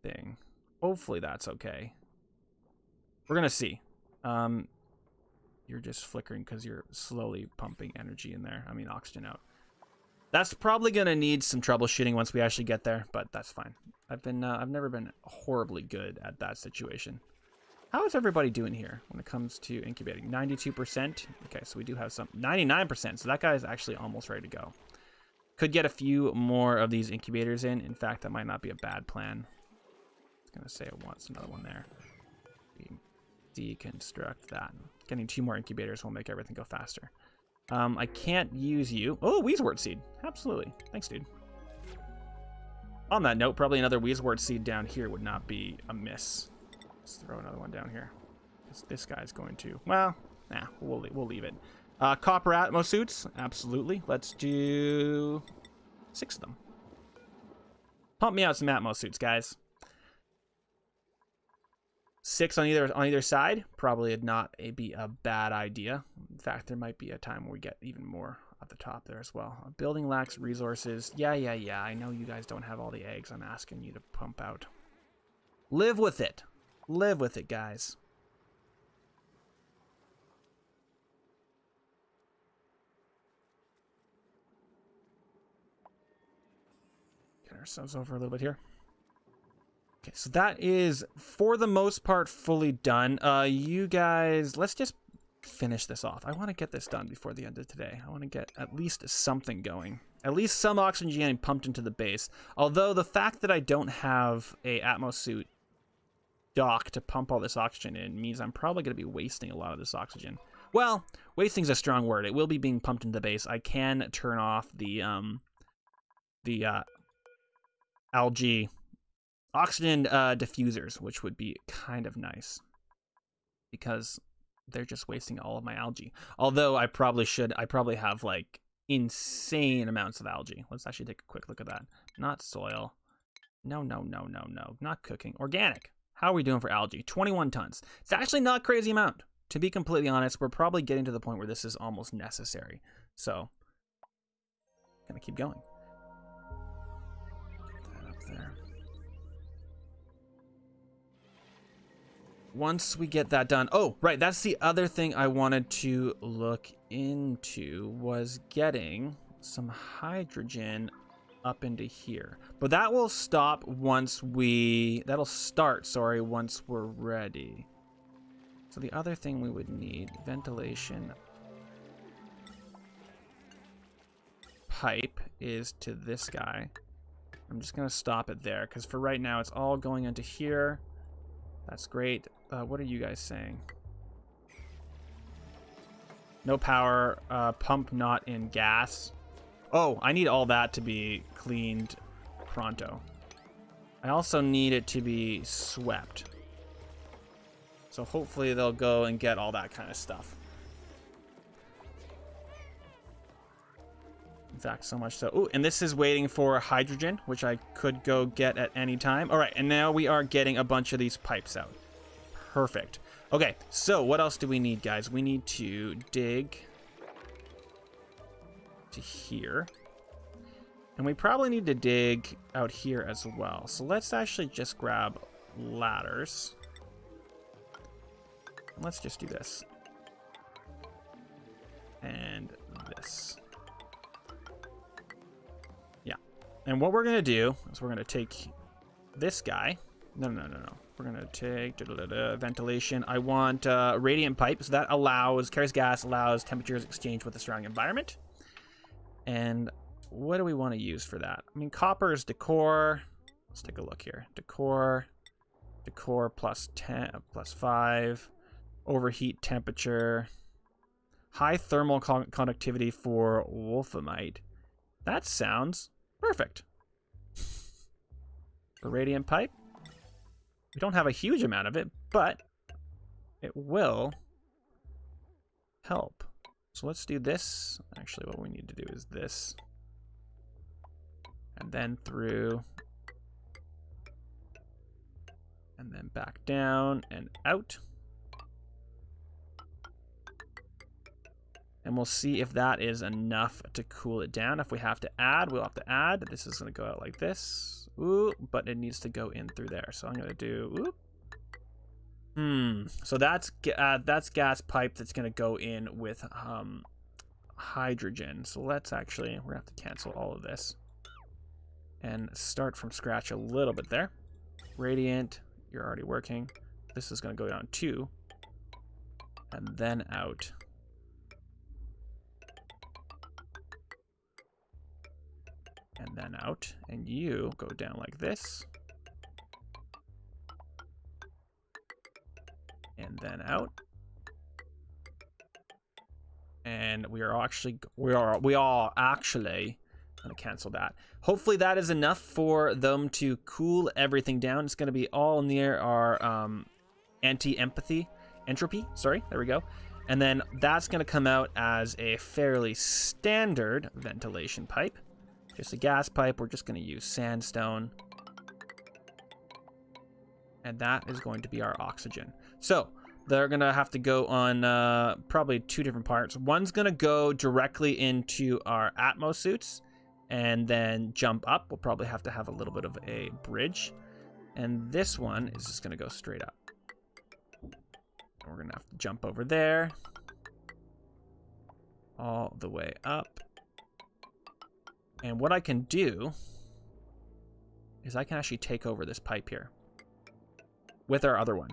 thing. Hopefully that's okay. We're going to see. You're just flickering because you're slowly pumping energy in there. I mean, oxygen out. That's probably going to need some troubleshooting once we actually get there, but that's fine. I've never been horribly good at that situation. How is everybody doing here when it comes to incubating? 92%. Okay, so we do have some 99%. So that guy is actually almost ready to go. Could get a few more of these incubators in. In fact, that might not be a bad plan. I was going to say it wants another one there. We deconstruct that. Getting 2 more incubators will make everything go faster. I can't use you. Oh, Wheezewort seed. Absolutely. Thanks, dude. On that note, probably another Wheezewort seed down here would not be amiss. Let's throw another one down here. This guy's going to... Well, nah, we'll leave it. Copper Atmo suits. Absolutely. Let's do 6 of them. Pump me out some Atmo suits, guys. 6 on either side. Probably would not be a bad idea. In fact, there might be a time where we get even more at the top there as well. A building lacks resources. Yeah. I know you guys don't have all the eggs I'm asking you to pump out. Live with it. Live with it, guys. Get ourselves over a little bit here. Okay, so that is, for the most part, fully done. You guys, let's just finish this off. I want to get this done before the end of today. I want to get at least something going. At least some oxygen getting pumped into the base. Although the fact that I don't have a Atmos suit dock to pump all this oxygen in means I'm probably going to be wasting a lot of this oxygen. Well, wasting is a strong word. It will be being pumped into the base. I can turn off the algae oxygen diffusers, which would be kind of nice because They're just wasting all of my algae. Although I probably have like insane amounts of algae. Let's actually take a quick look at that. Not soil. No. Not cooking. Organic. How are we doing for algae? 21 tons. It's actually not a crazy amount. To be completely honest, we're probably getting to the point where this is almost necessary. So, gonna keep going. Get that up there. Once we get that done, oh, right, that's the other thing I wanted to look into was getting some hydrogen up into here. But that will stop once that'll start, sorry, once we're ready. So the other thing we would need, ventilation pipe is to this guy. I'm just gonna stop it there because for right now it's all going into here. That's great. What are you guys saying? No power, pump not in gas. Oh, I need all that to be cleaned pronto. I also need it to be swept. So hopefully they'll go and get all that kind of stuff. In fact, so much so. Oh, and this is waiting for hydrogen, which I could go get at any time. All right, and now we are getting a bunch of these pipes out. Perfect. Okay, so what else do we need, guys? We need to dig to here. And we probably need to dig out here as well. So let's actually just grab ladders. And let's just do this. And this. Yeah. And what we're going to do is we're going to take this guy. No. We're going to take ventilation. I want radiant pipe. So that carries gas, allows temperatures exchange with the surrounding environment. And what do we want to use for that? I mean, copper is decor. Let's take a look here. Decor plus 10, plus 5. Overheat temperature. High thermal conductivity for wolframite. That sounds perfect. The radiant pipe. We don't have a huge amount of it, but it will help. So let's do this. Actually, what we need to do is this. And then through. And then back down and out. And we'll see if that is enough to cool it down. If we have to add, we'll have to add. This is going to go out like this. Ooh, but it needs to go in through there. So I'm going to do... Ooh. So that's gas pipe that's going to go in with hydrogen. So let's actually... We're going to have to cancel all of this. And start from scratch a little bit there. Radiant, you're already working. This is going to go down 2. And then out. And then out, and you go down like this, and then out, and we are actually gonna cancel that. Hopefully that is enough for them to cool everything down. It's gonna be all near our entropy. Sorry, there we go. And then that's gonna come out as a fairly standard ventilation pipe. Just a gas pipe. We're just going to use sandstone. And that is going to be our oxygen. So they're going to have to go on probably 2 different parts. One's going to go directly into our Atmos suits and then jump up. We'll probably have to have a little bit of a bridge. And this one is just going to go straight up. And we're going to have to jump over there. All the way up. And what I can do is I can actually take over this pipe here with our other one.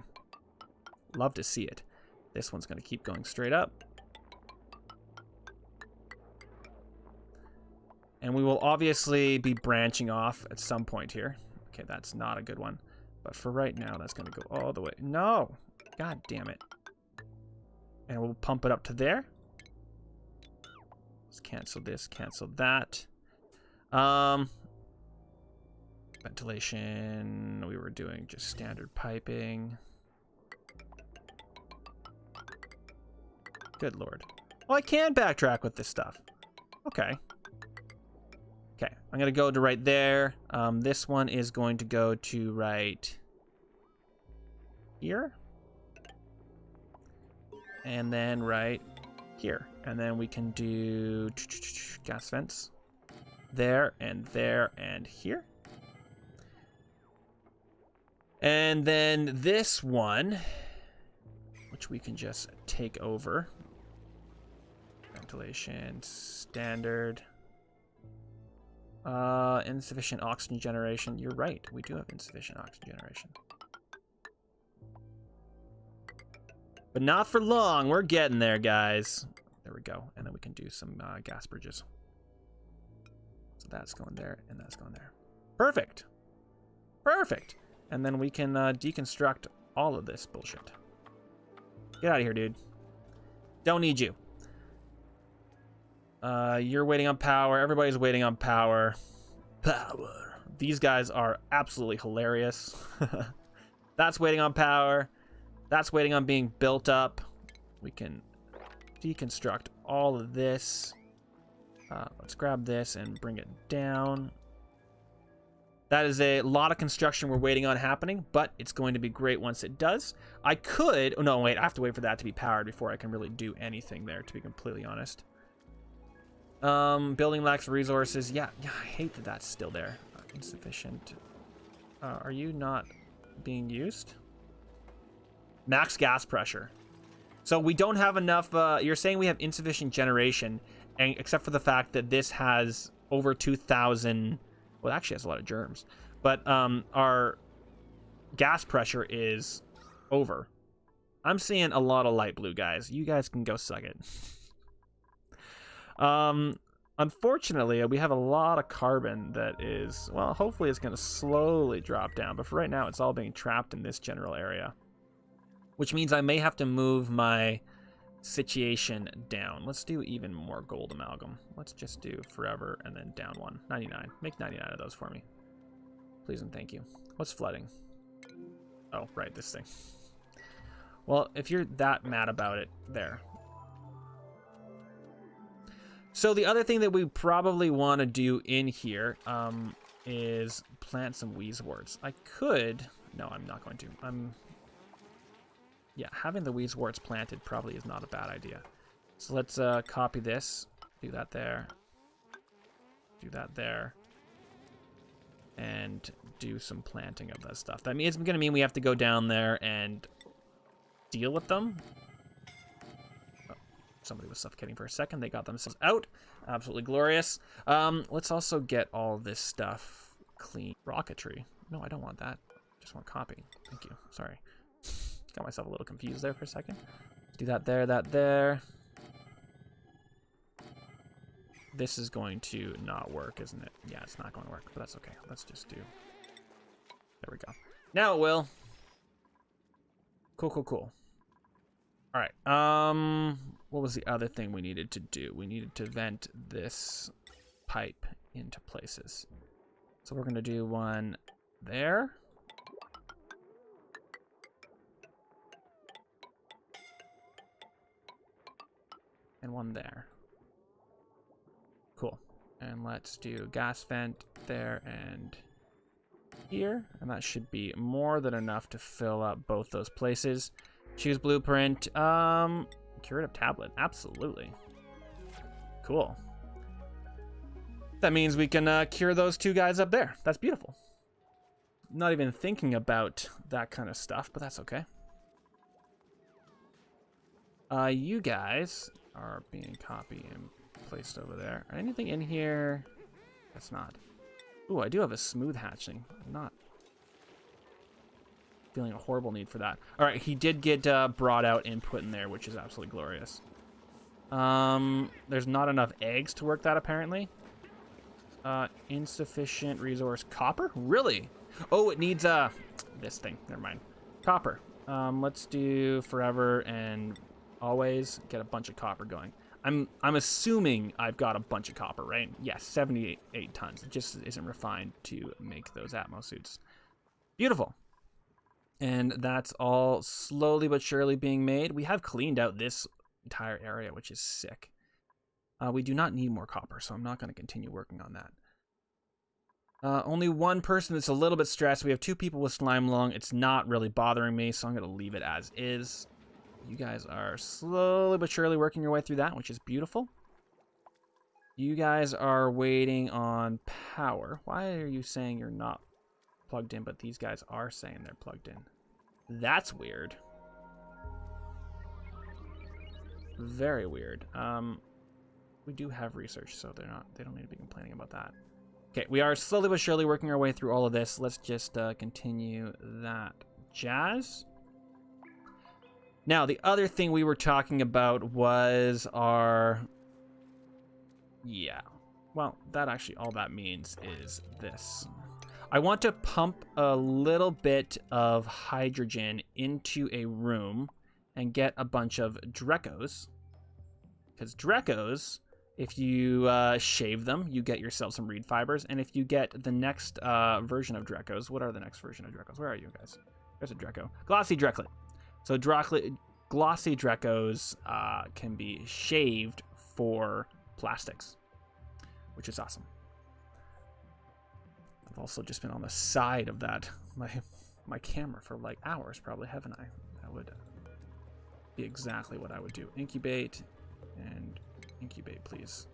Love to see it. This one's going to keep going straight up. And we will obviously be branching off at some point here. Okay, that's not a good one. But for right now, that's going to go all the way. No! God damn it. And we'll pump it up to there. Let's cancel this, cancel that. Ventilation, we were doing just standard piping. Good lord. Oh, I can backtrack with this stuff. Okay. Okay, I'm gonna go to right there. This one is going to go to right here. And then right here. And then we can do gas vents. There and here. And then this one, which we can just take over. Ventilation, standard. Insufficient oxygen generation. You're right, we do have insufficient oxygen generation. But not for long. We're getting there, guys. There we go. And then we can do some gas bridges. So that's going there, and that's going there. Perfect. Perfect. And then we can deconstruct all of this bullshit. Get out of here, dude. Don't need you. You're waiting on power. Everybody's waiting on power. Power. These guys are absolutely hilarious. That's waiting on power. That's waiting on being built up. We can deconstruct all of this. Let's grab this and bring it down. That is a lot of construction we're waiting on happening, but it's going to be great once it does. I could... Oh, no, wait. I have to wait for that to be powered before I can really do anything there, to be completely honest. Building lacks resources. Yeah, I hate that that's still there. Insufficient. Are you not being used? Max gas pressure. So we don't have enough. You're saying we have insufficient generation, and except for the fact that this has over 2,000. Well, it actually has a lot of germs, but our gas pressure is over. I'm seeing a lot of light blue, guys. You guys can go suck it. Unfortunately, we have a lot of carbon that is, well, hopefully it's going to slowly drop down, but for right now, it's all being trapped in this general area. Which means I may have to move my situation down. Let's do even more gold amalgam. Let's just do forever and then down one. 99. Make 99 of those for me. Please and thank you. What's flooding? Oh, right, this thing. Well, if you're that mad about it, there. So the other thing that we probably want to do in here is plant some wheezeworts. I could... No, I'm not going to. Yeah, having the wheezeworts planted probably is not a bad idea. So let's copy this, do that there, do that there, and do some planting of that stuff. That means it's going to mean we have to go down there and deal with them. Oh, somebody was suffocating for a second. They got themselves out. Absolutely glorious. Let's also get all this stuff clean. Rocketry. No, I don't want that. Just want copy. Thank you. Sorry. Got myself a little confused there for a second. Do that there, that there. This is going to not work, isn't it? Yeah, it's not going to work, but that's okay. Let's just do... There we go. Now it will. Cool, cool, cool. All right. What was the other thing we needed to do? We needed to vent this pipe into places. So we're going to do one there. And one there. Cool. And let's do gas vent there and here. And that should be more than enough to fill up both those places. Choose blueprint. Curative tablet. Absolutely. Cool. That means we can cure those two guys up there. That's beautiful. Not even thinking about that kind of stuff, but that's okay. You guys are being copied and placed over there. Anything in here? That's not. Ooh, I do have a smooth hatching. I'm not feeling a horrible need for that. All right, he did get brought out and put in there, which is absolutely glorious. There's not enough eggs to work that, apparently. Insufficient resource. Copper? Really? Oh, it needs this thing. Never mind. Copper. Let's do forever and always get a bunch of copper going. I'm assuming I've got a bunch of copper, right? Yes, 78 tons. It just isn't refined to make those Atmos suits. Beautiful. And that's all slowly but surely being made. We have cleaned out this entire area, which is sick. We do not need more copper, so I'm not going to continue working on that. Only one person that's a little bit stressed. We have 2 people with slime lung. It's not really bothering me, so I'm going to leave it as is. You guys are slowly but surely working your way through that, which is beautiful. You guys are waiting on power. Why are you saying you're not plugged in, but these guys are saying they're plugged in? That's weird. Very weird. We do have research, so they don't need to be complaining about that. Okay, we are slowly but surely working our way through all of this. Let's just continue that jazz. Now, the other thing we were talking about was our... Yeah. Well, that actually, all that means is this. I want to pump a little bit of hydrogen into a room and get a bunch of Drecos. Because Drecos... If you shave them, you get yourself some reed fibers. And if you get the next version of Drecos, what are the next version of Drecos? Where are you guys? There's a Dreco. Glossy Dreclet. So glossy Drecos can be shaved for plastics, which is awesome. I've also just been on the side of that, my camera for like hours probably, haven't I? That would be exactly what I would do. Incubate and... Incubate, please.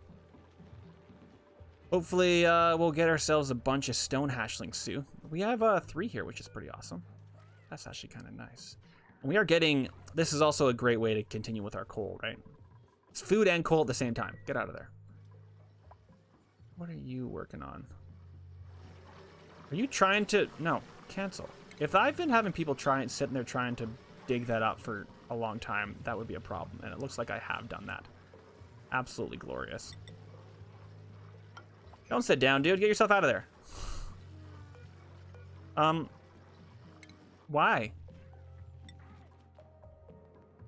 Hopefully, we'll get ourselves a bunch of stone hatchlings soon. We have 3 here, which is pretty awesome. That's actually kind of nice. And we are getting... This is also a great way to continue with our coal, right? It's food and coal at the same time. Get out of there. What are you working on? Are you trying to... No, cancel. If I've been having people sitting there trying to dig that up for a long time, that would be a problem. And it looks like I have done that. Absolutely glorious. Don't sit down, dude. Get yourself out of there. Why?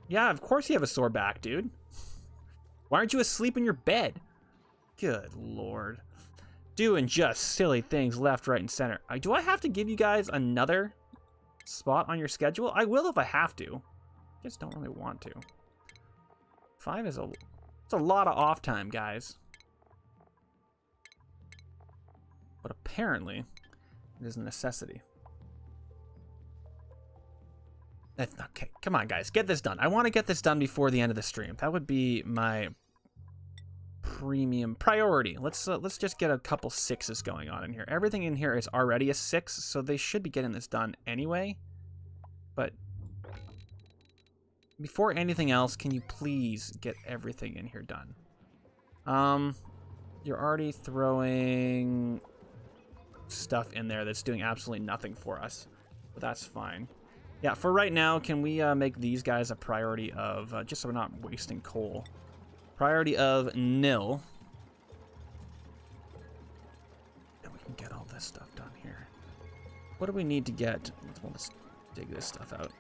Yeah, of course you have a sore back, dude. Why aren't you asleep in your bed? Good lord. Doing just silly things left, right, and center. Do I have to give you guys another spot on your schedule? I will if I have to. I just don't really want to. 5 is it's a lot of off time, guys. But apparently, it is a necessity. Okay, come on, guys. Get this done. I want to get this done before the end of the stream. That would be my premium priority. Let's just get a couple 6s going on in here. Everything in here is already a 6, so they should be getting this done anyway. But... before anything else, can you please get everything in here done? You're already throwing stuff in there that's doing absolutely nothing for us, but that's fine. Yeah, for right now, can we make these guys a priority of, just so we're not wasting coal, priority of nil. And we can get all this stuff done here. What do we need to get? Let's dig this stuff out.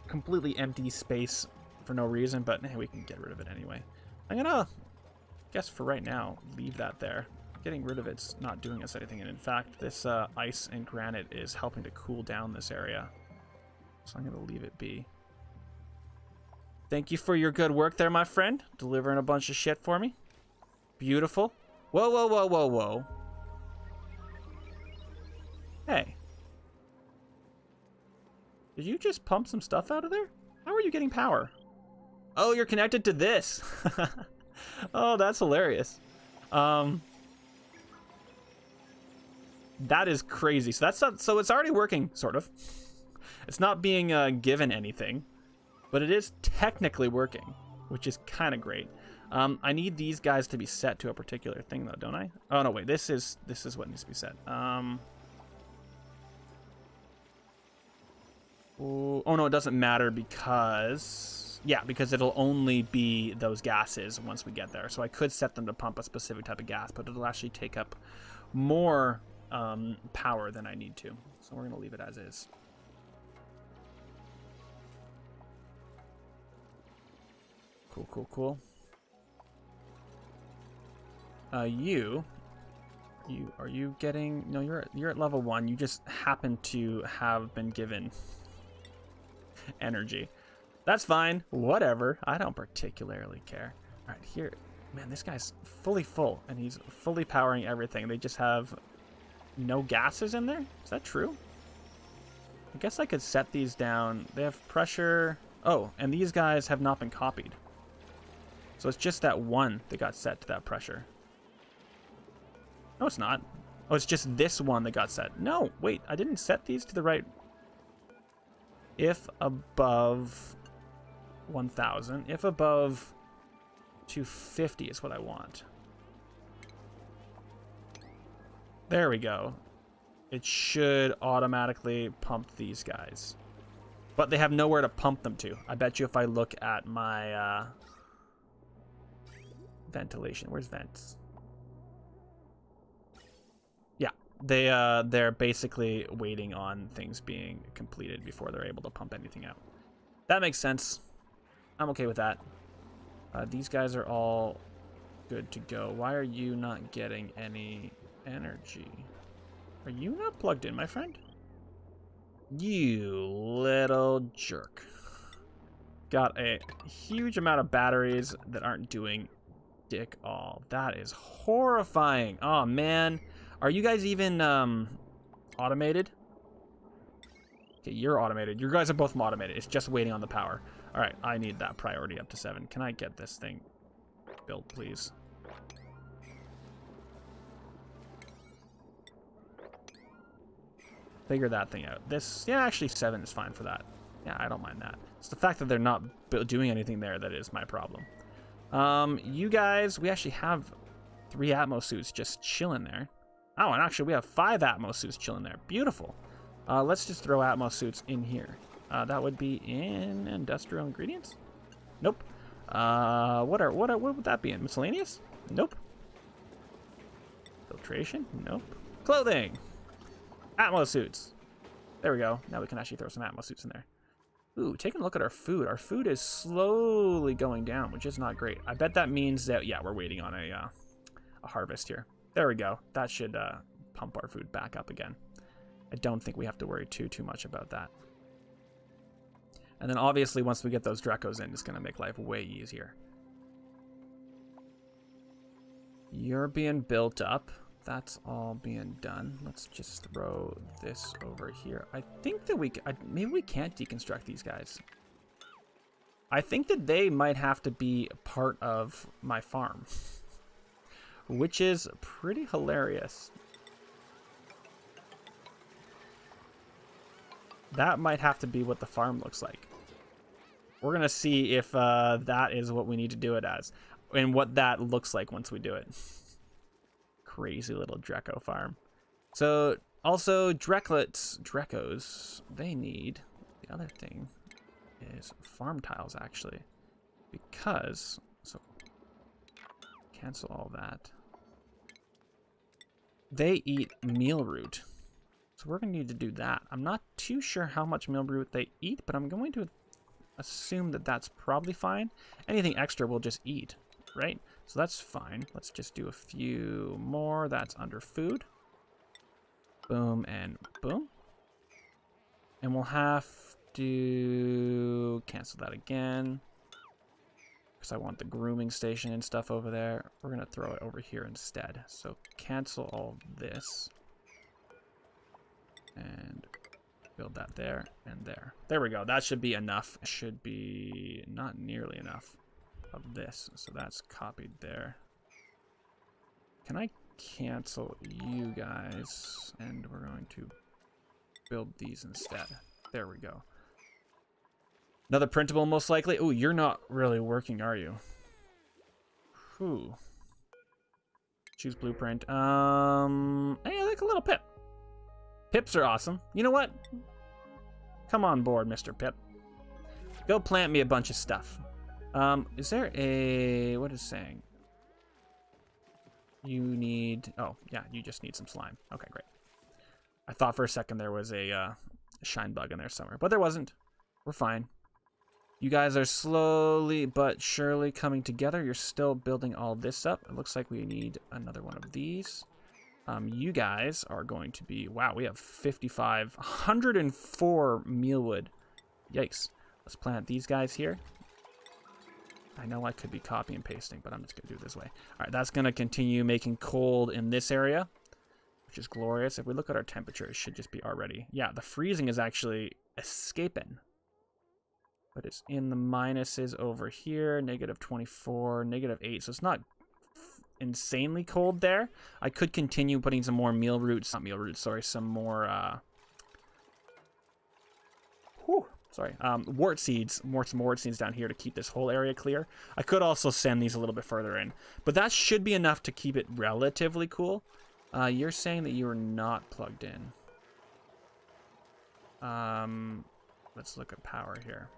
Completely empty space for no reason, but hey, we can get rid of it anyway. I'm gonna, guess for right now, leave that there. Getting rid of it's not doing us anything, and in fact, this ice and granite is helping to cool down this area. So I'm gonna leave it be. Thank you for your good work there, my friend. Delivering a bunch of shit for me. Beautiful. Whoa, whoa, whoa, whoa, whoa. Hey. Did you just pump some stuff out of there? How are you getting power? Oh, you're connected to this. Oh, that's hilarious. That is crazy. So that's not, so it's already working, sort of. It's not being given anything, but it is technically working, which is kind of great. I need these guys to be set to a particular thing, though, don't I? Oh no, wait. This is what needs to be set. Oh no, it doesn't matter because... yeah, because it'll only be those gases once we get there. So I could set them to pump a specific type of gas, but it'll actually take up more power than I need to. So we're going to leave it as is. Cool, cool, cool. Are you getting... no, you're at level 1. You just happen to have been given... energy. That's fine. Whatever. I don't particularly care. All right, here. Man, this guy's fully full, and he's fully powering everything. They just have no gases in there? Is that true? I guess I could set these down. They have pressure. Oh, and these guys have not been copied. So it's just that one that got set to that pressure. No, it's not. Oh, it's just this one that got set. No, wait, I didn't set these to the right. If above 1,000, if above 250 is what I want. There we go. It should automatically pump these guys. But they have nowhere to pump them to. I bet you if I look at my ventilation. Where's vents? Yeah, they're basically waiting on things being completed before they're able to pump anything out. That makes sense. I'm okay with that. These guys are all good to go. Why are you not getting any energy? Are you not plugged in, my friend? You little jerk. Got a huge amount of batteries that aren't doing dick all. That is horrifying. Oh, man. Are you guys even automated? Okay, you're automated. You guys are both automated. It's just waiting on the power. All right, I need that priority up to 7. Can I get this thing built, please? Figure that thing out. This, yeah, actually 7 is fine for that. Yeah, I don't mind that. It's the fact that they're not doing anything there that is my problem. You guys, we actually have 3 Atmos suits just chilling there. Oh, and actually we have 5 Atmos suits chilling there. Beautiful. Let's just throw Atmos suits in here. That would be in industrial ingredients? Nope. What would that be in? Miscellaneous? Nope. Filtration? Nope. Clothing! Atmos suits. There we go. Now we can actually throw some Atmos suits in there. Ooh, taking a look at our food. Our food is slowly going down, which is not great. I bet that means that, yeah, we're waiting on a harvest here. There we go. That should pump our food back up again. I don't think we have to worry too much about that. And then obviously once we get those Drecos in, it's going to make life way easier. You're being built up. That's all being done. Let's just throw this over here. I think that maybe we can't deconstruct these guys. I think that they might have to be part of my farm, which is pretty hilarious. That might have to be what the farm looks like. We're going to see if that is what we need to do it as and what that looks like once we do it. Crazy little Dreco farm. So also Drecos, they need, the other thing is farm tiles actually, because, so cancel all that. They eat meal root. So we're going to need to do that. I'm not too sure how much meal root they eat, but I'm going to assume that that's probably fine. Anything extra we'll just eat, right? So that's fine. Let's just do a few more. That's under food. Boom and boom. And we'll have to cancel that again, because I want the grooming station and stuff over there. We're going to throw it over here instead. So cancel all this. And build that there and there. There we go. That should be enough. Should be not nearly enough of this. So that's copied there. Can I cancel you guys? And we're going to build these instead. There we go. Another printable most likely. Oh, you're not really working, are you? Whew. Choose blueprint. Hey, I like a little pip. Pips are awesome. You know what? Come on board, Mr. Pip. Go plant me a bunch of stuff. Is there a... What is it saying? You need... Oh, yeah, you just need some slime. Okay, great. I thought for a second there was a shine bug in there somewhere, but there wasn't. We're fine. You guys are slowly but surely coming together. You're still building all this up. It looks like we need another one of these. You guys are going to be, wow, we have 104 mealwood. Yikes. Let's plant these guys here. I know I could be copy and pasting, but I'm just going to do it this way. All right, that's going to continue making cold in this area, which is glorious. If we look at our temperature, it should just be already. Yeah, the freezing is actually escaping. But it's in the minuses over here, -24, -8. So it's not insanely cold there. I could continue putting some more meal roots, not meal roots, sorry, some more, wart seeds, some wart seeds down here to keep this whole area clear. I could also send these a little bit further in, but that should be enough to keep it relatively cool. You're saying that you are not plugged in. Let's look at power here.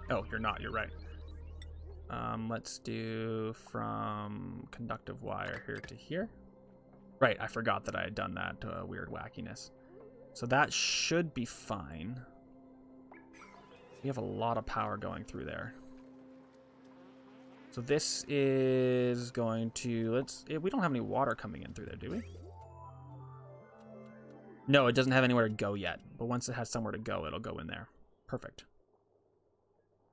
Oh, you're not, you're right. Let's do from conductive wire here to here. Right, I forgot that I had done that weird wackiness. So that should be fine. You have a lot of power going through there. So this is going to, we don't have any water coming in through there, do we? No, it doesn't have anywhere to go yet. But once it has somewhere to go, it'll go in there. Perfect.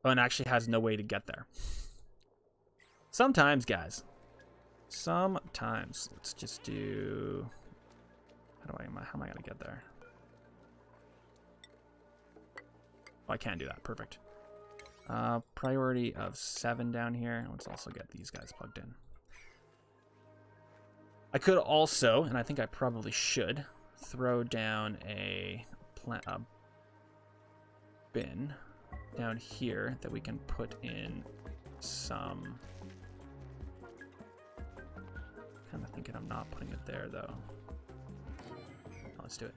Oh, and actually has no way to get there. Sometimes, guys. Sometimes. Let's just do... How am I going to get there? Oh, I can do that. Perfect. Priority of 7 down here. Let's also get these guys plugged in. I could also, and I think I probably should, throw down a bin down here that we can put in some... Kind of thinking I'm not putting it there, though. Let's do it.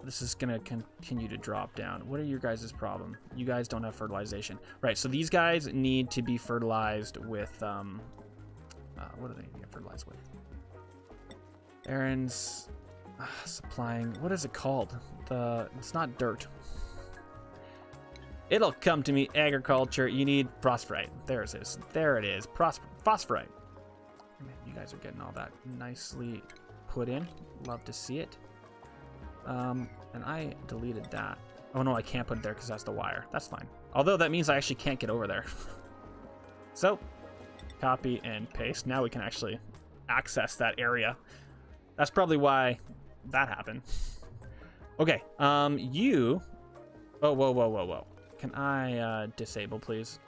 This is going to continue to drop down. What are your guys' problem? You guys don't have fertilization. Right, so these guys need to be fertilized with... what do they need to get fertilized with? Aaron's supplying... What is it called? It's not dirt. It'll come to me. Agriculture. You need phosphorite. There it is. There it is. Phosphorite. Man, you guys are getting all that nicely put in. Love to see it. And I deleted that. Oh no, I can't put it there because that's the wire. That's fine. Although that means I actually can't get over there. So, copy and paste. Now we can actually access that area. That's probably why that happened. Okay, you... Oh, whoa. Can I disable, please?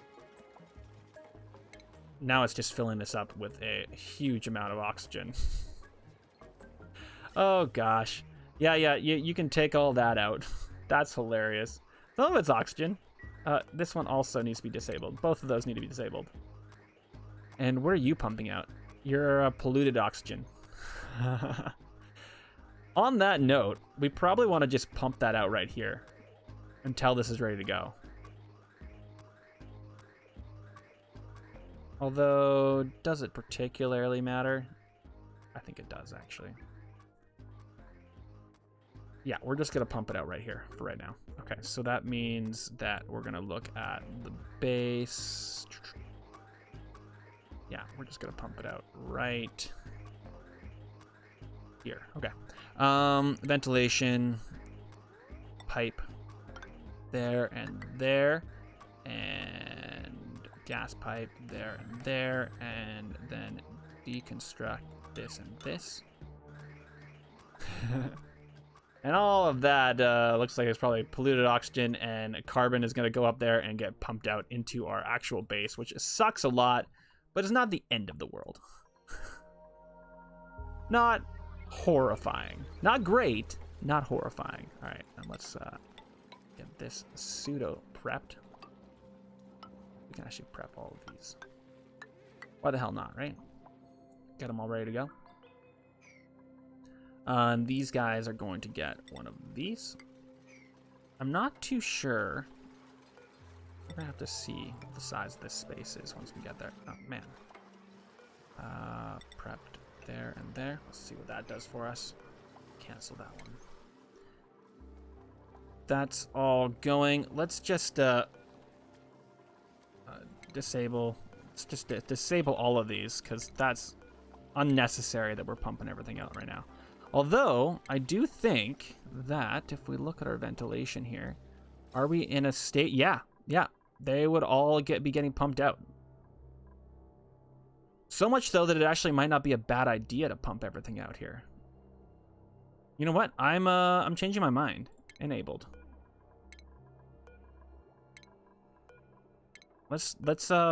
Now it's just filling this up with a huge amount of oxygen. Oh, gosh. Yeah, you can take all that out. That's hilarious. Some of it's oxygen. This one also needs to be disabled. Both of those need to be disabled. And what are you pumping out? You're polluted oxygen. On that note, we probably want to just pump that out right here until this is ready to go. Although, does it particularly matter? I think it does, actually. Yeah, we're just going to pump it out right here for right now. Okay, so that means that we're going to look at the base. Yeah, we're just going to pump it out right here. Okay. Ventilation pipe there, and gas pipe there, and then deconstruct this and this. And all of that looks like it's probably polluted oxygen, and carbon is going to go up there and get pumped out into our actual base, which sucks a lot, but it's not the end of the world. Not horrifying. Not great, not horrifying. All right, and let's get this pseudo prepped. We can actually prep all of these. Why the hell not, right? Get them all ready to go. And these guys are going to get one of these. I'm not too sure. We're gonna have to see what the size of this space is once we get there. Oh man. Prepped there and there. Let's see what that does for us. Cancel that one. That's all going. Let's just disable. Let's just disable all of these because that's unnecessary that we're pumping everything out right now. Although, I do think that if we look at our ventilation here, Are we in a state? Yeah, yeah. They would all be getting pumped out. So much so that it actually might not be a bad idea to pump everything out here. You know what? I'm changing my mind. Enabled. Let's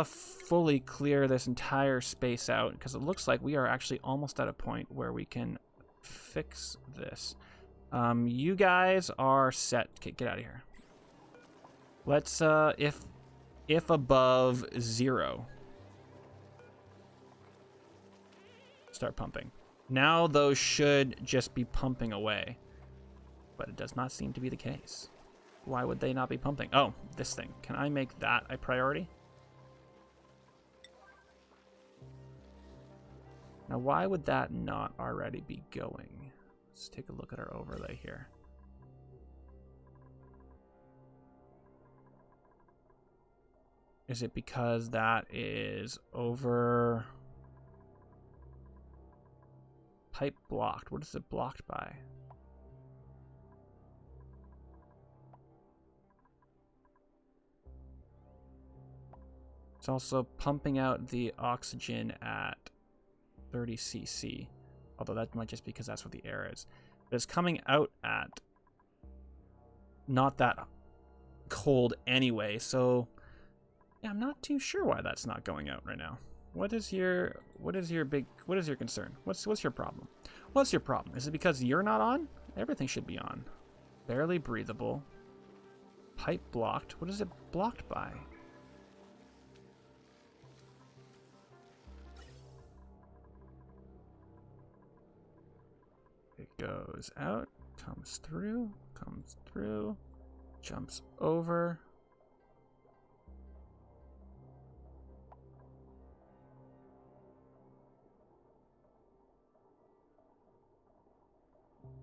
fully clear this entire space out, because it looks like we are actually almost at a point where we can fix this. You guys are set. Okay, get out of here. Let's if above 0, start pumping. Now those should just be pumping away, but it does not seem to be the case. Why would they not be pumping? Oh, this thing. Can I make that a priority? Now, why would that not already be going? Let's take a look at our overlay here. Is it because that is over pipe blocked? What is it blocked by? It's also pumping out the oxygen at 30 cc, although that might just be because that's what the air is. But it's coming out at not that cold anyway, so yeah, I'm not too sure why that's not going out right now. What is your concern? What's your problem? What's your problem? Is it because you're not on? Everything should be on. Barely breathable. Pipe blocked. What is it blocked by? It goes out, comes through, jumps over.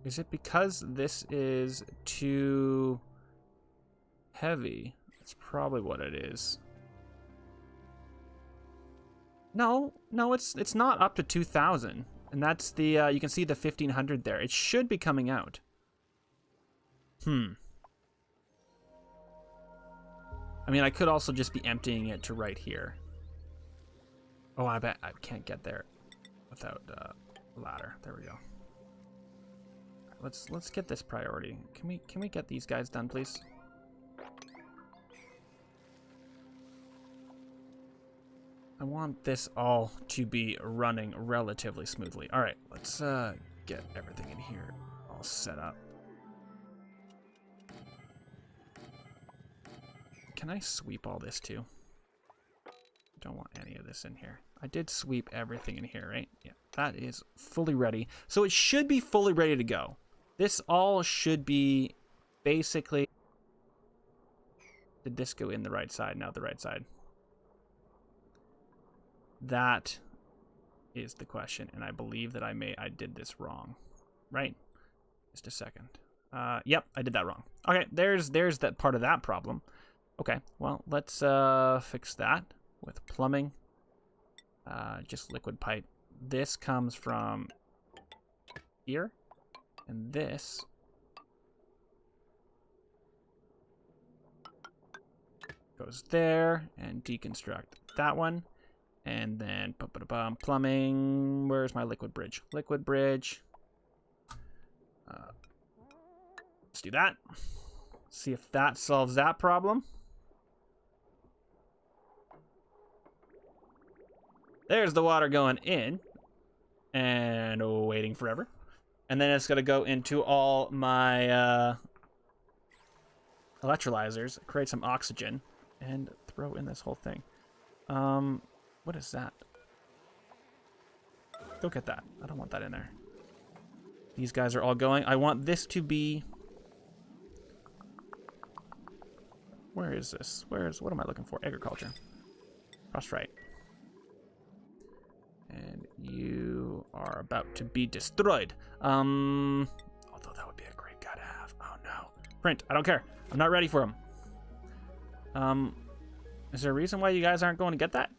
Is it because this is too heavy? That's probably what it is. No, it's not up to 2,000. And that's the, you can see the 1,500 there. It should be coming out. I mean, I could also just be emptying it to right here. Oh, I bet I can't get there without a ladder. There we go. Let's get this priority. Can we get these guys done, please? I want this all to be running relatively smoothly. All right, let's get everything in here all set up. Can I sweep all this too? Don't want any of this in here. I did sweep everything in here, right? Yeah, that is fully ready. So it should be fully ready to go. This all should be basically... Did this go in the right side? No, the right side. That is the question, and I believe that I did this wrong, right? Just a second. Yep, I did that wrong. Okay, there's that part of that problem. Okay, well, let's fix that with plumbing. Just liquid pipe. This comes from here, and this goes there, and deconstruct that one. And then plumbing. Where's my liquid bridge? Liquid bridge. Let's do that. See if that solves that problem. There's the water going in and waiting forever. And then it's going to go into all my electrolyzers, create some oxygen, and throw in this whole thing. What is that? Go get that. I don't want that in there. These guys are all going. I want this to be... Where is this? What am I looking for? Agriculture. Cross right. And you are about to be destroyed. Although that would be a great guy to have. Oh no. Print. I don't care. I'm not ready for him. Is there a reason why you guys aren't going to get that?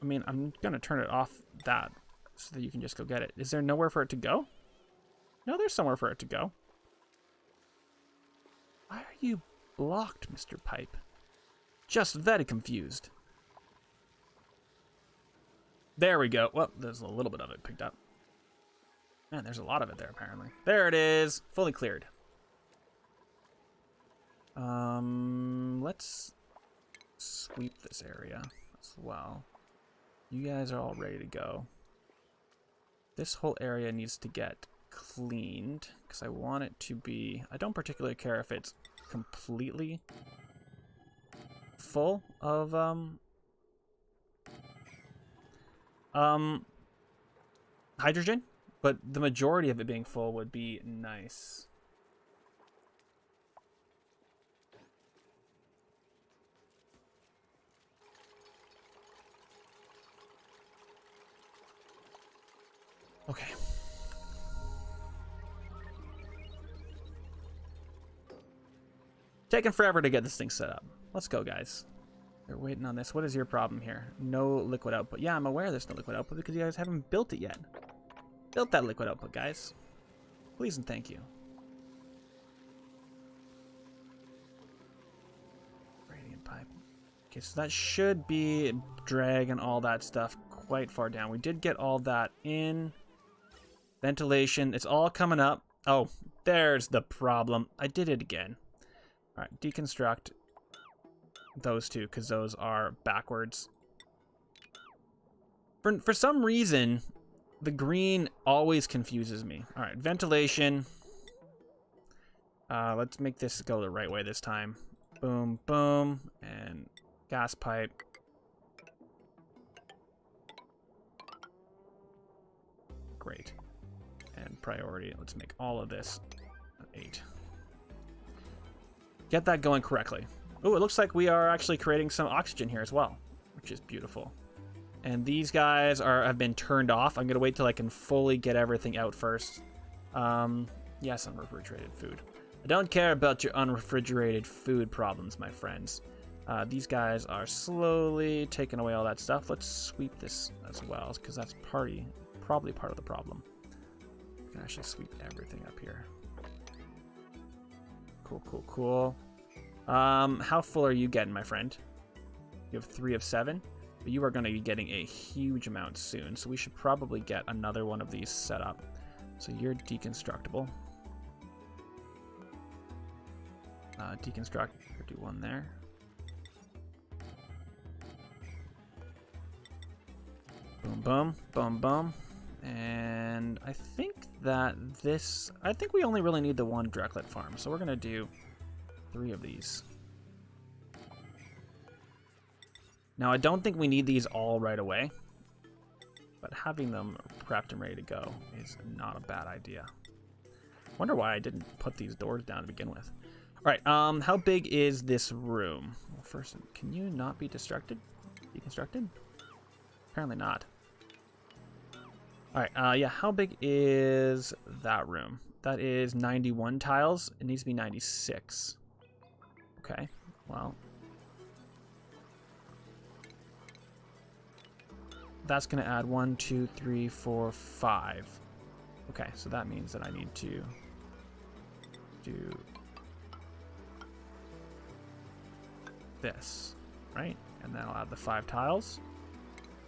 I mean, I'm going to turn it off that so that you can just go get it. Is there nowhere for it to go? No, there's somewhere for it to go. Why are you blocked, Mr. Pipe? Just very confused. There we go. Well, there's a little bit of it picked up. Man, there's a lot of it there, apparently. There it is. Fully cleared. Let's sweep this area as well. You guys are all ready to go. This whole area needs to get cleaned because I want it to be... I don't particularly care if it's completely full of hydrogen, but the majority of it being full would be nice. Okay. Taking forever to get this thing set up. Let's go, guys. They're waiting on this. What is your problem here? No liquid output. Yeah, I'm aware there's no liquid output because you guys haven't built it yet. Built that liquid output, guys. Please and thank you. Radiant pipe. Okay, so that should be dragging all that stuff quite far down. We did get all that in. Ventilation, it's all coming up. Oh, there's the problem. I did it again. All right, deconstruct those two because those are backwards. For some reason, the green always confuses me. All right, ventilation. Let's make this go the right way this time. Boom, boom, and gas pipe. Great. And priority, let's make all of this an 8. Get that going correctly. Oh, it looks like we are actually creating some oxygen here as well, which is beautiful. And these guys have been turned off. I'm gonna wait till I can fully get everything out first. Yes, unrefrigerated food. I don't care about your unrefrigerated food problems, my friends. These guys are slowly taking away all that stuff. Let's sweep this as well, because that's probably part of the problem. We can actually sweep everything up here. Cool, cool, cool. How full are you getting, my friend? You have 3 of 7, but you are going to be getting a huge amount soon, so we should probably get another one of these set up. So you're deconstructible. Deconstruct, do one there. Boom, boom, boom, boom. And I think that I think we only really need the one directlet farm, so we're going to do 3 of these. Now, I don't think we need these all right away, but having them prepped and ready to go is not a bad idea. Wonder why I didn't put these doors down to begin with. All right, how big is this room? Well, first, can you not be deconstructed? Apparently not. All right, yeah, how big is that room? That is 91 tiles. It needs to be 96. Okay, well. That's going to add 1, 2, 3, 4, 5. Okay, so that means that I need to do this, right? And then I'll add the 5 tiles.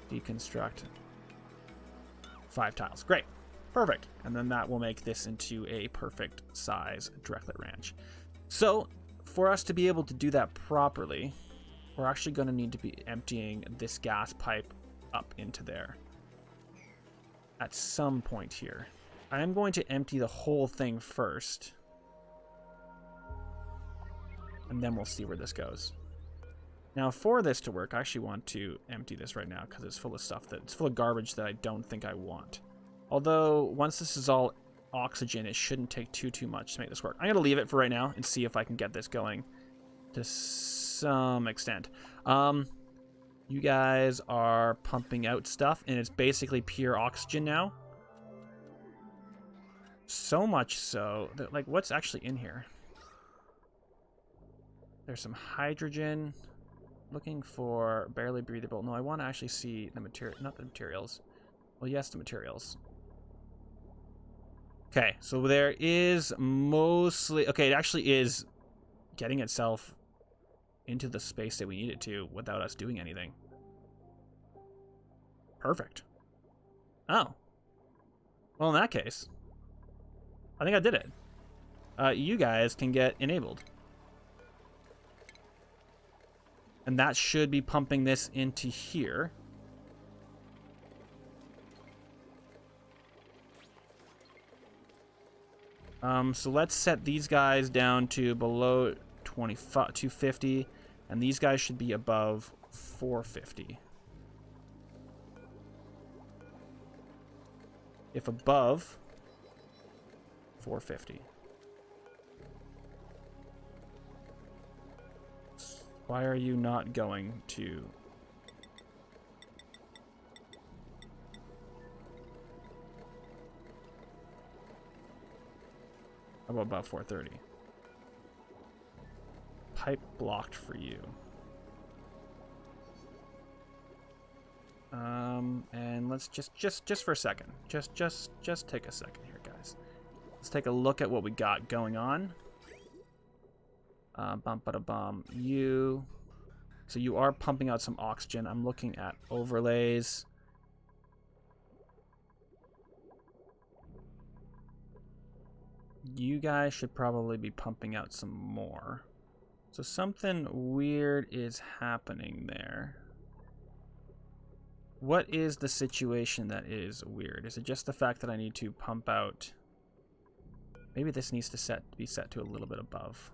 Deconstruct 5 tiles. Great. Perfect. And then that will make this into a perfect size directlet ranch. So for us to be able to do that properly, we're actually going to need to be emptying this gas pipe up into there at some point here. I am going to empty the whole thing first, and then we'll see where this goes. Now, for this to work, I actually want to empty this right now because it's full of stuff it's full of garbage that I don't think I want. Although, once this is all oxygen, it shouldn't take too much to make this work. I'm going to leave it for right now and see if I can get this going to some extent. You guys are pumping out stuff, and it's basically pure oxygen now. So much so that, like, what's actually in here? There's some hydrogen. Looking for barely breathable. No, I want to actually see the material, not the materials. Well, yes, the materials. Okay, so there is mostly... Okay, it actually is getting itself into the space that we need it to without us doing anything. Perfect. Oh. Well, in that case, I think I did it. You guys can get enabled. And that should be pumping this into here. So let's set these guys down to below 250, and these guys should be above 450. If above 450. Why are you not going to... How about 430? Pipe blocked for you. And let's just for a second. Just take a second here, guys. Let's take a look at what we got going on. Bum. You. So you are pumping out some oxygen. I'm looking at overlays. You guys should probably be pumping out some more. So something weird is happening there. What is the situation that is weird? Is it just the fact that I need to pump out? Maybe this needs to be set to a little bit above.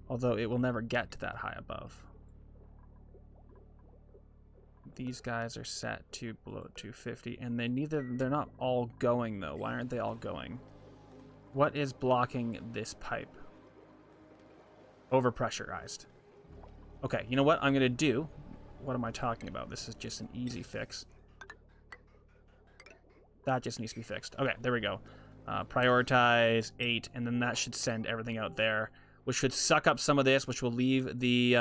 Although it will never get to that high above. These guys are set to below 250, and they're not all going though. Why aren't they all going? What is blocking this pipe? Overpressurized. Okay, you know what I'm gonna do? What am I talking about? This is just an easy fix. That just needs to be fixed. Okay, there we go. Prioritize 8, and then that should send everything out there, which should suck up some of this, which will leave the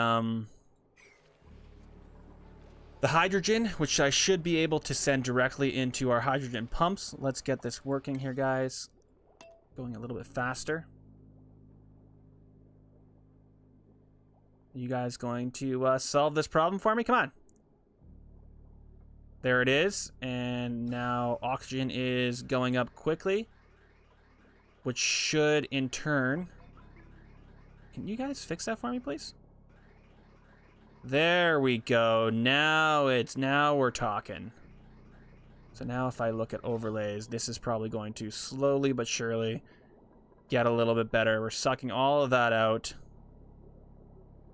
hydrogen, which I should be able to send directly into our hydrogen pumps. Let's get this working here, guys. Going a little bit faster. You guys going to solve this problem for me? Come on. There it is. And now oxygen is going up quickly, which should in turn... Can you guys fix that for me, please? There we go. Now we're talking. So now if I look at overlays, this is probably going to slowly but surely get a little bit better. We're sucking all of that out.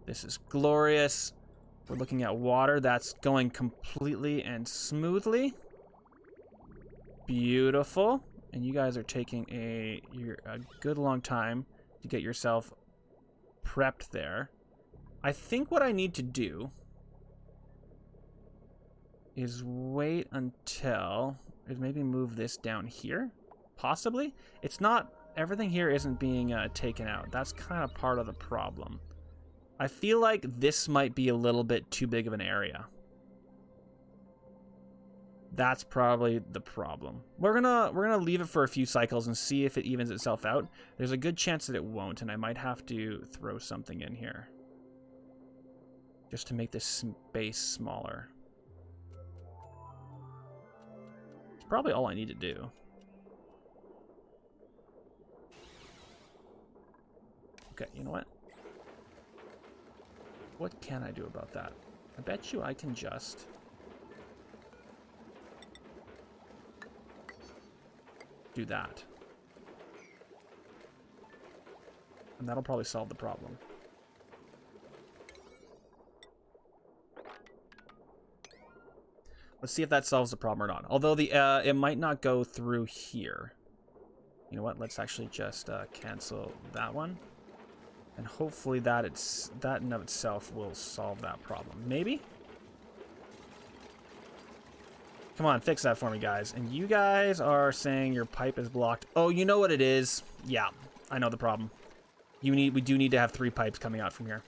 This is glorious. We're looking at water. That's going completely and smoothly. Beautiful. And you guys are taking a good long time to get yourself prepped there. I think what I need to do is wait until maybe move this down here, possibly. It's not, everything here isn't being taken out. That's kind of part of the problem. I feel like this might be a little bit too big of an area. That's probably the problem. We're gonna leave it for a few cycles and see if it evens itself out. There's a good chance that it won't, and I might have to throw something in here just to make this space smaller. It's probably all I need to do. Okay, you know what? What can I do about that? I bet you I can just... do that. And that'll probably solve the problem. Let's see if that solves the problem or not. Although it might not go through here. You know what? Let's actually just cancel that one. And hopefully that in of itself will solve that problem. Maybe? Come on, fix that for me, guys. And you guys are saying your pipe is blocked. Oh, you know what it is? Yeah, I know the problem. We do need to have 3 pipes coming out from here.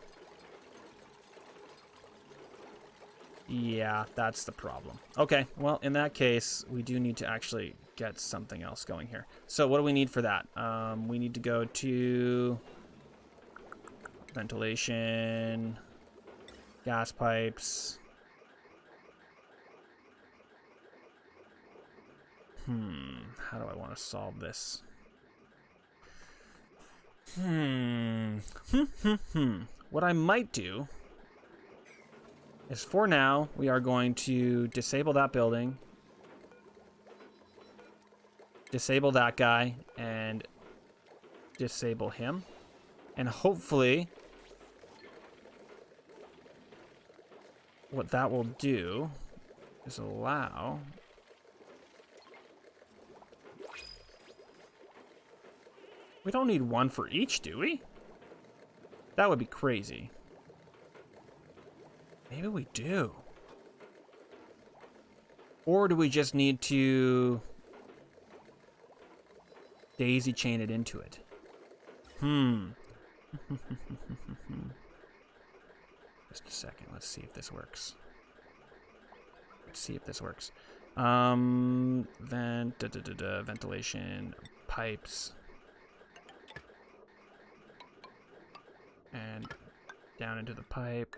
Yeah, that's the problem. Okay, well, in that case, we do need to actually get something else going here. So what do we need for that? We need to go to ventilation, gas pipes. How do I want to solve this? What I might do is, for now, we are going to disable that building, disable that guy, and disable him. And hopefully what that will do is allow... We don't need one for each, do we? That would be crazy. Maybe we do. Or do we just need to daisy chain it into it? Just a second. Let's see if this works. Ventilation, pipes. And down into the pipe.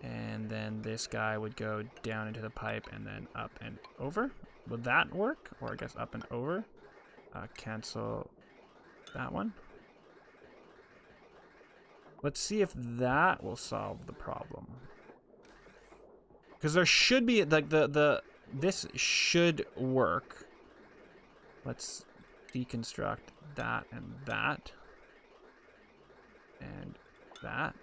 And then this guy would go down into the pipe and then up and over. Would that work? Or I guess up and over. Cancel that one. Let's see if that will solve the problem. Because there should be, like, this should work. Let's deconstruct that and that. And that.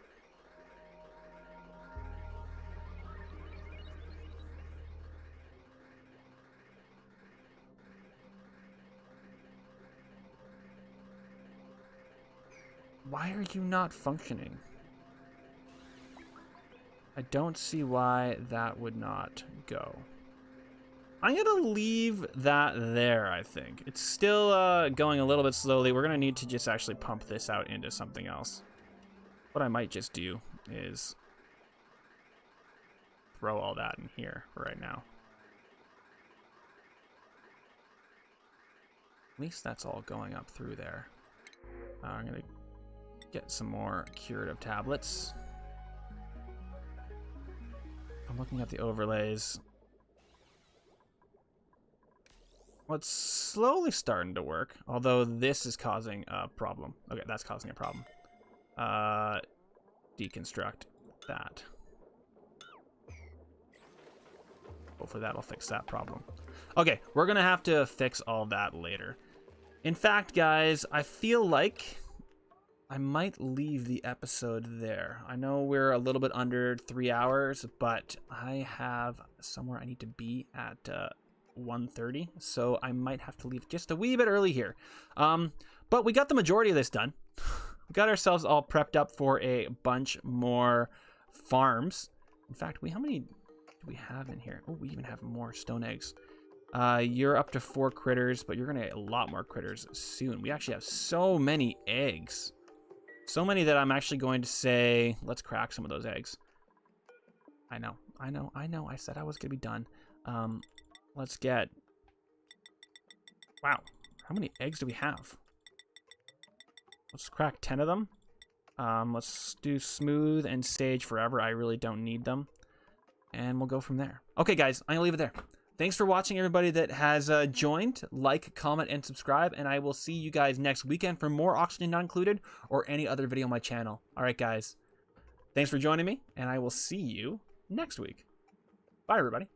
Why are you not functioning? I don't see why that would not go. I'm gonna leave that there, I think. It's still going a little bit slowly. We're gonna need to just actually pump this out into something else. What I might just do is throw all that in here for right now. At least that's all going up through there. I'm gonna get some more curative tablets. I'm looking at the overlays. Well, it's slowly starting to work, although this is causing a problem. Okay, that's causing a problem. Deconstruct that. Hopefully that'll fix that problem. Okay, we're gonna have to fix all that later. In fact, guys, I feel like I might leave the episode there. I know we're a little bit under 3 hours, but I have somewhere I need to be at 1:30, so I might have to leave just a wee bit early here. But we got the majority of this done. We got ourselves all prepped up for a bunch more farms. In fact, how many do we have in here? Oh, we even have more stone eggs. You're up to 4 critters, but you're gonna get a lot more critters soon. We actually have so many eggs. So many that I'm actually going to say, let's crack some of those eggs. I know. I said I was gonna be done. Let's get... Wow. How many eggs do we have? Let's crack 10 of them. Let's do smooth and stage forever. I really don't need them. And we'll go from there. Okay, guys. I'm gonna leave it there. Thanks for watching, everybody that has joined. Like, comment, and subscribe. And I will see you guys next weekend for more Oxygen Not Included or any other video on my channel. All right, guys. Thanks for joining me. And I will see you next week. Bye, everybody.